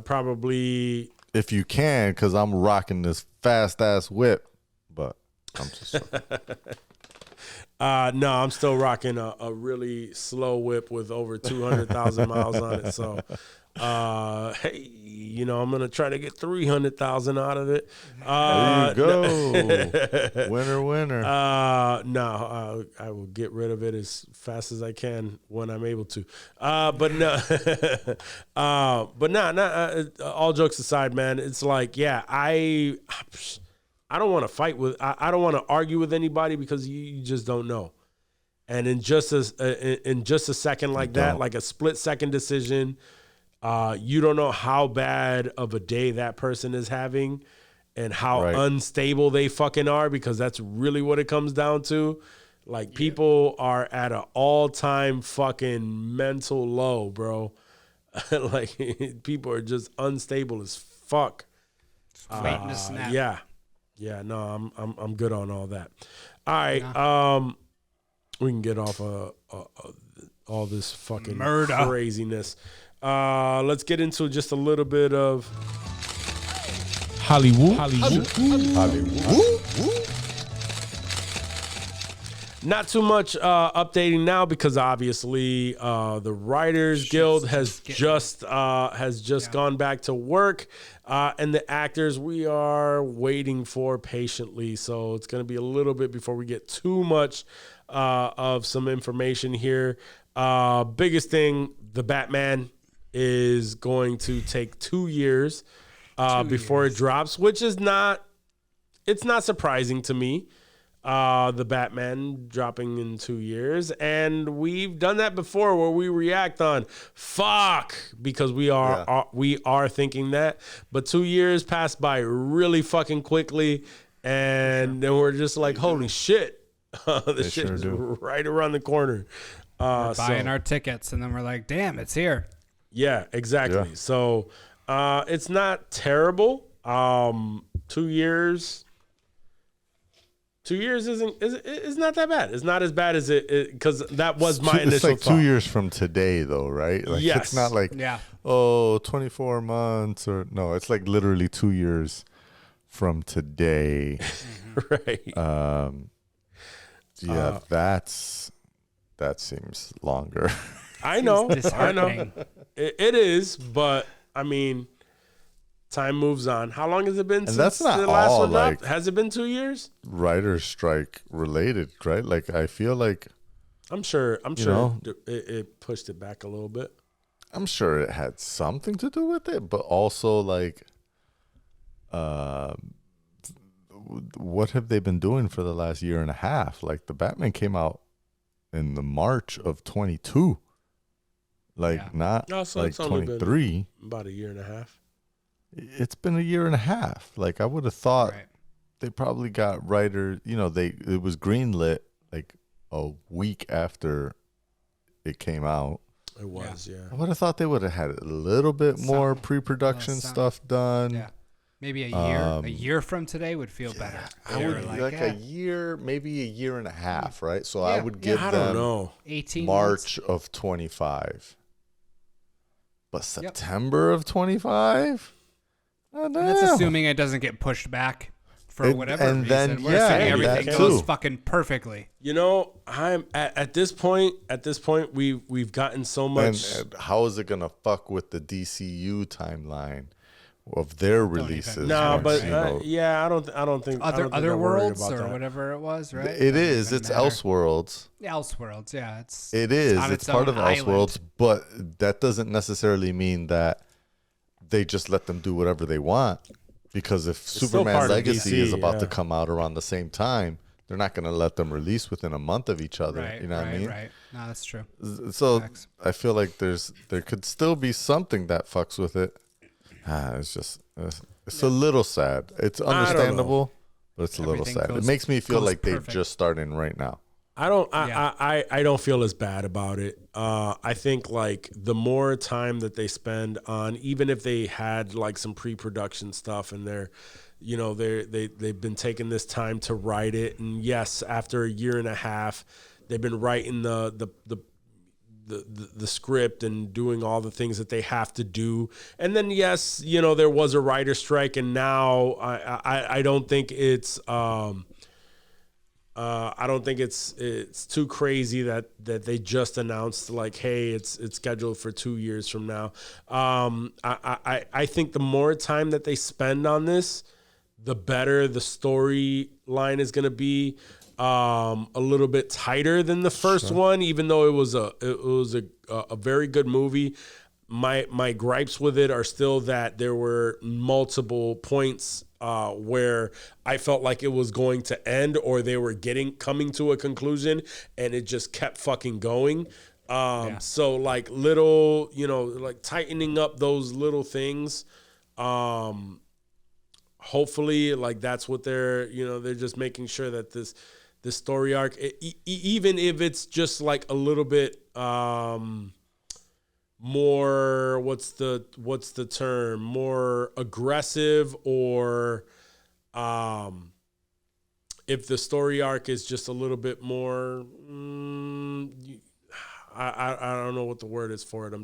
probably, if you can, because I'm rocking this fast ass whip, but I'm just no, I'm still rocking a really slow whip with over 200,000 miles on it. So, hey, I'm gonna try to get 300,000 out of it. There you go, winner. No, I will get rid of it as fast as I can when I'm able to. But no, all jokes aside, man, it's like, yeah, I don't want to fight with. I don't want to argue with anybody because you just don't know. And in just a second like that, like a split second decision, you don't know how bad of a day that person is having and how unstable they fucking are, because that's really what it comes down to. Like, people are at an all-time fucking mental low, bro. Like, people are just unstable as fuck. Waiting to snap. Yeah, no, I'm good on all that. All right, we can get off all this fucking murder craziness. Let's get into just a little bit of Hollywood. Not too much updating now, because obviously the Writers Guild has just gone back to work, and the actors we are waiting for patiently. So it's going to be a little bit before we get too much of some information here. Biggest thing, the Batman is going to take 2 years before it drops, which is not surprising to me. The Batman dropping in 2 years, and we've done that before where we react on fuck because we are thinking that, but 2 years passed by really fucking quickly, and then we're just like, holy shit, this shit is right around the corner. We're buying our tickets, and then we're like, damn, it's here. Yeah, exactly. So it's not terrible. 2 years. 2 years is not that bad. It's not as bad as it, because that was my initial It's like thought. 2 years from today, though, right? Like, yes. It's not like 24 months or no. It's like literally 2 years from today. Right. Yeah, that seems longer. I know. Disheartening. It is, but I mean, time moves on. How long has it been since that's not the last all, one dropped? like, Has it been 2 years? Writer's strike related, right? Like, I feel like I'm sure know? it pushed it back a little bit. I'm sure it had something to do with it, but also like, what have they been doing for the last year and a half? Like, the Batman came out in the March of 22, like not so like it's only 23. Been about a year and a half. It's been a year and a half. Like, I would have thought they probably got writer. It was greenlit like a week after it came out. It was, yeah. I would have thought they would have had a little bit more Something. pre-production stuff done. Yeah. Maybe a year from today would feel better. I would like a year, maybe a year and a half, right? So I would give I them don't know. 18 March of 25. But September of 25? And that's assuming it doesn't get pushed back for whatever reason. Then, We're assuming everything that goes too. fucking perfectly. I'm at this point. We've gotten so much. And how is it gonna fuck with the DCU timeline of their releases? No, but once, I don't think Other I'm worried worlds about or that. whatever it was, right? it is. It's Elseworlds. Elseworlds, yeah. It is. on It's part own of island. Elseworlds, but that doesn't necessarily mean that they just let them do whatever they want. Because if still Superman part of Legacy DC, is about to yeah. come out around the same time, they're not going to let them release within a month of each other. Right, You know what I mean? Right. No, that's true. So Facts. I feel like there could still be something that fucks with it. It's just it's a little sad. It's understandable, but it's a little Everything sad. It goes- makes me feel goes like they're perfect. just starting right now. I don't. Yeah. I don't feel as bad about it. I think like the more time that they spend on, even if they had like some pre-production stuff and they've been taking this time to write it, and yes, after a year and a half, they've been writing the script and doing all the things that they have to do. And then yes, there was a writer strike, and now I don't think it's. I don't think it's too crazy that they just announced like, hey, it's scheduled for 2 years from now. I think the more time that they spend on this, the better the storyline is going to be. A little bit tighter than the first one, even though it was a very good movie. My gripes with it are still that there were multiple points where I felt like it was going to end, or they were coming to a conclusion, and it just kept fucking going. So like little, like tightening up those little things. Hopefully, like that's what they're just making sure that this story arc, even if it's just like a little bit more, what's the term, more aggressive, or if the story arc is just a little bit more I don't know what the word is for it.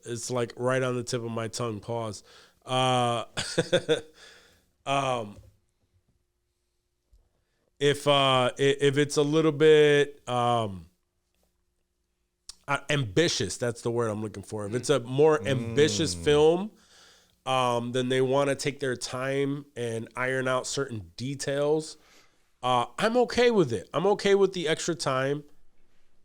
It's like right on the tip of my tongue. Pause. If it's a little bit ambitious, that's the word I'm looking for. If it's a more ambitious film, then they want to take their time and iron out certain details. I'm okay with it. I'm okay with the extra time.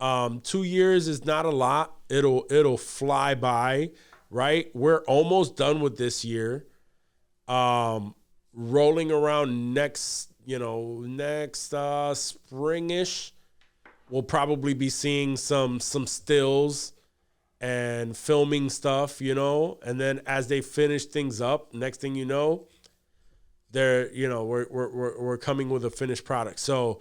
2 years is not a lot. It'll fly by, right? We're almost done with this year. Rolling around next springish, we'll probably be seeing some stills and filming stuff, and then as they finish things up, next thing you know, we're coming with a finished product. So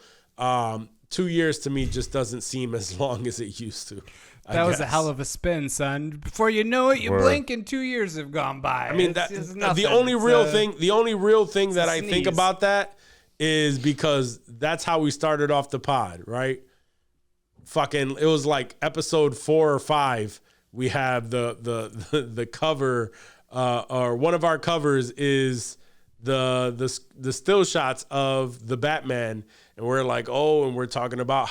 2 years to me just doesn't seem as long as it used to. That was a hell of a spin, son. Before you know it, you blink and 2 years have gone by. I mean, the only real thing that I think about that is because that's how we started off the pod, right? Fucking, it was like episode 4 or 5. We have the cover, or one of our covers is the still shots of the Batman. And we're like, and we're talking about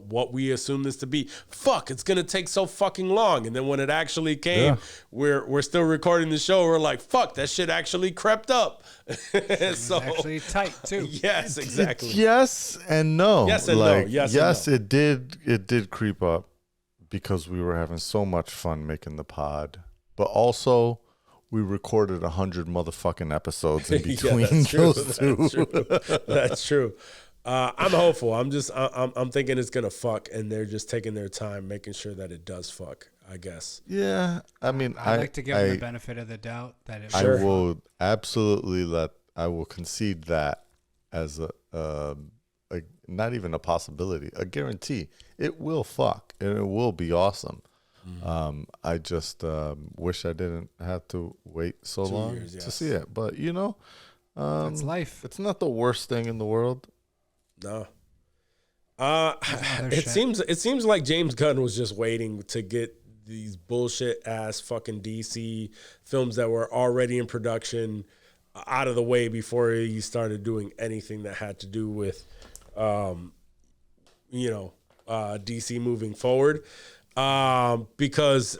what we assume this to be. Fuck, it's gonna take so fucking long. And then when it actually came, we're still recording the show. We're like, fuck, that shit actually crept up. So actually tight too. Yes, exactly. Yes and no. Yes and no. Yes and no. It did creep up because we were having so much fun making the pod, but also we recorded 100 motherfucking episodes in between those two. That's true. I'm hopeful. I'm thinking it's gonna fuck, and they're just taking their time, making sure that it does fuck, I guess. Yeah, I mean, I like to give them the benefit of the doubt that it I will absolutely let I will concede that as a not even a possibility, a guarantee. It will fuck and it will be awesome. I just wish I didn't have to wait so 2 long years, to yes. see it. But That's life. it's not the worst thing in the world. No. other It shit. seems like James Gunn was just waiting to get these bullshit ass fucking DC films that were already in production out of the way before he started doing anything that had to do with, DC moving forward. Because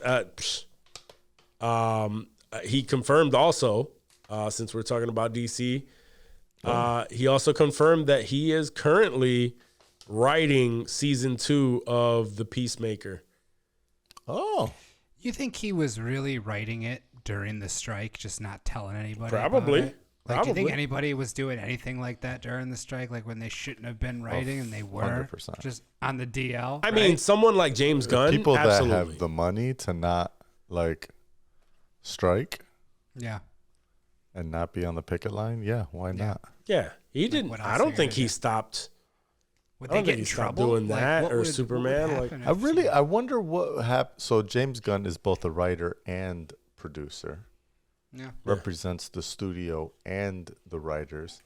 he confirmed also, since we're talking about DC, he also confirmed that he is currently writing season 2 of The Peacemaker. Oh, You think he was really writing it during the strike, just not telling anybody? Probably. About it? Like, do you think Probably. anybody was doing anything like that during the strike, like when they shouldn't have been writing and they were 100%. just on the DL? I mean, someone like James Gunn, people absolutely. that have the money to not like strike yeah. and not be on the picket line, yeah, why not? Yeah, he didn't. what I else don't are think you he gonna do? stopped. Would I they don't get think in he stopped trouble? doing that, what or would Superman, like- happen if I wonder what happened. So James Gunn is both a writer and producer. Yeah. Represents the studio and the writers.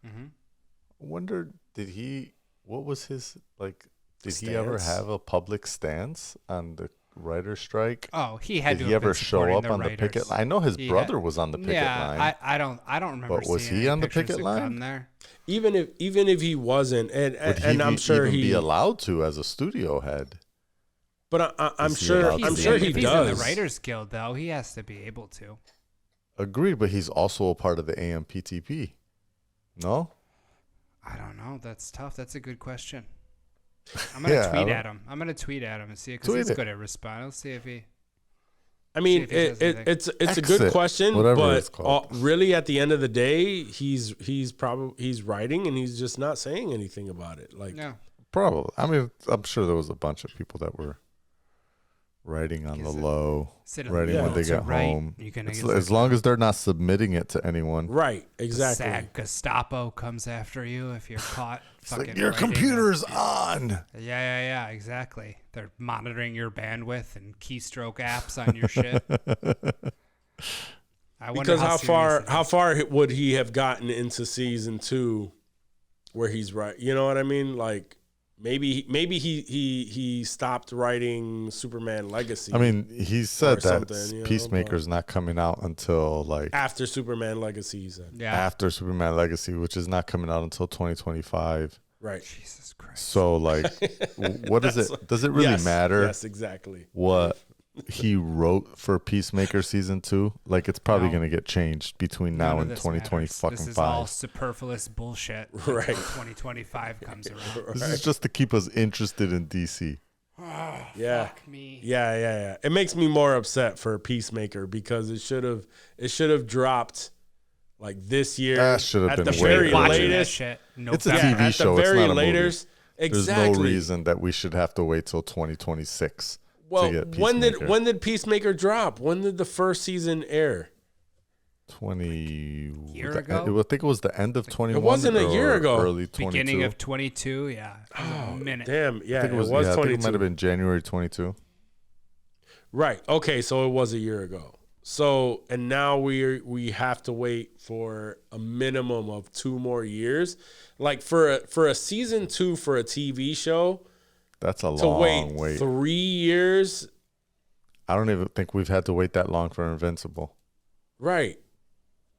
Mm-hmm. I wonder, what was his, like, did he ever Stance? have a public stance on the writer strike? Oh, he had Did to he have ever been show supporting up on the writers. picket line? I know his He brother had- was on the picket yeah, line. I don't remember. But was seeing he any on the pictures picket of line? Gunn there. Even if he wasn't, Would and I'm sure even he, be allowed to as a studio head? but I'm Is he sure allowed I'm to sure be? he If he's does. in the Writers Guild, though, he has to be able to. Agreed, but he's also a part of the AMPTP. No? I don't know. That's tough. That's a good question. I'm gonna Yeah, I tweet don't- at him. I'm gonna tweet at him and see, because Tweet he's it. good at responding. Let's see if he. I mean, See if he says anything. it's a good Exit, question, whatever it's but called. really at the end of the day, he's writing and he's just not saying anything about it. Like, Yeah. Probably. I mean, I'm sure there was a bunch of people that were writing on the Guess it- low, Sit in writing the when they middle get to write. home. You're gonna It's- get as long as they're not submitting it to anyone. right, the exactly. SAG Gestapo comes after you if you're caught. It's like, fucking your writing computer's on. Yeah, exactly. They're monitoring your bandwidth and keystroke apps on your shit. I wonder Because how serious it is. far would he have gotten into season 2 where he's right? You know what I mean? Like maybe he stopped writing Superman Legacy. I mean, he said Or that something, you know, Peacemaker's not coming out until like after Superman Legacy, he said. Yeah. after Superman Legacy, which is not coming out until 2025. Right. Jesus Christ. So like, what is it? Does it really Yes, matter Yes, exactly. what he wrote for Peacemaker season 2? Like, it's probably No. going to get changed between now None of and this 2020 matters. fucking This is all 5. superfluous bullshit. Right. Until 2025 comes around. This is just to keep us interested in DC. Yeah. Fuck me. Yeah. It makes me more upset for Peacemaker because it should have dropped like this year. That should have at been the way very earlier. Watching that latest. shit. It's a November. TV at show. the It's very not a movie. latest. There's Exactly. no reason that we should have to wait till 2026 Well, to get when Peacemaker. did Peacemaker drop? When did the first season air? 20 Year ago? I think it was the end of 21. wasn't a year or ago. Early 22. Beginning of 22, yeah. It was a minute. Damn, yeah, I think it was, I think 22. it might have been January 22. Right. Okay, so it was a year ago. So and now we have to wait for a minimum of 2 more years. Like for a season 2 for a TV show That's a to long wait wait. 3 years. I don't even think we've had to wait that long for Invincible. Right.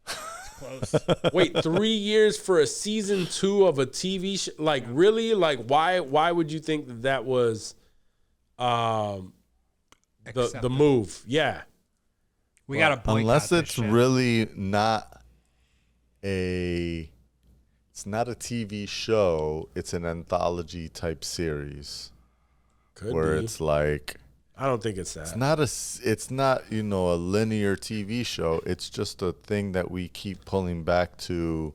Close. Wait 3 years for a season 2 of a TV show. Like really? Like why would you think that was the Acceptable. move? Yeah. We got to boycott Unless this it's shit. really not it's not a TV show, it's an anthology type series Could where be. it's like I don't think it's that. it's not a linear TV show. It's just a thing that we keep pulling back to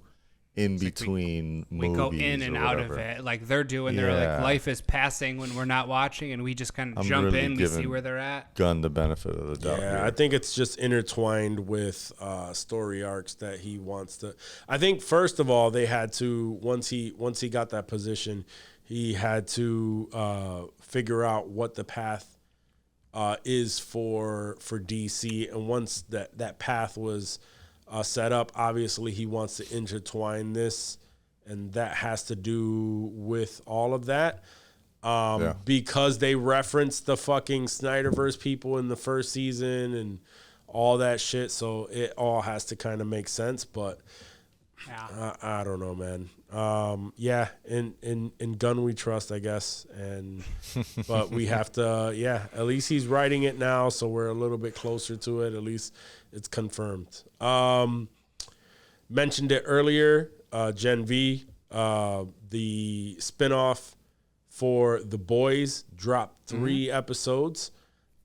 in between we movies go in and or out of whatever. it. Like they're doing their Yeah. like life is passing when we're not watching, and we just kind of I'm jump really in. We see giving where they're at. Gun the benefit of the doubt. Yeah, here. I think it's just intertwined with story arcs that he wants to. I think first of all, they had to once he got that position, he had to figure out what the path is for DC, and once that path was set up, obviously he wants to intertwine this, and that has to do with all of that. Because they referenced the fucking Snyderverse people in the first season and all that shit, so it all has to kind of make sense. But I don't know, man. In Gunn we trust, I guess, but we have to. Yeah, at least he's writing it now, so we're a little bit closer to it. At least it's confirmed. Mentioned it earlier. Gen V, the spinoff for The Boys dropped 3 episodes.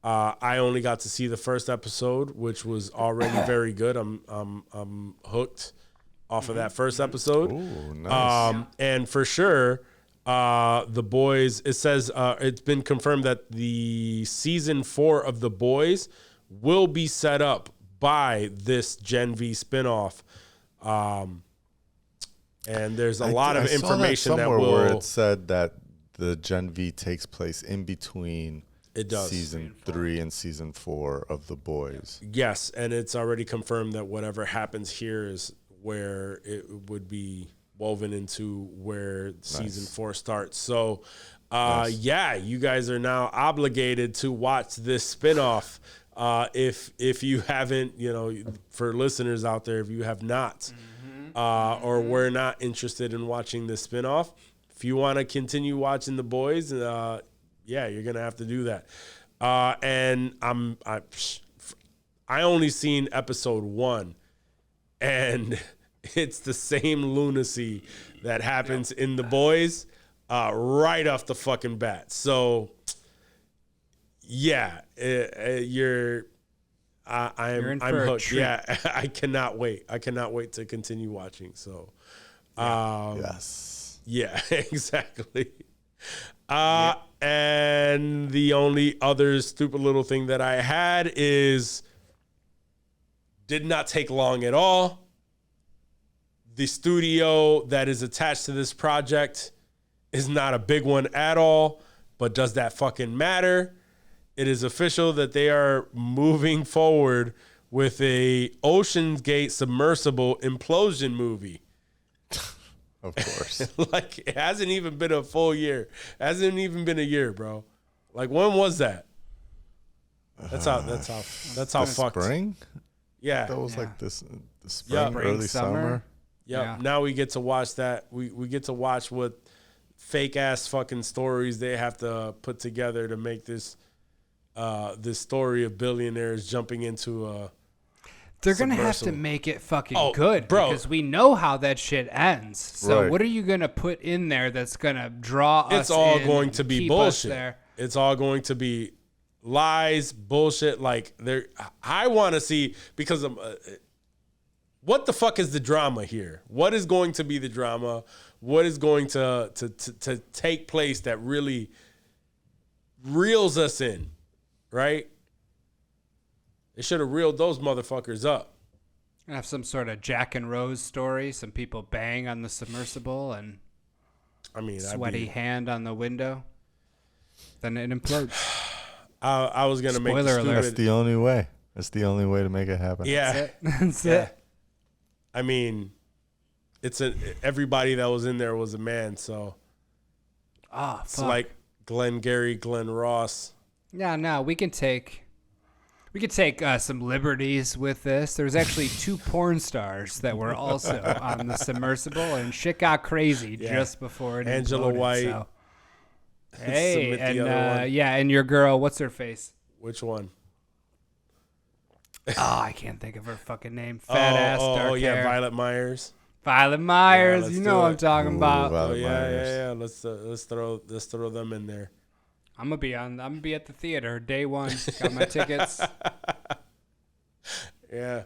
I only got to see the first episode, which was already very good. I'm hooked off of that first episode. Ooh, nice. And for sure, The Boys, it says it's been confirmed that the season 4 of The Boys will be set up by this Gen V spinoff. And there's a lot of information that will. Where it said that the Gen V takes place in between season 3 and season 4 of The Boys. Yes, and it's already confirmed that whatever happens here is where it would be woven into where season 4 starts. So, yeah, you guys are now obligated to watch this spinoff. If you haven't, for listeners out there, if you have not, or were not interested in watching this spinoff, if you want to continue watching The Boys, yeah, you're gonna have to do that. And I only seen episode 1, and it's the same lunacy that happens in The Boys right off the fucking bat. So yeah, I'm hooked. Yeah, I cannot wait. I cannot wait to continue watching. So Yes. yeah, exactly. And the only other stupid little thing that I had is did not take long at all. The studio that is attached to this project is not a big one at all, but does that fucking matter? It is official that they are moving forward with a Oceanic Submersible implosion movie. Of course. Like, it hasn't even been a full year. Hasn't even been a year, bro. Like, when was that? That's how fucked. Spring? Yeah. That was like this the spring, early summer. Yep. Yeah. Now we get to watch that. We get to watch what fake ass fucking stories they have to put together to make this story of billionaires jumping into a They're going to have to submersible. make it fucking Oh, good, bro. because we know how that shit ends. So Right. what are you going to put in there that's going to draw us It's all in going and to be keep us bullshit. there? It's all going to be lies, bullshit. Like, I want to see, because of what the fuck is the drama here? What is going to be the drama? What is going to take place that really reels us in, right? They should have reeled those motherfuckers up. Gonna have some sort of Jack and Rose story. Some people bang on the submersible and I mean, sweaty hand on the window. Then it implodes. I was gonna make the Spoiler alert. That's stupid. the only way. That's the only way to make it happen. Yeah, That's yeah. it. I mean, everybody that was in there was a man, so Oh, it's fuck. like Glenn Gary, Glenn Ross. No, we can take some liberties with this. There was actually 2 porn stars that were also on the submersible, and shit got crazy just before it Angela imploded, White. So. Hey, Submit the and other one. yeah, and your girl, what's her face? Which one? Oh, I can't think of her fucking name. Fat ass, dark yeah, hair. Violet Myers. Violet Myers. let's you do know what it. I'm talking Ooh, about. Violet Oh yeah, Myers. yeah. Let's throw them in there. I'm gonna be at the theater day 1. Got my tickets. Yeah.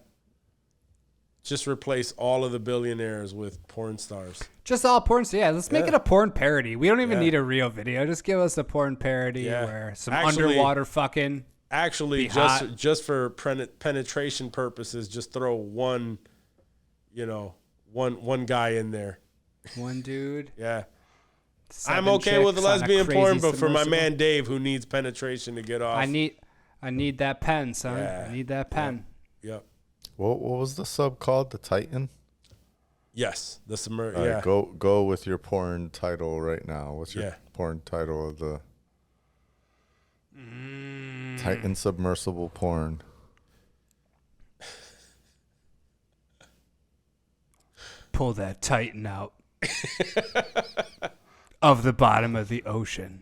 just replace all of the billionaires with porn stars. Just all porn. So yeah, let's make it a porn parody. We don't even Yeah. need a real video. Just give us a porn parody Yeah. where some Actually- underwater fucking. Actually, Be hot. just for penetration purposes, just throw one guy in there. One dude. Yeah. 7 I'm okay with chicks on a lesbian crazy porn, but for my submersible. man Dave, who needs penetration to get off. I need that pen, son. Yeah. I need that pen. Yep. What was the sub called? The Titan? Yes. The submersible. All Yeah. right, go with your porn title right now. What's your Yeah. porn title of the Titan submersible porn? Pull that Titan out of the bottom of the ocean.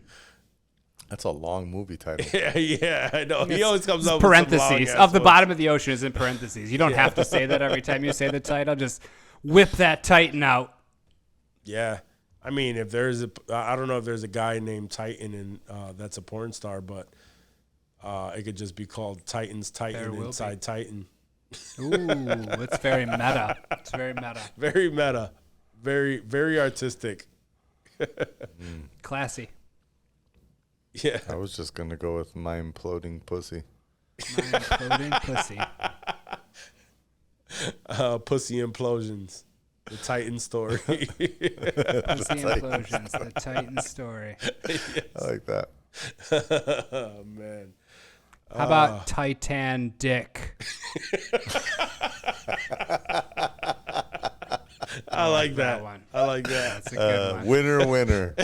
That's a long movie title. Yeah, I know. He always comes up Parentheses with some long-ass of the ones. bottom of the ocean is in parentheses. You don't have to say that every time you say the title. Just whip that Titan out. Yeah. I mean, if there's I don't know if there's a guy named Titan and that's a porn star, but it could just be called Titan's There Titan will inside be. Titan. Ooh, it's very meta. It's very meta. Very meta. Very, very artistic. Classy. Yeah. I was just gonna go with my imploding pussy. Mind-floating pussy. Pussy implosions. The Titan story. Pussy implosions. The Titan story. I like that. Oh, man. How about Titan Dick? I like that one. I like that. That's a good one. Winner.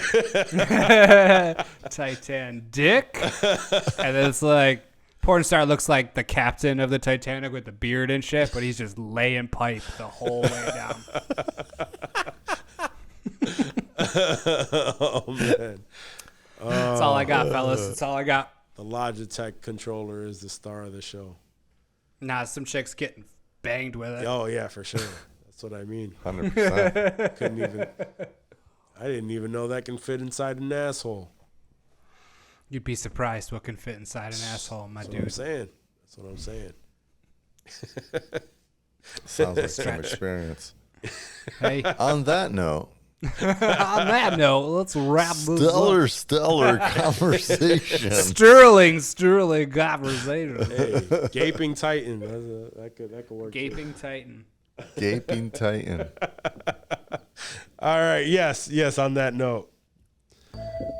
Titan Dick. And then it's like, porn star looks like the captain of the Titanic with the beard and shit, but he's just laying pipe the whole way down. Oh, man. That's all I got, fellas. That's all I got. The Logitech controller is the star of the show. Nah, some chicks getting banged with it. Oh, yeah, for sure. That's what I mean. 100%. I didn't even know that can fit inside an asshole. You'd be surprised what can fit inside an asshole, my That's what I'm dude. saying. That's what I'm saying. Sounds like some experience. Hey, On that note, on that note, let's wrap this up. stellar conversation. Sterling conversation. Hey, gaping Titan. That could work. Gaping Titan. Gaping Titan. All right. Yes. On that note.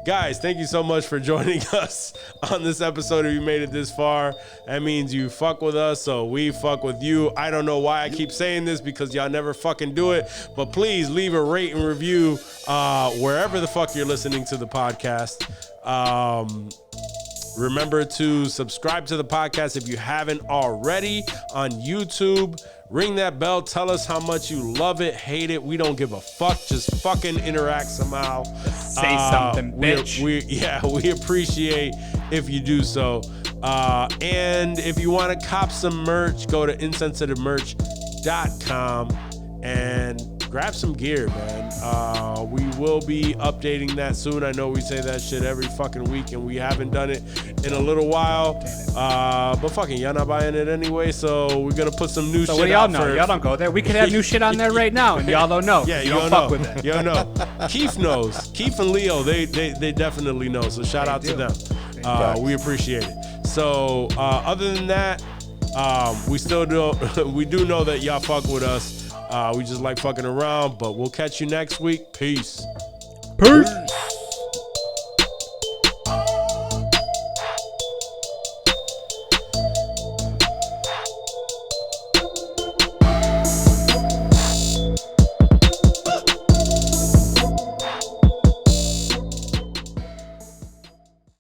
Guys, thank you so much for joining us on this episode. If you made it this far, that means you fuck with us, so we fuck with you. I don't know why I keep saying this because y'all never fucking do it, but please leave a rate and review wherever the fuck you're listening to the podcast. Remember to subscribe to the podcast if you haven't already on YouTube. Ring that bell. Tell us how much you love it, hate it. We don't give a fuck. Just fucking interact somehow. Say something, bitch. We appreciate if you do so. And if you want to cop some merch, go to insensitivemerch.com and grab some gear, man. We will be updating that soon. I know we say that shit every fucking week, and we haven't done it in a little while. But fucking, y'all not buying it anyway, so we're gonna put some new So shit what do y'all out know? for- Y'all don't go there. We could have new shit on there right now, and y'all don't know. Yeah, you you don't know. fuck with it. You don't know. Keith knows. Keith and Leo, they definitely know. So shout out to do. them. We appreciate it. So other than that, we still do. We do know that y'all fuck with us. We just like fucking around, but we'll catch you next week. Peace. Peace.